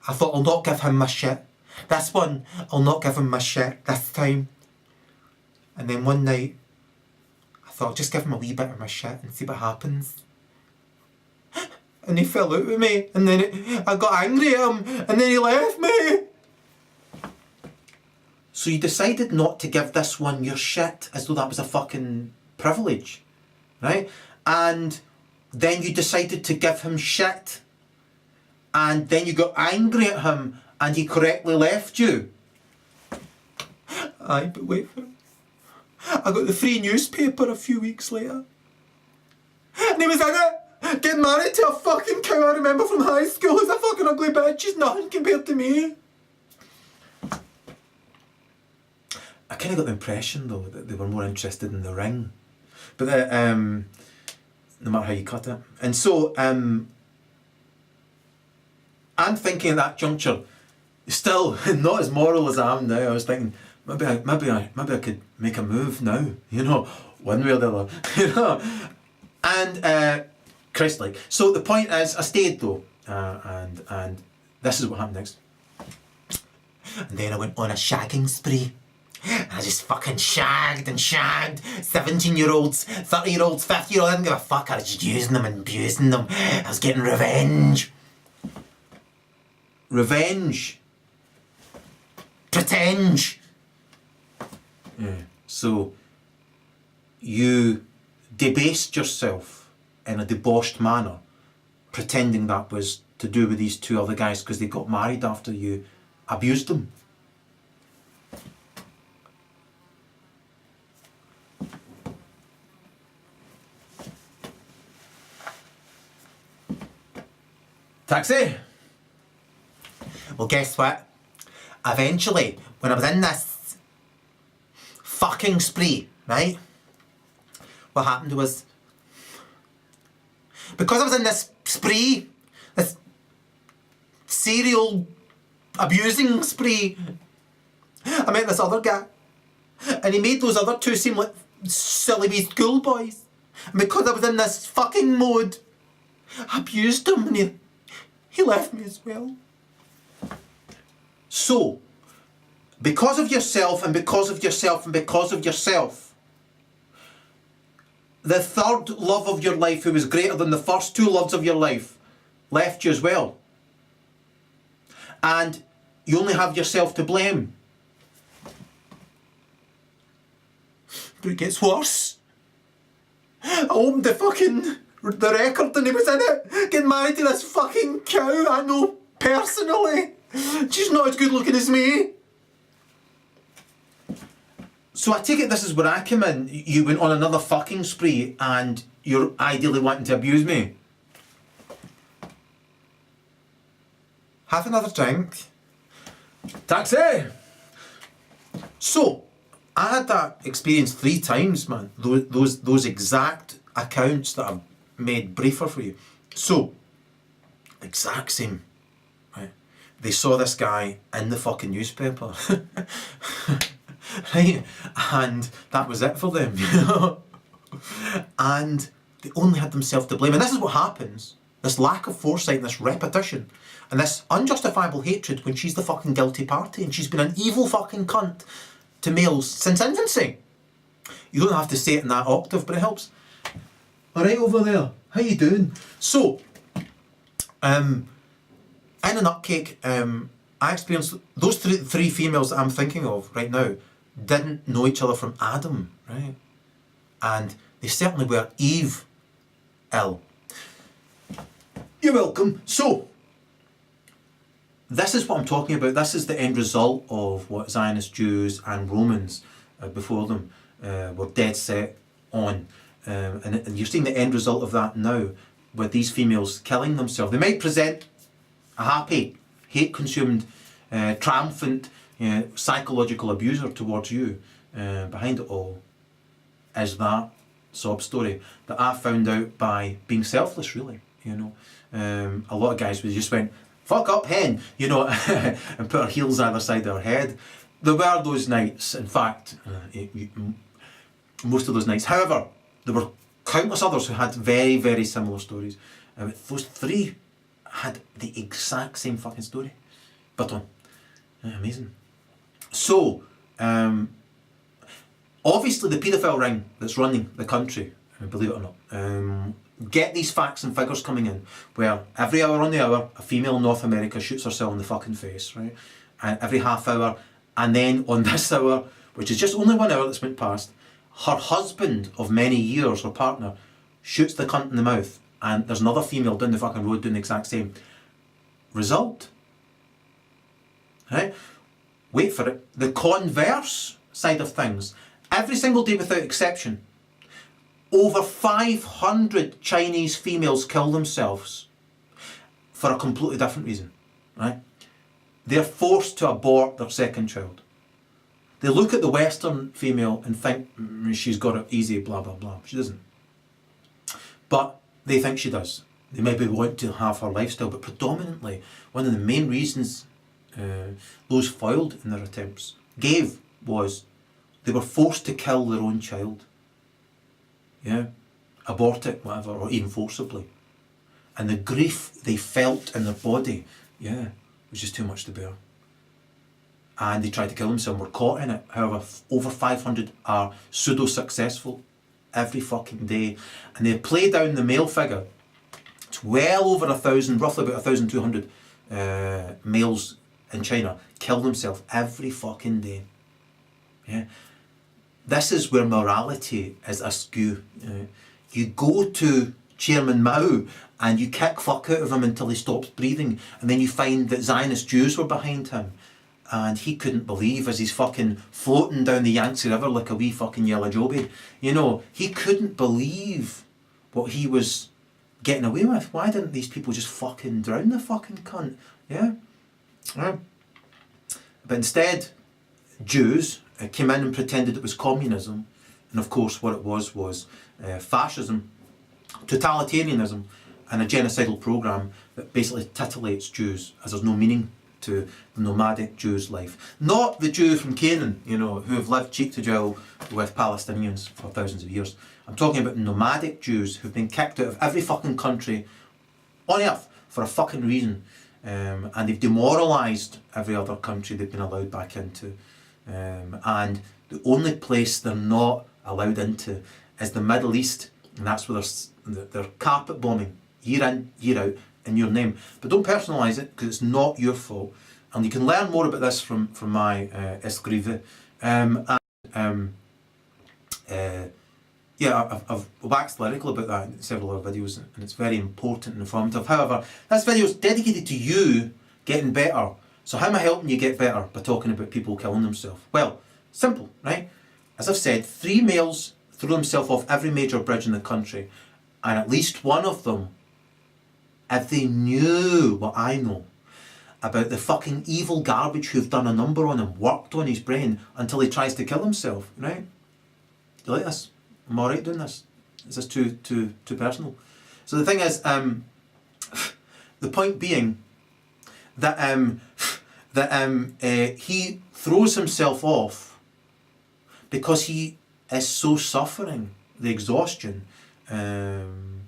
I thought, I'll not give him my shit. This one, I'll not give him my shit this time. And then one night, I thought, I'll just give him a wee bit of my shit and see what happens. And he fell out with me, and then I got angry at him, and then he left me. So you decided not to give this one your shit as though that was a fucking privilege, right? And then you decided to give him shit, and then you got angry at him, and he correctly left you. Aye, but wait for it. I got the free newspaper a few weeks later. And he was in it, getting married to a fucking cow I remember from high school. He's a fucking ugly bitch, she's nothing compared to me. I kind of got the impression though that they were more interested in the ring, but no matter how you cut it. And so I'm thinking at that juncture, still not as moral as I am now. I was thinking maybe I could make a move now, you know, one way or the other, you know. And Christ-like. So the point is, I stayed though, and this is what happened next. And then I went on a shagging spree. I just fucking shagged and shagged 17-year-olds, 30-year-olds, 50-year-olds. I didn't give a fuck. I was just using them and abusing them. I was getting revenge. Revenge. Pretend. Yeah. So you debased yourself in a debauched manner, pretending that was to do with these two other guys because they got married after you abused them. Taxi! Well, guess what? Eventually, when I was in this fucking spree, right? What happened was, because I was in this spree, this serial abusing spree, I met this other guy, and he made those other two seem like silly wee schoolboys. And because I was in this fucking mode, I abused him, and he left me as well. So, because of yourself and because of yourself and because of yourself, the third love of your life, who was greater than the first two loves of your life, left you as well. And you only have yourself to blame. But it gets worse. I opened the record and he was in it, getting married to this fucking cow I know personally. She's not as good looking as me. So I take it this is where I come in. You went on another fucking spree and you're ideally wanting to abuse me. Have another drink. Taxi! So, I had that experience 3 times, man. Those exact accounts that I've made briefer for you. So, exact same. Right? They saw this guy in the fucking newspaper. Right? And that was it for them, you know? And they only had themselves to blame. And this is what happens. This lack of foresight and this repetition and this unjustifiable hatred when she's the fucking guilty party and she's been an evil fucking cunt to males since infancy. You don't have to say it in that octave, but it helps. Alright over there, how you doing? So, in a nutcake, I experienced those three females that I'm thinking of right now didn't know each other from Adam, right? And they certainly were Eve-ill. You're welcome. So, this is what I'm talking about. This is the end result of what Zionist Jews and Romans before them were dead set on. And you're seeing the end result of that now with these females killing themselves. They might present a happy, hate-consumed, triumphant, psychological abuser towards you. Behind it all is that sob story that I found out by being selfless, really. You know, a lot of guys would just went, fuck up hen, you know, and put our heels either side of our head. There were those nights, in fact, most of those nights. However, there were countless others who had very, very similar stories. Those 3 had the exact same fucking story. But amazing. So, obviously the paedophile ring that's running the country, believe it or not, get these facts and figures coming in, where every hour on the hour, a female in North America shoots herself in the fucking face, right? And every half hour, and then on this hour, which is just only 1 hour that's went past, her husband of many years, her partner, shoots the cunt in the mouth, and there's another female down the fucking road doing the exact same. Result, right? Wait for it. The converse side of things, every single day without exception, over 500 Chinese females kill themselves for a completely different reason, right? They're forced to abort their second child. They look at the Western female and think, she's got it easy, blah, blah, blah. She doesn't. But they think she does. They maybe want to have her lifestyle, but predominantly, one of the main reasons those foiled in their attempts was they were forced to kill their own child. Yeah, abort it, whatever, or even forcibly. And the grief they felt in their body, yeah, was just too much to bear. And they tried to kill themselves, were caught in it. However, over 500 are pseudo-successful every fucking day. And they play down the male figure. It's well over 1,000, roughly about 1,200 males in China kill themselves every fucking day. Yeah. This is where morality is askew. You go to Chairman Mao and you kick fuck out of him until he stops breathing, and then you find that Zionist Jews were behind him, and he couldn't believe as he's fucking floating down the Yangtze River like a wee fucking yellow joby. You know, he couldn't believe what he was getting away with. Why didn't these people just fucking drown the fucking cunt? Yeah? But instead, Jews came in and pretended it was communism, and of course what it was fascism, totalitarianism, and a genocidal program that basically titillates Jews, as there's no meaning to the nomadic Jew's life. Not the Jew from Canaan, you know, who have lived cheek to jowl with Palestinians for thousands of years. I'm talking about nomadic Jews who've been kicked out of every fucking country on earth for a fucking reason, and they've demoralised every other country they've been allowed back into. And the only place they're not allowed into is the Middle East, and that's where they're carpet bombing year in, year out in your name. But don't personalise it, because it's not your fault. And you can learn more about this from my escrive. Yeah, I've waxed lyrical about that in several other videos, and it's very important and informative. However, this video is dedicated to you getting better. So how am I helping you get better by talking about people killing themselves? Well, simple, right? As I've said, 3 males threw themselves off every major bridge in the country, and at least one of them, if they knew what I know about the fucking evil garbage who've done a number on him, worked on his brain until he tries to kill himself, right? Do you like this? I'm alright doing this. Is this too personal? So the thing is, the point being that he throws himself off because he is so suffering, the exhaustion, and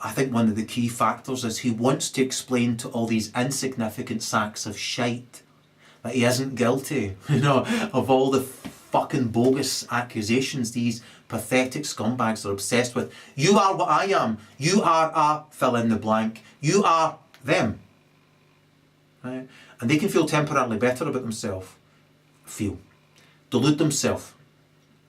I think one of the key factors is he wants to explain to all these insignificant sacks of shite that he isn't guilty, you know, of all the fucking bogus accusations these pathetic scumbags are obsessed with. You are what I am. You are a fill in the blank. You are them. Right? And they can feel temporarily better about themselves. Delude themselves.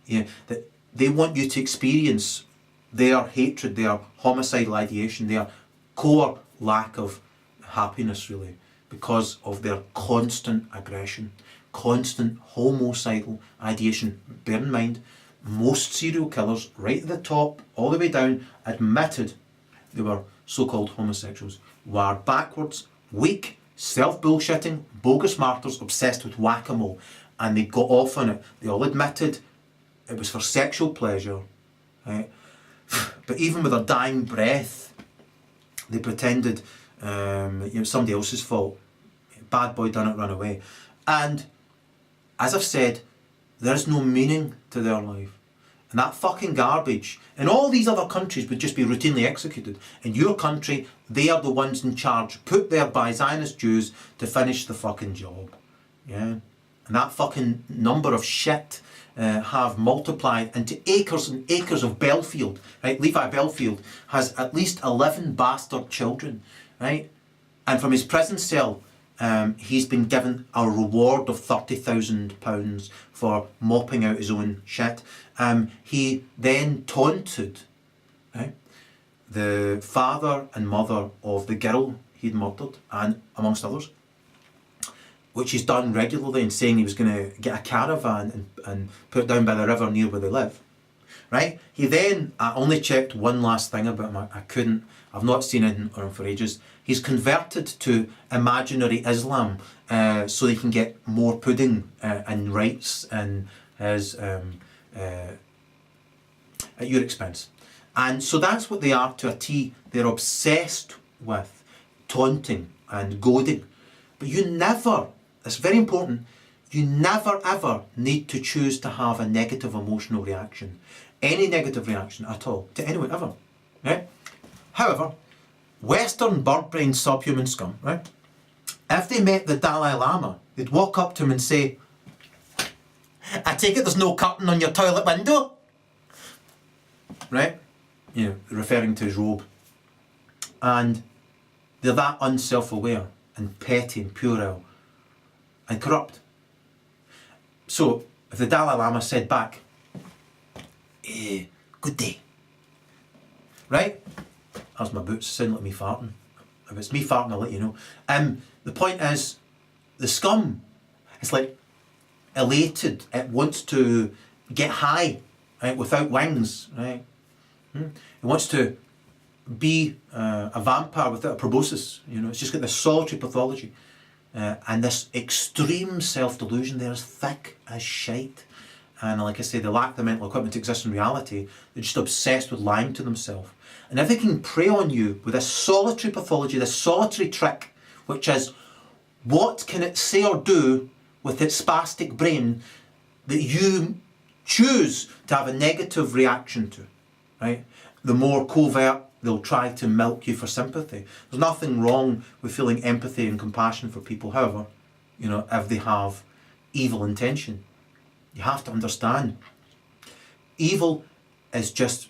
Yeah, that they want you to experience their hatred, their homicidal ideation, their core lack of happiness, really, because of their constant aggression, constant homicidal ideation. Bear in mind, most serial killers, right at the top, all the way down, admitted they were so-called homosexuals, were backwards, weak, self-bullshitting, bogus martyrs obsessed with whack-a-mole, and they got off on it. They all admitted it was for sexual pleasure, right? But even with their dying breath, they pretended somebody else's fault. Bad boy done it, run away. And as I've said, there is no meaning to their life. And that fucking garbage in all these other countries would just be routinely executed. In your country, they are the ones in charge, put there by Zionist Jews to finish the fucking job. Yeah? And that fucking number of shit have multiplied into acres and acres of Belfield. Right? Levi Belfield has at least 11 bastard children. Right? And from his prison cell, he's been given a reward of £30,000 for mopping out his own shit. He then taunted, right, the father and mother of the girl he'd murdered, and amongst others, which he's done regularly, in saying he was going to get a caravan and put it down by the river near where they live. Right? He then, I only checked one last thing about him, I've not seen anything on him for ages. He's converted to imaginary Islam so he can get more pudding and rights and his, at your expense. And so that's what they are to a T. They're obsessed with taunting and goading. But you never, it's very important, you never ever need to choose to have a negative emotional reaction. Any negative reaction at all to anyone ever. Right? However, Western bird-brained subhuman scum, right? If they met the Dalai Lama, they'd walk up to him and say, I take it there's no curtain on your toilet window? Right? You know, referring to his robe. And they're that unself-aware and petty and puerile and corrupt. So, if the Dalai Lama said back, good day. Right? That's my boots, sound like me farting. If it's me farting, I'll let you know. The point is, the scum, it's like elated. It wants to get high, right, without wings, right? It wants to be a vampire without a proboscis. You know, it's just got this solitary pathology. And this extreme self-delusion there is thick as shite. And like I say, they lack the mental equipment to exist in reality. They're just obsessed with lying to themselves. And if they can prey on you with this solitary pathology, this solitary trick, which is, what can it say or do with its spastic brain that you choose to have a negative reaction to, right? The more covert they'll try to milk you for sympathy. There's nothing wrong with feeling empathy and compassion for people, however, you know, if they have evil intention. You have to understand, evil is just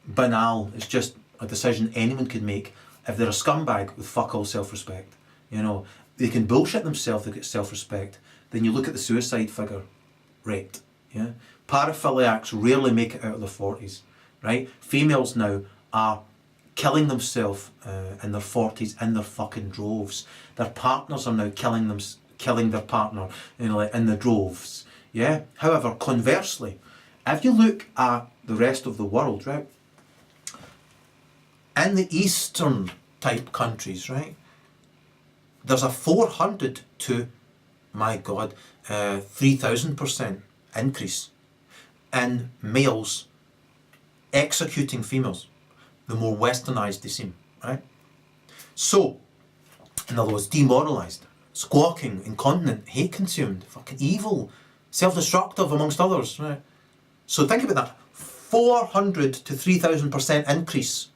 banal. It's just a decision anyone could make if they're a scumbag with fuck all self-respect. You know, they can bullshit themselves to get self-respect. Then you look at the suicide figure rate. Yeah, paraphiliacs rarely make it out of their 40s. Right? Females now are killing themselves in their 40s in their fucking droves. Their partners are now killing their partner, you know, like in the droves. Yeah. However, conversely, if you look at the rest of the world, right, in the Eastern type countries, right, there's a 400 to, my God, 3,000% increase in males executing females, the more westernized they seem, right? So, in other words, demoralised, squawking, incontinent, hate consumed, fucking evil, self-destructive amongst others, right? So think about that, 400 to 3,000% increase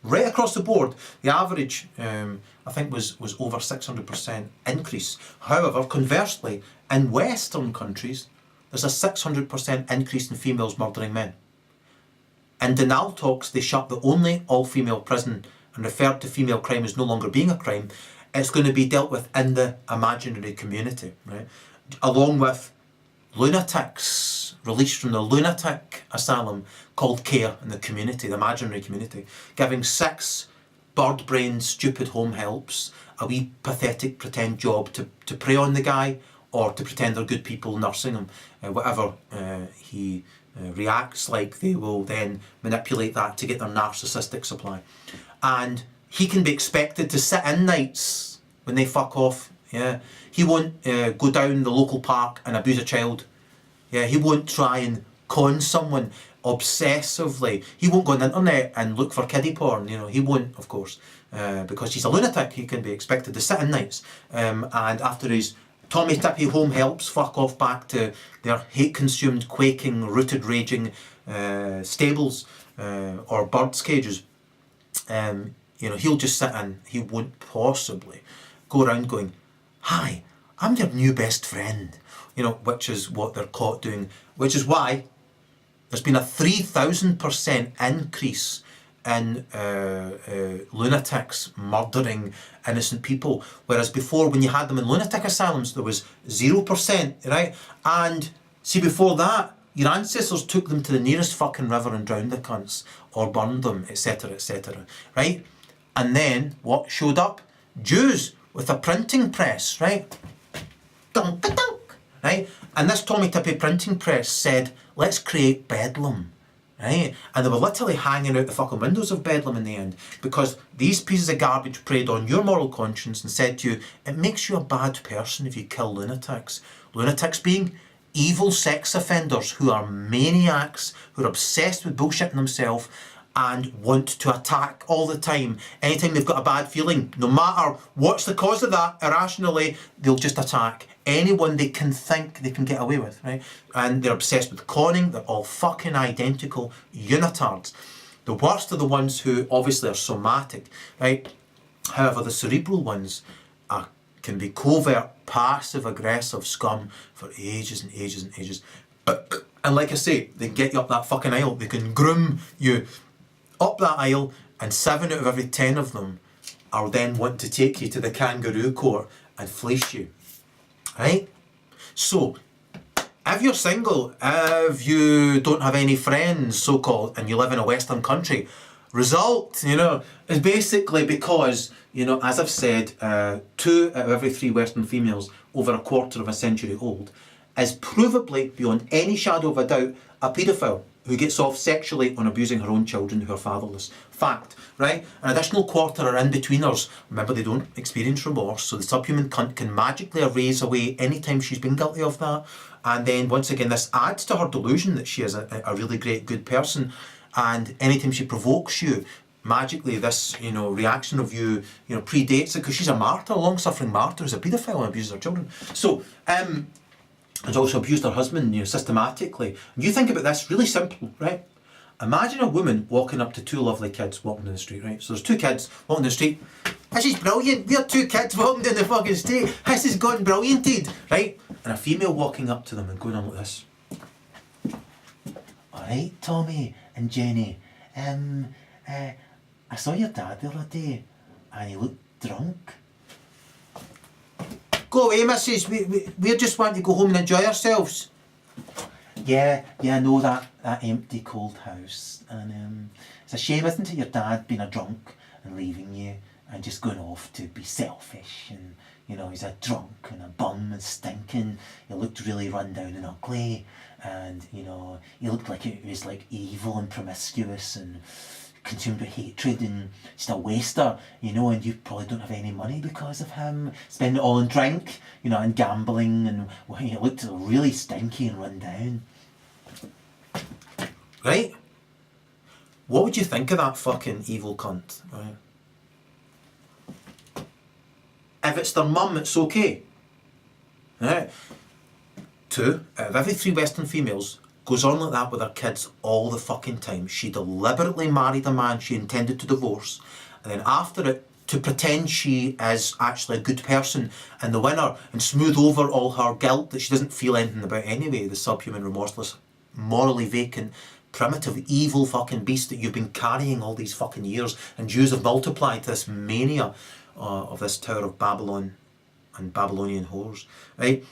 right across the board. The average, I think, was over 600% increase. However, conversely, in Western countries, there's a 600% increase in females murdering men. In Denal talks, they shut the only all-female prison and referred to female crime as no longer being a crime. It's going to be dealt with in the imaginary community, right? Along with lunatics released from the lunatic asylum called care in the community, the imaginary community, giving 6 bird-brained, stupid home helps a wee pathetic pretend job to prey on the guy or to pretend they're good people nursing him. Whatever he reacts like, they will then manipulate that to get their narcissistic supply. And he can be expected to sit in nights when they fuck off. Yeah, he won't go down the local park and abuse a child. Yeah, he won't try and con someone obsessively. He won't go on the internet and look for kiddie porn. You know, he won't, of course, because he's a lunatic. He can be expected to sit in nights, and after he's Tommy Tippy home helps fuck off back to their hate-consumed, quaking, rooted, raging stables or birds' cages. He'll just sit and he won't possibly go around going, "Hi, I'm your new best friend," which is what they're caught doing, which is why there's been a 3,000% increase in lunatics murdering innocent people, whereas before, when you had them in lunatic asylums, there was 0%, right? And see, before that, your ancestors took them to the nearest fucking river and drowned the cunts, or burned them, etc., right? And then, what showed up? Jews with a printing press, right? Dunk-a-dunk, right? And this Tommy Tippy printing press said, "Let's create Bedlam," right? And they were literally hanging out the fucking windows of Bedlam in the end, because these pieces of garbage preyed on your moral conscience and said to you, it makes you a bad person if you kill lunatics. Lunatics being evil sex offenders who are maniacs, who are obsessed with bullshitting themselves and want to attack all the time. Anytime they've got a bad feeling, no matter what's the cause of that, irrationally, they'll just attack anyone they can think they can get away with, right? And they're obsessed with conning. They're all fucking identical unitards. The worst are the ones who obviously are somatic, right? However, the cerebral ones can be covert, passive-aggressive scum for ages and ages and ages. And like I say, they can get you up that fucking aisle. They can groom you up that aisle, and 7 out of every 10 of them are then wanting to take you to the kangaroo court and fleece you. Right? So, if you're single, if you don't have any friends, so-called, and you live in a Western country, result, is basically because, as I've said, 2 out of every 3 Western females over a quarter of a century old is provably, beyond any shadow of a doubt, a paedophile who gets off sexually on abusing her own children who are fatherless. Fact, right? An additional quarter are in-betweeners. Remember, they don't experience remorse, so the subhuman cunt can magically erase away any time she's been guilty of that. And then, once again, this adds to her delusion that she is a really great, good person. And anytime she provokes you, magically this, reaction of you, predates it, because she's a martyr, a long-suffering martyr who's a paedophile and abuses her children. So, has also abused her husband, systematically. And you think about this, really simple, right? Imagine a woman walking up to 2 lovely kids walking down the street, right? So there's 2 kids walking down the street. This is brilliant. We're 2 kids walking down the fucking street. This has gone brillianted, right? And a female walking up to them and going on like this. "All right, Tommy and Jenny. I saw your dad the other day, and he looked drunk." "Go away, missus. We just want to go home and enjoy ourselves." Yeah, I know that empty, cold house. And it's a shame, isn't it, your dad being a drunk and leaving you and just going off to be selfish. And, he's a drunk and a bum and stinking. He looked really run down and ugly. And, he looked like he was like evil and promiscuous and consumed with hatred and just a waster, and you probably don't have any money because of him. Spend it all on drink, and gambling, and he looked really stinky and run down. Right? What would you think of that fucking evil cunt, right? If it's their mum, it's okay. Right? 2 out of every 3 Western females goes on like that with her kids all the fucking time. She deliberately married a man she intended to divorce, and then after it, to pretend she is actually a good person and the winner, and smooth over all her guilt that she doesn't feel anything about anyway, the subhuman, remorseless, morally vacant, primitive, evil fucking beast that you've been carrying all these fucking years. And Jews have multiplied this mania of this Tower of Babylon and Babylonian whores, right?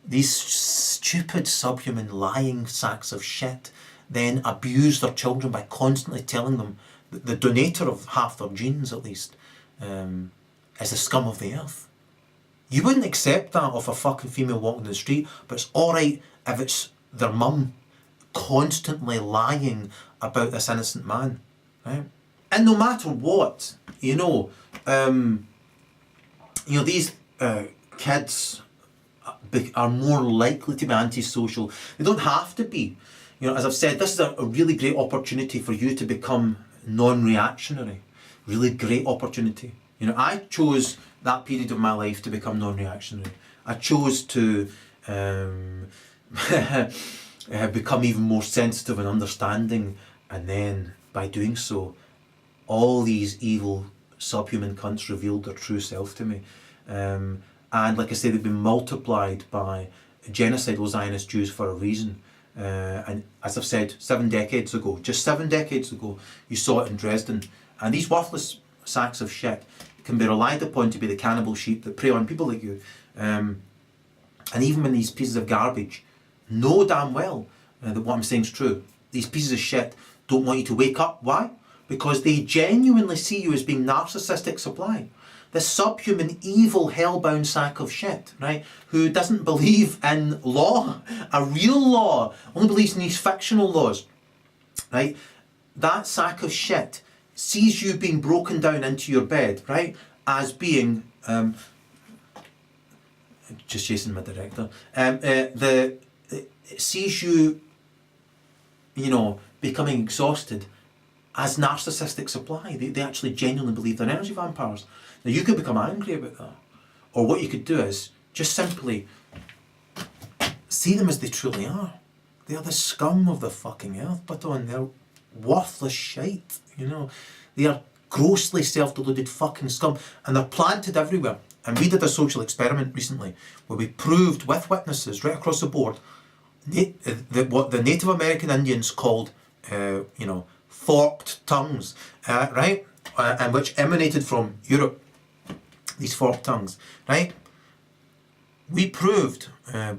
These stupid, subhuman, lying sacks of shit then abuse their children by constantly telling them that the donator of half their genes, at least, is the scum of the earth. You wouldn't accept that of a fucking female walking the street, but it's alright if it's their mum constantly lying about this innocent man, right? And no matter what, these kids are more likely to be antisocial. They don't have to be. As I've said, this is a really great opportunity for you to become non-reactionary. Really great opportunity. I chose that period of my life to become non-reactionary. I chose to become even more sensitive and understanding, and then by doing so, all these evil subhuman cunts revealed their true self to me. And like I say, they've been multiplied by genocidal Zionist Jews for a reason. And as I've said, 7 decades ago, just 7 decades ago, you saw it in Dresden. And these worthless sacks of shit can be relied upon to be the cannibal sheep that prey on people like you. And even when these pieces of garbage know damn well that what I'm saying is true, these pieces of shit don't want you to wake up. Why? Because they genuinely see you as being narcissistic supply. This subhuman, evil, hell-bound sack of shit, right? Who doesn't believe in law, a real law, only believes in these fictional laws, right? That sack of shit sees you being broken down into your bed, right? As being, just chasing my director, it sees you, becoming exhausted as narcissistic supply. They actually genuinely believe they're energy vampires. Now you could become angry about that. Or what you could do is just simply see them as they truly are. They are the scum of the fucking earth, but they're worthless shite, They are grossly self-deluded fucking scum, and they're planted everywhere. And we did a social experiment recently where we proved with witnesses right across the board what the Native American Indians called, forked tongues, right? And which emanated from Europe, these forked tongues, right? We proved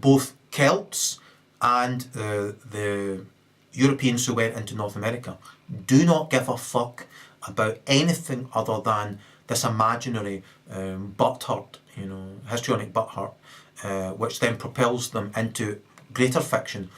both Celts and the Europeans who went into North America do not give a fuck about anything other than this imaginary butt hurt, histrionic butt hurt, which then propels them into greater fiction,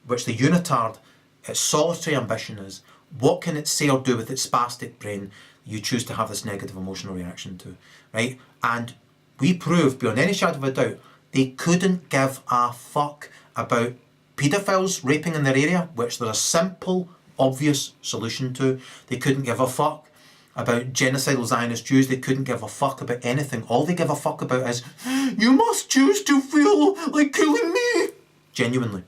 which the unitard, its solitary ambition is, what can it say or do with its spastic brain you choose to have this negative emotional reaction to, right? And we proved beyond any shadow of a doubt they couldn't give a fuck about paedophiles raping in their area, which there's a simple, obvious solution to. They couldn't give a fuck about genocidal Zionist Jews. They couldn't give a fuck about anything. All they give a fuck about is, you must choose to feel like killing me. Genuinely.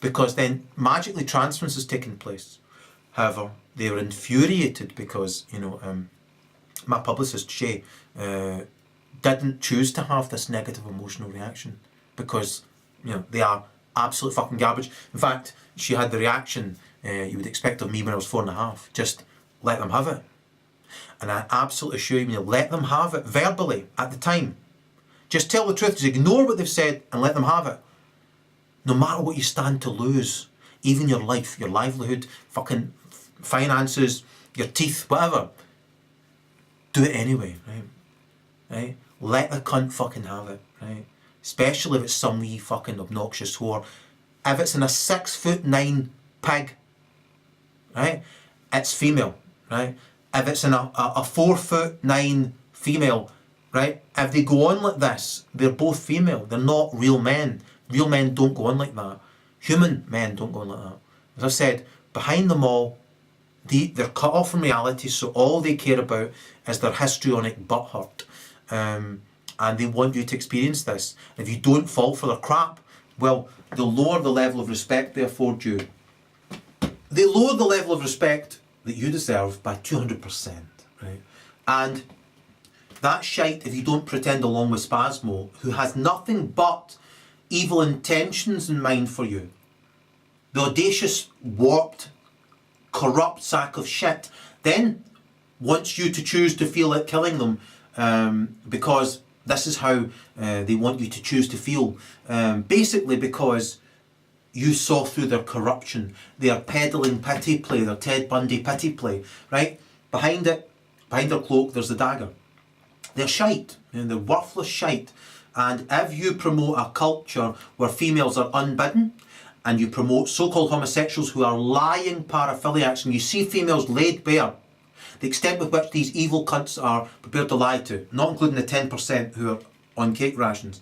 Because then magically transference has taken place. However, they were infuriated because, my publicist, Shay, didn't choose to have this negative emotional reaction because, they are absolute fucking garbage. In fact, she had the reaction you would expect of me when I was 4.5. Just let them have it. And I absolutely assure you, let them have it verbally at the time. Just tell the truth, just ignore what they've said and let them have it. No matter what you stand to lose, even your life, your livelihood, fucking finances, your teeth, whatever, do it anyway, right? Let the cunt fucking have it, right? Especially if it's some wee fucking obnoxious whore. If it's in a 6'9" pig, right, it's female, right? If it's in a 4'9" female, right, if they go on like this, they're both female. They're not real men. Real men don't go on like that. Human men don't go on like that. As I've said, behind them all, they're cut off from reality, so all they care about is their histrionic butt hurt. And they want you to experience this. If you don't fall for their crap, well, they'll lower the level of respect they afford you. They lower the level of respect that you deserve by 200%, right? And that shite, if you don't pretend along with Spasmo, who has nothing but evil intentions in mind for you, the audacious, warped, corrupt sack of shit, then wants you to choose to feel like killing them, because this is how they want you to choose to feel. Basically because you saw through their corruption. They are peddling pity play, their Ted Bundy pity play, right? Behind their cloak, there's the dagger. They're shite, they're worthless shite. And if you promote a culture where females are unbidden, and you promote so-called homosexuals who are lying paraphiliacs, and you see females laid bare, the extent with which these evil cunts are prepared to lie to, not including the 10% who are on cake rations.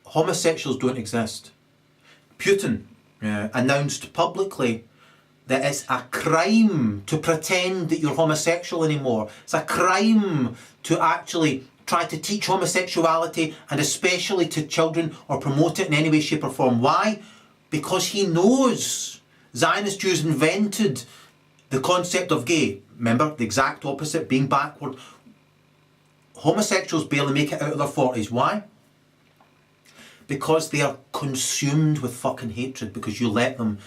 Homosexuals don't exist. Putin announced publicly that it's a crime to pretend that you're homosexual anymore. It's a crime to actually try to teach homosexuality, and especially to children, or promote it in any way, shape or form. Why? Because he knows Zionist Jews invented the concept of gay. Remember, the exact opposite, being backward. Homosexuals barely make it out of their 40s. Why? Because they are consumed with fucking hatred, because you let them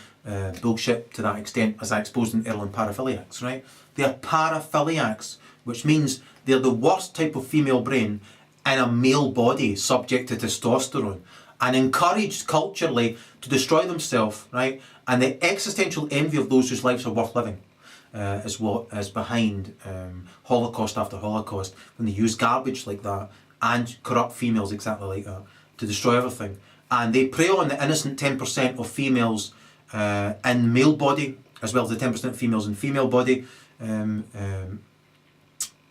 bullshit to that extent, as I exposed in Erol and paraphiliacs, right? They are paraphiliacs, which means they're the worst type of female brain in a male body subject to testosterone, and encouraged culturally to destroy themselves, right? And the existential envy of those whose lives are worth living is what is behind Holocaust after Holocaust, when they use garbage like that and corrupt females exactly like that to destroy everything. And they prey on the innocent 10% of females in male body, as well as the 10% of females in female body, who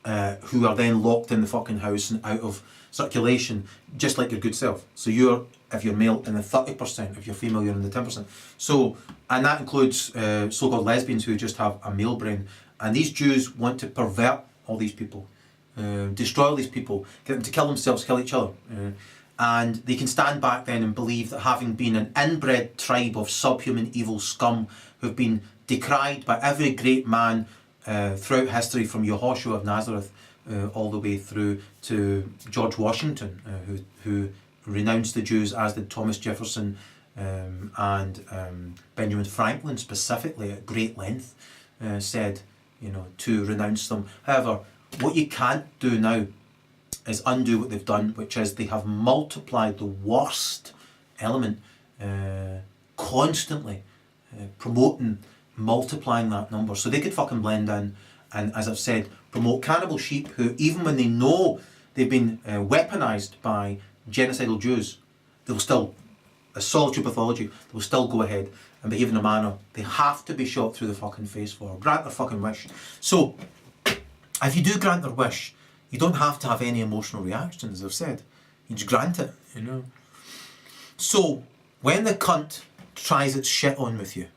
are then locked in the fucking house and out of circulation, just like your good self. So you're, if you're male, in the 30%, if you're female, you're in the 10%. So, and that includes so-called lesbians who just have a male brain. And these Jews want to pervert all these people, destroy all these people, get them to kill themselves, kill each other. And they can stand back then and believe that, having been an inbred tribe of subhuman evil scum who've been decried by every great man throughout history, from Yehoshua of Nazareth all the way through to George Washington, who renounced the Jews, as did Thomas Jefferson and Benjamin Franklin specifically at great length, said, you know, to renounce them. However, what you can't do now is undo what they've done, which is they have multiplied the worst element constantly, promoting, multiplying that number. So they could fucking blend in and, as I've said, promote cannibal sheep who, even when they know they've been weaponised by genocidal Jews, they'll still, a solitary pathology, they'll still go ahead and behave in a manner they have to be shot through the fucking face for. Grant their fucking wish. So, if you do grant their wish, you don't have to have any emotional reaction, as I've said. You just grant it, you know. So, when the cunt tries its shit on with you,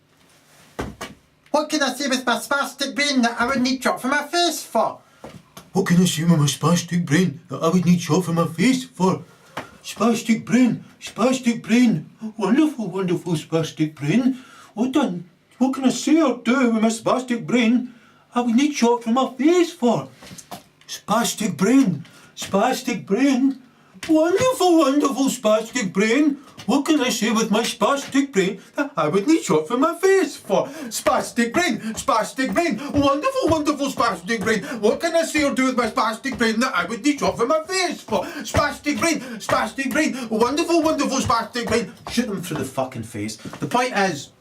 what can I say with my spastic brain that I would need shot for my face for? What can I say with my spastic brain that I would need shot for my face for? Spastic brain, wonderful, wonderful spastic brain. What can I say or do with my spastic brain I would need shot for my face for? Spastic brain, wonderful, wonderful spastic brain. What can I say with my spastic brain that I would need shot for my face for? Spastic brain, wonderful, wonderful spastic brain. What can I say or do with my spastic brain that I would need shot for my face for? Spastic brain, wonderful, wonderful spastic brain. Shoot them through the fucking face. The point is,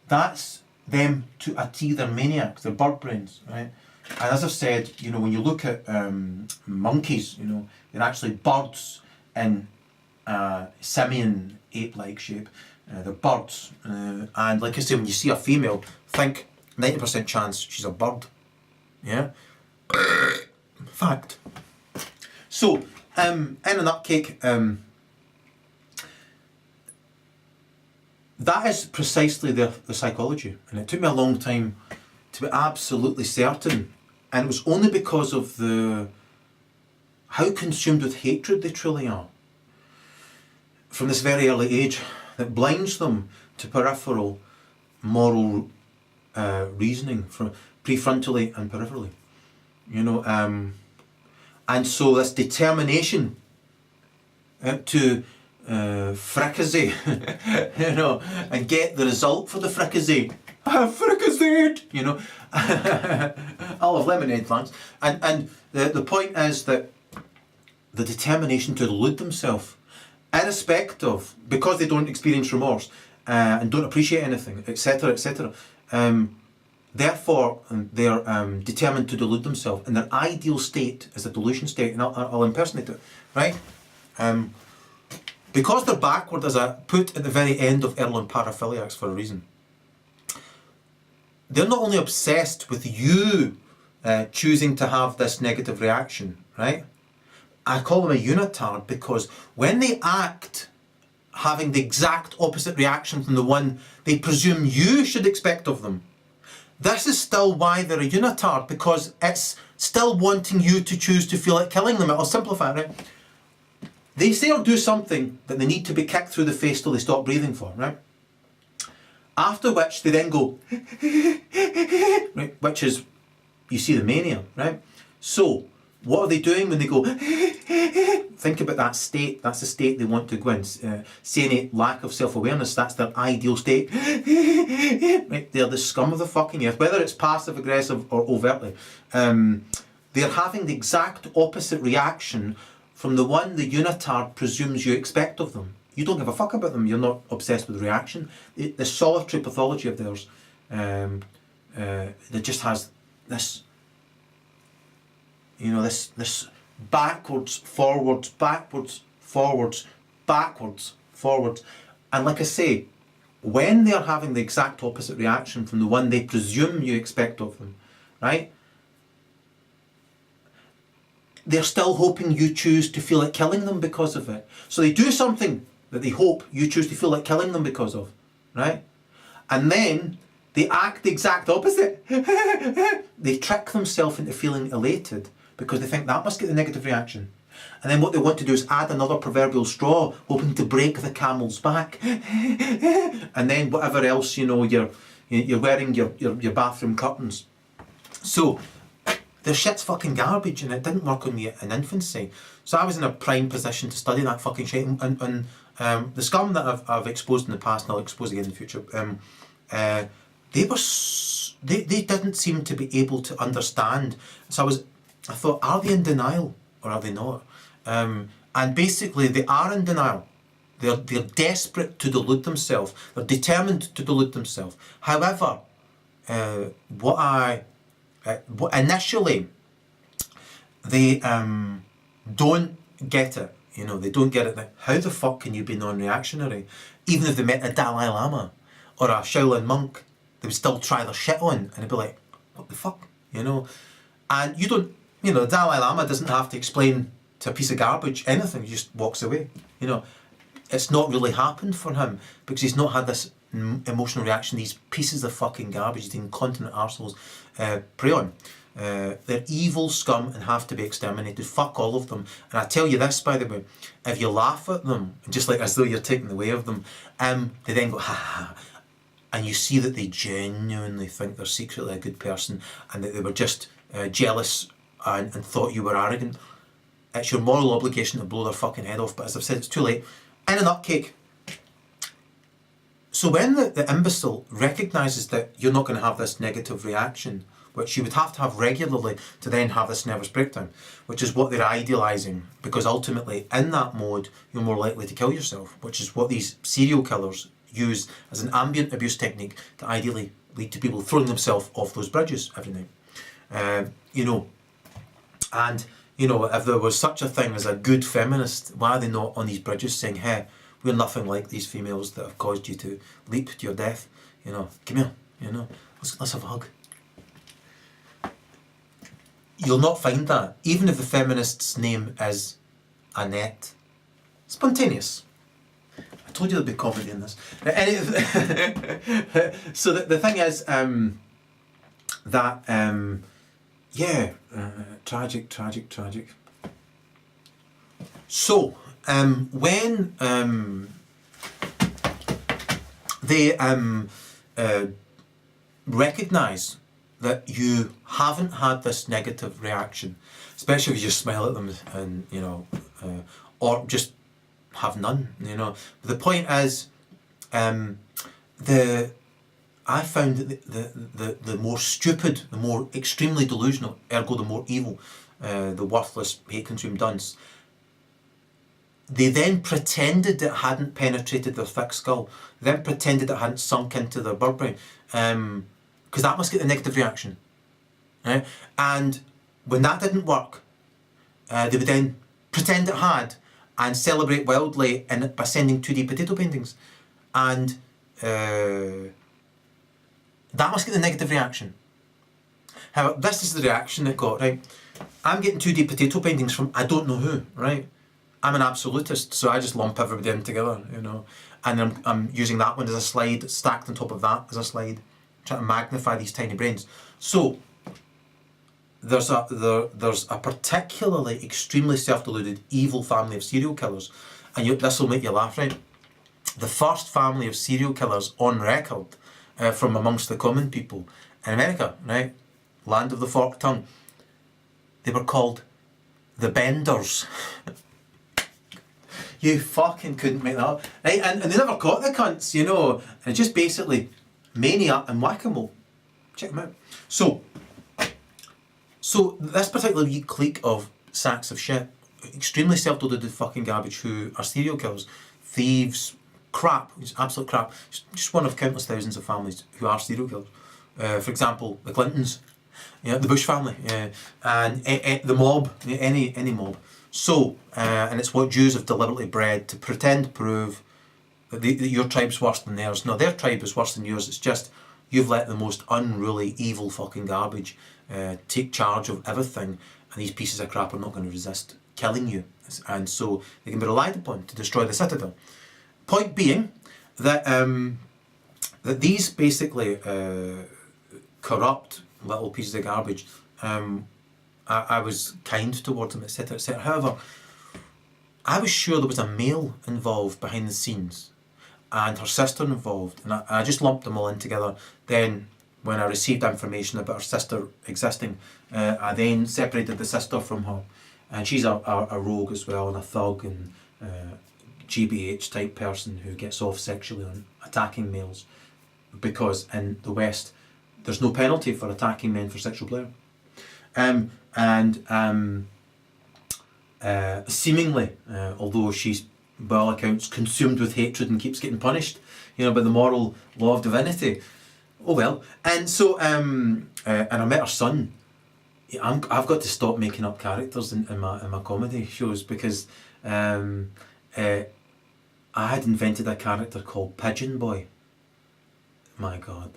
that's them to a T. They're maniacs, they're bird brains, right? And as I've said, you know, when you look at monkeys, you know, they're actually birds in simian ape-like shape. They're birds. And like I say, when you see a female, think 90% chance she's a bird. Yeah? Fact. So, in a nutcake, that is precisely the psychology. And it took me a long time to be absolutely certain. And it was only because of how consumed with hatred they truly are from this very early age that blinds them to peripheral moral reasoning, from prefrontally and peripherally. You know, and so this determination to fricassee, you know, and get the result for the fricassee. Fricasseed, you know. I'll have lemonade, thanks. And the point is that the determination to delude themselves, irrespective, because they don't experience remorse and don't appreciate anything, etc., etc. Therefore, they're determined to delude themselves, and their ideal state is a delusion state, and I'll impersonate it, right? Because they're backward, as I put at the very end of Erol and paraphiliacs for a reason. They're not only obsessed with you choosing to have this negative reaction, right? I call them a unitard because when they act having the exact opposite reaction from the one they presume you should expect of them, This is still why they're a unitard, because it's still wanting you to choose to feel like killing them. I'll simplify it, right? They say or do something that they need to be kicked through the face till they stop breathing for, right? After which they then go, right? Which is, you see the mania, right? So, what are they doing when they go, think about that state, that's the state they want to go in. See any lack of self-awareness, that's their ideal state. Right? They're the scum of the fucking earth, whether it's passive-aggressive or overtly. They're having the exact opposite reaction from the one the unitard presumes you expect of them. You don't give a fuck about them, you're not obsessed with the reaction. The solitary pathology of theirs, that just has this, you know, this backwards, forwards, backwards, forwards, backwards, forwards. And like I say, when they're having the exact opposite reaction from the one they presume you expect of them, right? They're still hoping you choose to feel like killing them because of it. So they do something that they hope you choose to feel like killing them because of, right? And then they act the exact opposite. They trick themselves into feeling elated because they think that must get the negative reaction. And then what they want to do is add another proverbial straw, hoping to break the camel's back. And then whatever else, you know, you're wearing your bathroom curtains. So their shit's fucking garbage, and it didn't work on me in infancy. So I was in a prime position to study that fucking shit. And the scum that I've exposed in the past, and I'll expose again in the future, they didn't seem to be able to understand. So I thought, are they in denial or are they not? And basically they are in denial. They're desperate to delude themselves. They're determined to delude themselves. However, initially they don't get it. You know, they don't get it that how the fuck can you be non-reactionary? Even if they met a Dalai Lama or a Shaolin monk, they would still try their shit on, and they'd be like, what the fuck? You know? And you don't, you know, the Dalai Lama doesn't have to explain to a piece of garbage anything, he just walks away. You know, it's not really happened for him because he's not had this emotional reaction these pieces of fucking garbage, these incontinent arseholes prey on. They're evil scum and have to be exterminated. Fuck all of them. And I tell you this, by the way, if you laugh at them, just like as though you're taking the way of them, they then go, ha ha, and you see that they genuinely think they're secretly a good person and that they were just jealous and thought you were arrogant. It's your moral obligation to blow their fucking head off, but as I've said, it's too late. In a nutcake. So when the imbecile recognises that you're not going to have this negative reaction, which you would have to have regularly to then have this nervous breakdown, which is what they're idealising, because ultimately in that mode you're more likely to kill yourself, which is what these serial killers use as an ambient abuse technique to ideally lead to people throwing themselves off those bridges every night. You know, and you know, if there was such a thing as a good feminist, why are they not on these bridges saying, hey, we're nothing like these females that have caused you to leap to your death, you know, come here, you know, let's have a hug. You'll not find that, even if the feminist's name is Annette. Spontaneous. I told you there'd be comedy in this. So the thing is, tragic. So, when they recognise that you haven't had this negative reaction, especially if you just smile at them and, you know, or just have none, you know. But the point is, I found that the more stupid, the more extremely delusional, ergo the more evil, the worthless, hate-consumed dunce, they then pretended it hadn't penetrated their thick skull, then pretended it hadn't sunk into their bird brain, because that must get the negative reaction, right? And when that didn't work, they would then pretend it had and celebrate wildly by sending 2D potato paintings, and that must get the negative reaction. However, this is the reaction it got, right? I'm getting 2D potato paintings from I don't know who, right? I'm an absolutist, so I just lump everybody in together, you know, and I'm using that one as a slide, stacked on top of that as a slide. trying to magnify these tiny brains. So there's a particularly extremely self-deluded evil family of serial killers, and this will make you laugh, right? The first family of serial killers on record from amongst the common people in America, right? Land of the forked tongue. They were called the Benders. You fucking couldn't make that up. Right? And they never caught the cunts, you know. And just basically mania and whack-a-mole. Check them out. So this particular wee clique of sacks of shit, extremely self-deluded fucking garbage who are serial killers, thieves, crap, it's absolute crap. Just one of countless thousands of families who are serial killers. For example, the Clintons, the Bush family, and the mob, any mob. So, and it's what Jews have deliberately bred to pretend prove that your tribe's worse than theirs. No, their tribe is worse than yours. It's just you've let the most unruly, evil fucking garbage take charge of everything, and these pieces of crap are not going to resist killing you. And so they can be relied upon to destroy the citadel. Point being that that these basically corrupt little pieces of garbage, I was kind towards them, etc., etc. However, I was sure there was a male involved behind the scenes and her sister involved, and I just lumped them all in together. Then when I received information about her sister existing, I then separated the sister from her, and she's a rogue as well, and a thug, and GBH type person who gets off sexually on attacking males, because in the West there's no penalty for attacking men for sexual pleasure. Seemingly, although she's by all accounts consumed with hatred and keeps getting punished, by the moral law of divinity. Oh well. And so, and I met her son. I've got to stop making up characters in my comedy shows, because I had invented a character called Pigeon Boy. My God.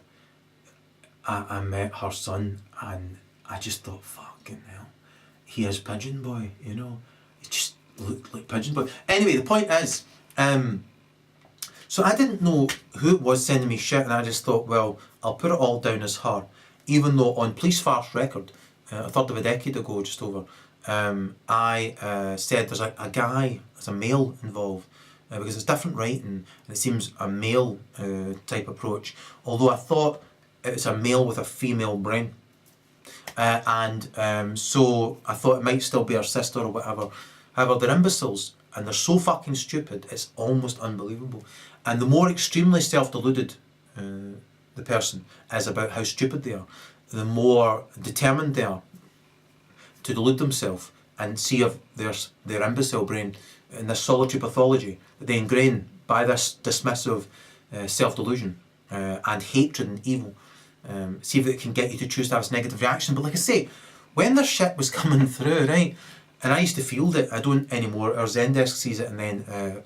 I met her son and I just thought, fucking hell, he is Pigeon Boy, He just looked like Pigeon Boy. Anyway, the point is, so I didn't know who it was sending me shit, and I just thought, well, I'll put it all down as her, even though on Police Farce record, a third of a decade ago, just over, I said there's a guy, there's a male involved, because it's different writing, and it seems a male type approach, although I thought it's a male with a female brain. So I thought it might still be her sister or whatever. However, they're imbeciles, and they're so fucking stupid, it's almost unbelievable. And the more extremely self-deluded the person is about how stupid they are, the more determined they are to delude themselves and see of their imbecile brain in this solitary pathology that they ingrain by this dismissive self-delusion and hatred and evil. See if it can get you to choose to have this negative reaction. But like I say, when their shit was coming through, right, and I used to field it, I don't anymore. Our Zendesk sees it, and then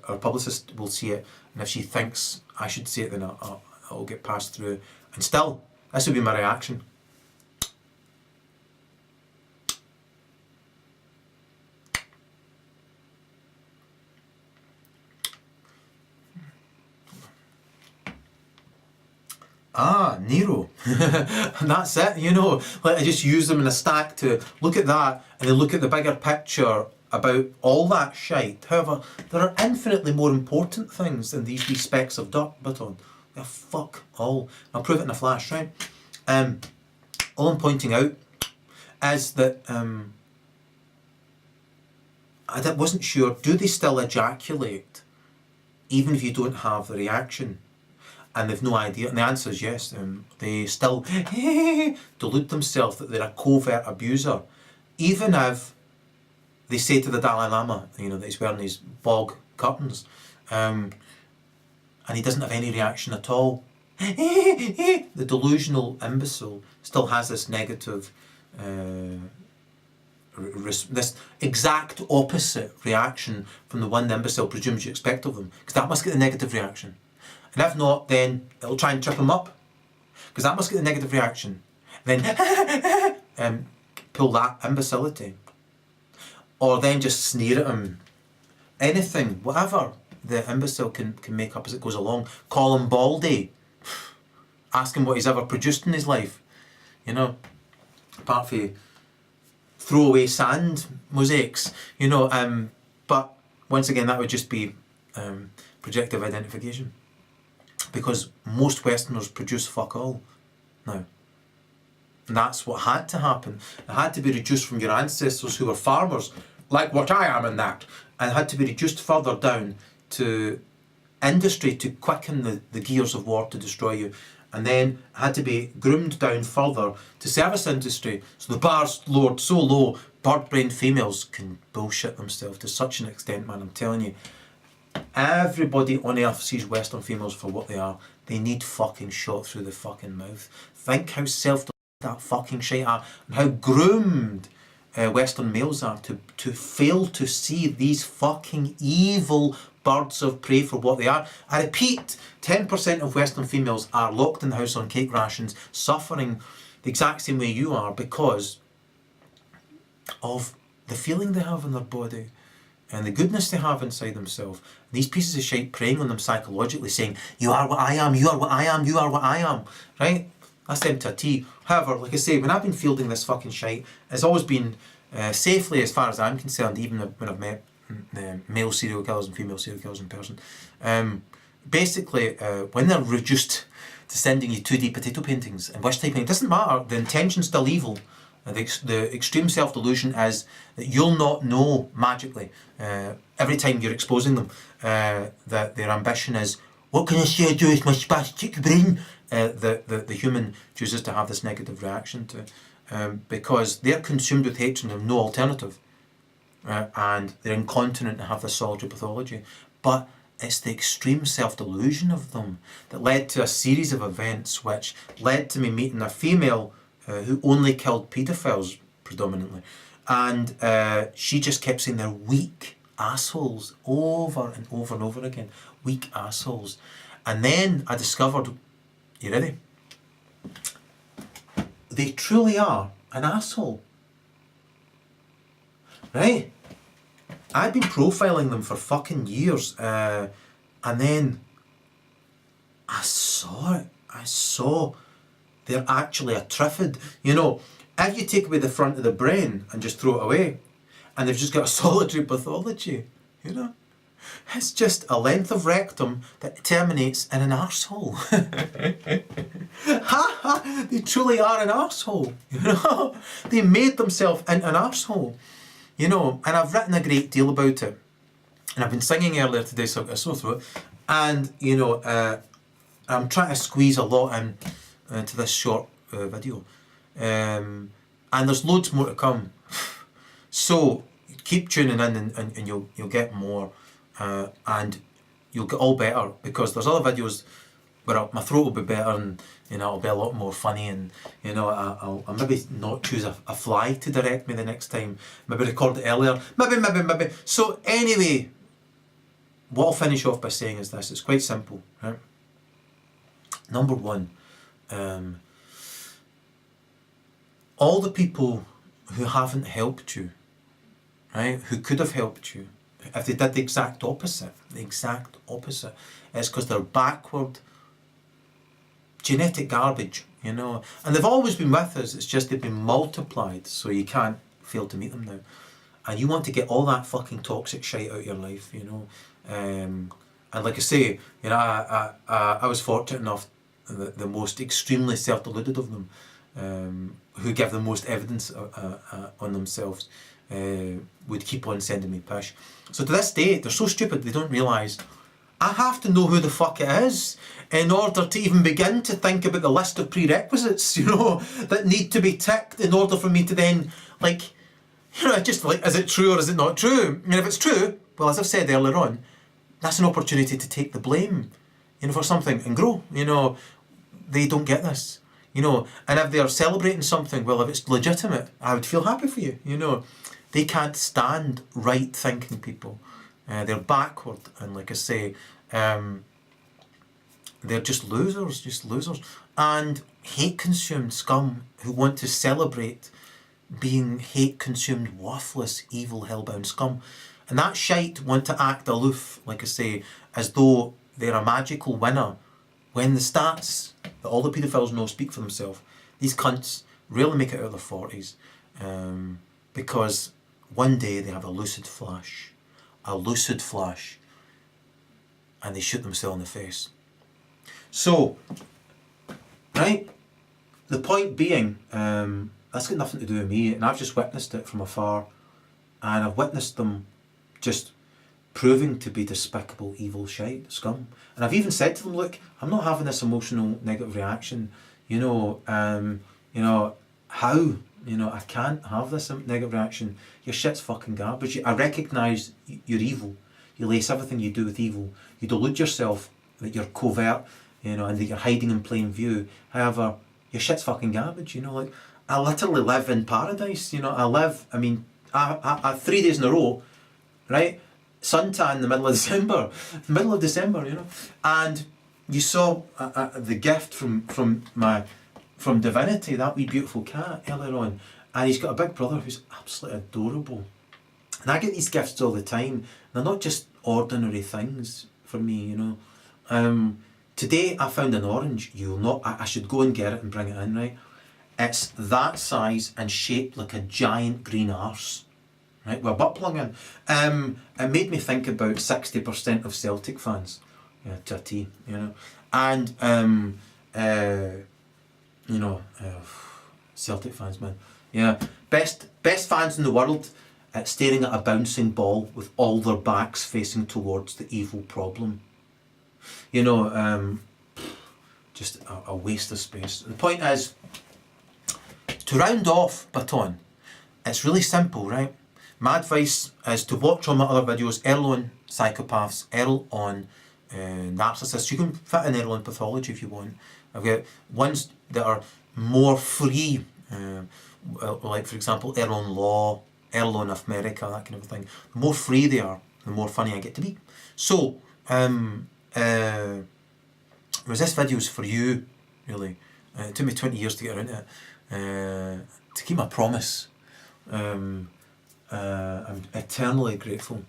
our publicist will see it, and if she thinks I should see it, then it'll get passed through. And still, this would be my reaction. Ah, Nero. And that's it, Like I just use them in a stack to look at that and then look at the bigger picture about all that shite. However, there are infinitely more important things than these wee specks of dirt, Button. They're fuck all. I'll prove it in a flash, right? All I'm pointing out is that I wasn't sure, do they still ejaculate even if you don't have the reaction? And they've no idea, and the answer is yes. They still delude themselves that they're a covert abuser, even if they say to the Dalai Lama, that he's wearing these bog curtains, and he doesn't have any reaction at all. The delusional imbecile still has this negative, this exact opposite reaction from the one the imbecile presumes you expect of them, because that must get the negative reaction. And if not, then it'll try and trip him up, because that must get the negative reaction. Then pull that imbecility. Or then just sneer at him. Anything, whatever the imbecile can make up as it goes along. Call him Baldy. ask him what he's ever produced in his life, you know, apart from throwaway sand mosaics, you know. But once again, that would just be projective identification, because most Westerners produce fuck all now. And that's what had to happen. It had to be reduced from your ancestors who were farmers, like what I am in that, and had to be reduced further down to industry to quicken the gears of war to destroy you, and then had to be groomed down further to service industry, so the bar's lowered so low bird-brained females can bullshit themselves to such an extent, man. I'm telling you, everybody on earth sees Western females for what they are. They need fucking shot through the fucking mouth. Think how self that fucking shit are, and how groomed Western males are to fail to see these fucking evil birds of prey for what they are. I repeat, 10% of Western females are locked in the house on cake rations, suffering the exact same way you are because of the feeling they have in their body and the goodness they have inside themselves. These pieces of shit preying on them psychologically, saying, you are what I am, you are what I am, you are what I am, right? That's them to a T. However, like I say, when I've been fielding this fucking shite, it's always been safely, as far as I'm concerned, even when I've met male serial killers and female serial killers in person. Basically, when they're reduced to sending you 2D potato paintings and wish typing, it doesn't matter, the intention's still evil. The extreme self-delusion is that you'll not know magically, every time you're exposing them, that their ambition is, what can I say I do with my spastic brain? The human chooses to have this negative reaction to, because they're consumed with hatred and have no alternative, and they're incontinent and have this solitary pathology. But it's the extreme self-delusion of them that led to a series of events which led to me meeting a female who only killed paedophiles predominantly, and she just kept saying they're weak assholes over and over and over again, weak assholes. And then I discovered, you ready? They truly are an asshole, right? I'd been profiling them for fucking years, and then I saw it. I saw they're actually a triffid. You know, if you take away the front of the brain and just throw it away, and they've just got a solitary pathology, you know, it's just a length of rectum that terminates in an arsehole. Ha ha! They truly are an arsehole, you know. They made themselves into an arsehole, you know. And I've written a great deal about it, and I've been singing earlier today, so I've got a sore throat. And you know, I'm trying to squeeze a lot in to this short video, and there's loads more to come. So keep tuning in, and you'll get more. And you'll get all better, because there's other videos where my throat will be better, and you know, it'll be a lot more funny, and you know, I'll maybe not choose a fly to direct me the next time, maybe record it earlier, maybe. So anyway, what I'll finish off by saying is this: it's quite simple, right? Number one, all the people who haven't helped you, right, who could have helped you, if they did the exact opposite, is because they're backward, genetic garbage, you know. And they've always been with us, it's just they've been multiplied, so you can't fail to meet them now. And you want to get all that fucking toxic shit out of your life, you know. And like I say, you know, I was fortunate enough, the most extremely self-deluded of them, who give the most evidence on themselves, would keep on sending me pish. So to this day, they're so stupid they don't realise I have to know who the fuck it is in order to even begin to think about the list of prerequisites, you know, that need to be ticked in order for me to then, like, you know, just like, is it true or is it not true? And if it's true, well, as I've said earlier on, that's an opportunity to take the blame, you know, for something and grow. You know, they don't get this, you know. And if they're celebrating something, well, if it's legitimate, I would feel happy for you, you know. They can't stand right thinking people. They're backward, and like I say, they're just losers, and hate-consumed scum who want to celebrate being hate-consumed, worthless, evil, hellbound scum. And that shite want to act aloof, like I say, as though they're a magical winner, when the stats that all the paedophiles know speak for themselves. These cunts rarely make it out of their 40s because one day they have a lucid flash, and they shoot themselves in the face. So, right, the point being, that's got nothing to do with me, and I've just witnessed it from afar, and I've witnessed them just proving to be despicable, evil shite, scum. And I've even said to them, look, I'm not having this emotional negative reaction, how? I can't have this negative reaction. Your shit's fucking garbage. I recognise you're evil. You lace everything you do with evil. You delude yourself that you're covert, and that you're hiding in plain view. However, your shit's fucking garbage, I literally live in paradise, I 3 days in a row, right? Suntan in the middle of December, and you saw the gift from Divinity, that wee beautiful cat earlier on, and he's got a big brother who's absolutely adorable. And I get these gifts all the time. They're not just ordinary things for me, Today I found an orange. I should go and get it and bring it in, right? It's that size and shaped like a giant green arse, right? With a butt plug in. It made me think about 60% of Celtic fans, to a T, and Celtic fans, man. Yeah, best fans in the world at staring at a bouncing ball with all their backs facing towards the evil problem. Just a waste of space. The point is, to round off Baton, it's really simple, right? My advice is to watch all my other videos, Erol on psychopaths, Erol on narcissists. You can fit in Erol on pathology if you want. I've got ones that are more free, like for example Erol on law, Erol on America, that kind of thing. The more free they are, the more funny I get to be. So, this video is for you, really. It took me 20 years to get around to it. To keep my promise. I'm eternally grateful.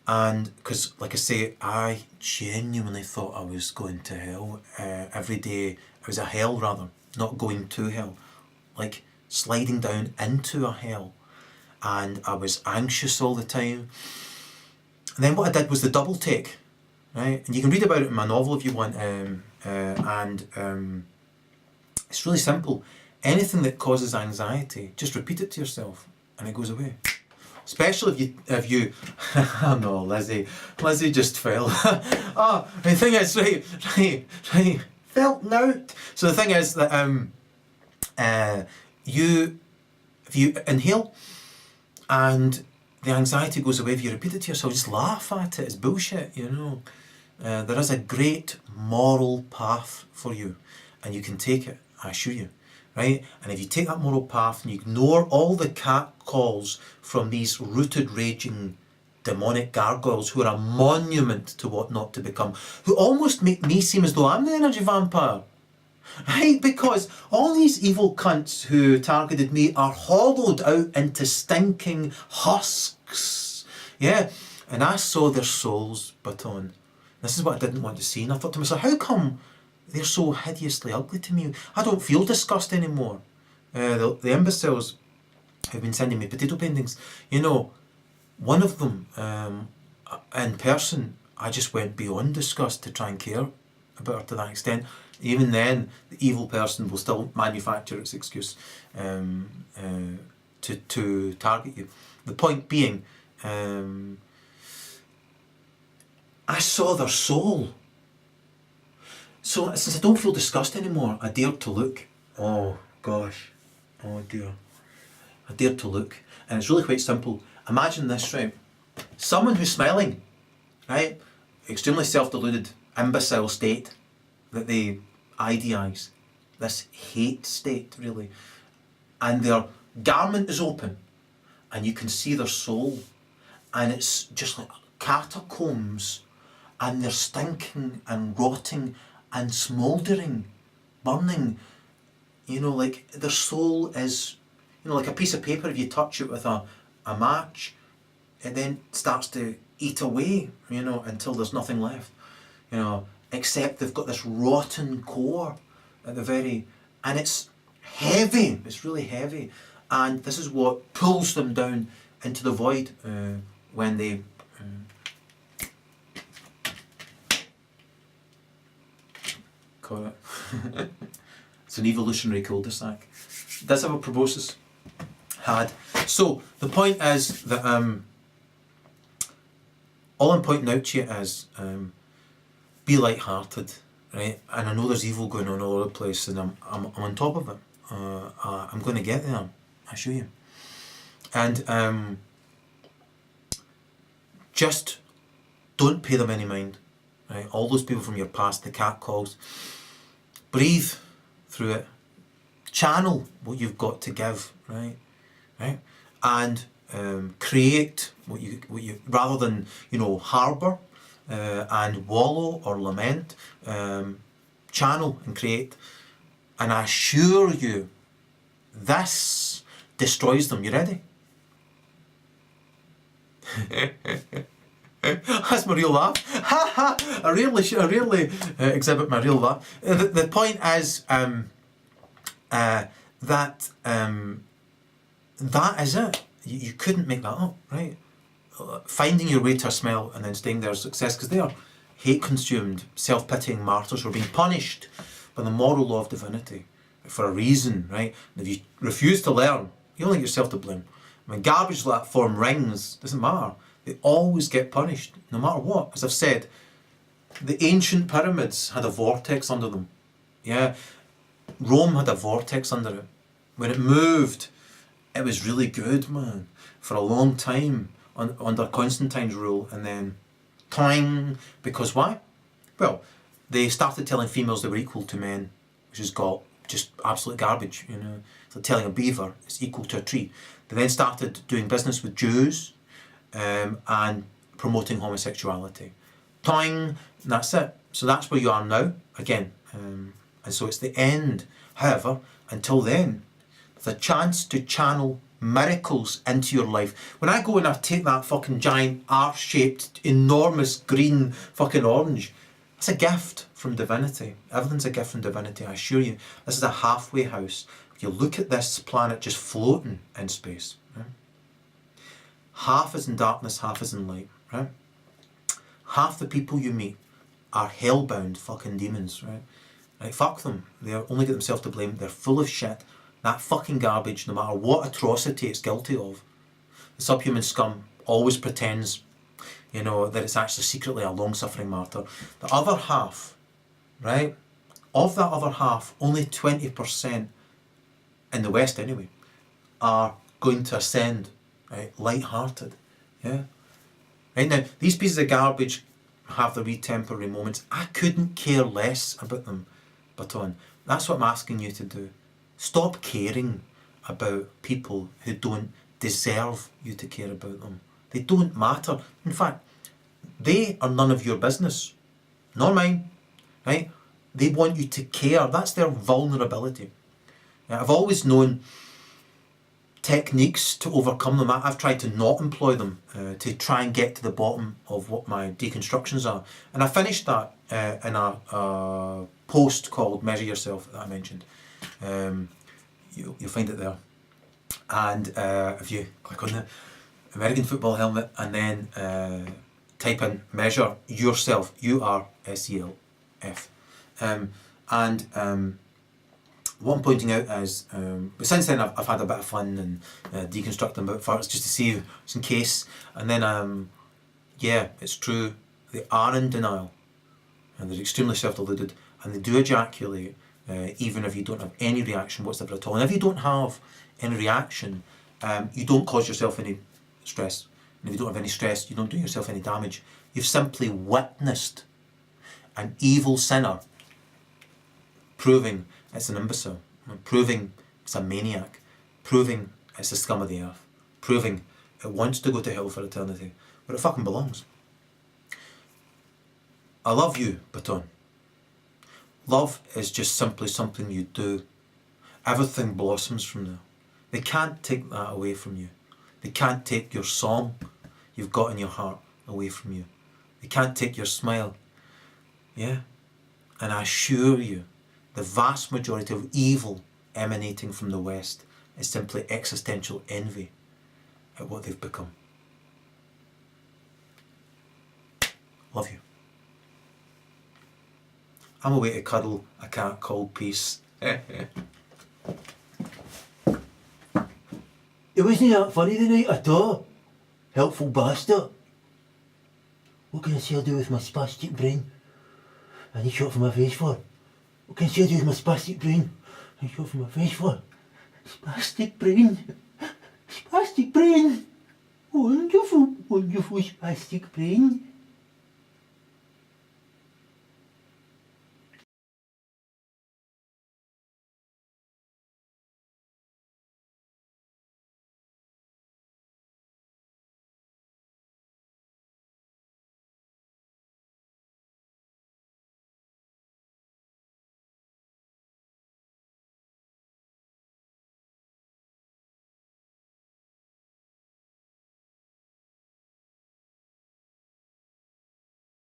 And because, like I say, I genuinely thought I was going to hell every day. It was a hell, rather, not going to hell. Like sliding down into a hell. And I was anxious all the time. And then what I did was the double take, right? And you can read about it in my novel if you want. It's really simple. Anything that causes anxiety, just repeat it to yourself, and it goes away. Especially if you oh no, Lizzie just fell. The thing is, right, felt out. So the thing is that if you inhale and the anxiety goes away, if you repeat it to yourself, just laugh at it. It's bullshit, There is a great moral path for you, and you can take it, I assure you. Right? And if you take that moral path and you ignore all the cat calls from these rooted, raging, demonic gargoyles who are a monument to what not to become, who almost make me seem as though I'm the energy vampire. Right? Because all these evil cunts who targeted me are hollowed out into stinking husks. Yeah? And I saw their souls, Baton. This is what I didn't want to see. And I thought to myself, how come they're so hideously ugly to me? I don't feel disgust anymore. The imbeciles have been sending me potato paintings. One of them, in person, I just went beyond disgust to try and care about her to that extent. Even then, the evil person will still manufacture its excuse to target you. The point being, I saw their soul. So since I don't feel disgust anymore, I dared to look. Oh gosh. Oh dear. I dared to look. And it's really quite simple. Imagine this, right? Someone who's smiling, right? Extremely self-deluded, imbecile state that they idealise. This hate state, really. And their garment is open and you can see their soul. And it's just like catacombs. And they're stinking and rotting and smouldering, burning, like their soul is, like a piece of paper. If you touch it with a match, it then starts to eat away, until there's nothing left. except they've got this rotten core at the very, and it's heavy, it's really heavy, and this is what pulls them down into the void when they call it. It's an evolutionary cul-de-sac. It does have a proboscis. Had. So the point is that all I'm pointing out to you is be light-hearted, right? And I know there's evil going on all over the place, and I'm on top of it. I'm going to get there. I show you. And just don't pay them any mind, right? All those people from your past, the catcalls. Breathe through it. Channel what you've got to give, right? Right? And create what you rather than harbour and wallow or lament. Channel and create, and I assure you, this destroys them. You ready? That's my real laugh. Ha ha! I rarely exhibit my real laugh. The point is that is it. You couldn't make that up, right? Finding your way to a smell and then staying there is success, because they are hate-consumed, self-pitying martyrs who are being punished by the moral law of divinity for a reason, right? And if you refuse to learn, you only get yourself to blame. When garbage like that form rings, doesn't matter. They always get punished, no matter what. As I've said, the ancient pyramids had a vortex under them. Yeah, Rome had a vortex under it. When it moved, it was really good, man, for a long time under Constantine's rule, and then twang, because why? Well, they started telling females they were equal to men, which has got just absolute garbage, It's like telling a beaver it's equal to a tree. They then started doing business with Jews and promoting homosexuality. Twang, and that's it. So that's where you are now, again. And so it's the end. However, until then, there's a chance to channel miracles into your life. When I go and I take that fucking giant arch-shaped, enormous green fucking orange, that's a gift from divinity. Everything's a gift from divinity, I assure you. This is a halfway house. If you look at this planet just floating in space, right? Half is in darkness, half is in light, right? Half the people you meet are hellbound fucking demons, right? Right, fuck them. They only get themselves to blame. They're full of shit. That fucking garbage, no matter what atrocity it's guilty of. The subhuman scum always pretends, that it's actually secretly a long-suffering martyr. The other half, right? Of that other half, only 20%, in the West anyway, are going to ascend, right? Light-hearted, yeah? Right now, these pieces of garbage have their wee temporary moments. I couldn't care less about them, Baton. That's what I'm asking you to do. Stop caring about people who don't deserve you to care about them. They don't matter. In fact, they are none of your business, nor mine, right? They want you to care. That's their vulnerability. I've always known techniques to overcome them. I've tried to not employ them to try and get to the bottom of what my deconstructions are. And I finished that in a post called Measure Yourself that I mentioned. You'll find it there. And if you click on the American football helmet and then type in Measure Yourself, URSELF. What I'm pointing out is, but since then I've had a bit of fun and deconstructing about farts just to see, just in case. And then, yeah, it's true, they are in denial and they're extremely self-deluded and they do ejaculate even if you don't have any reaction whatsoever at all. And if you don't have any reaction, you don't cause yourself any stress. And if you don't have any stress, you don't do yourself any damage. You've simply witnessed an evil sinner proving it's an imbecile, proving it's a maniac, proving it's the scum of the earth, proving it wants to go to hell for eternity, where it fucking belongs. I love you, Baton. Love is just simply something you do. Everything blossoms from there. They can't take that away from you. They can't take your song you've got in your heart away from you. They can't take your smile. Yeah, And I assure you, the vast majority of evil emanating from the West is simply existential envy at what they've become. Love you. I'm away to cuddle a cat called Peace. It wasn't that funny tonight at all. Helpful bastard. What can I still do with my spastic brain? I need shot for my face for. What can I still do with my spastic brain? I need shot for my face for. Spastic brain. Spastic brain. Wonderful, wonderful spastic brain.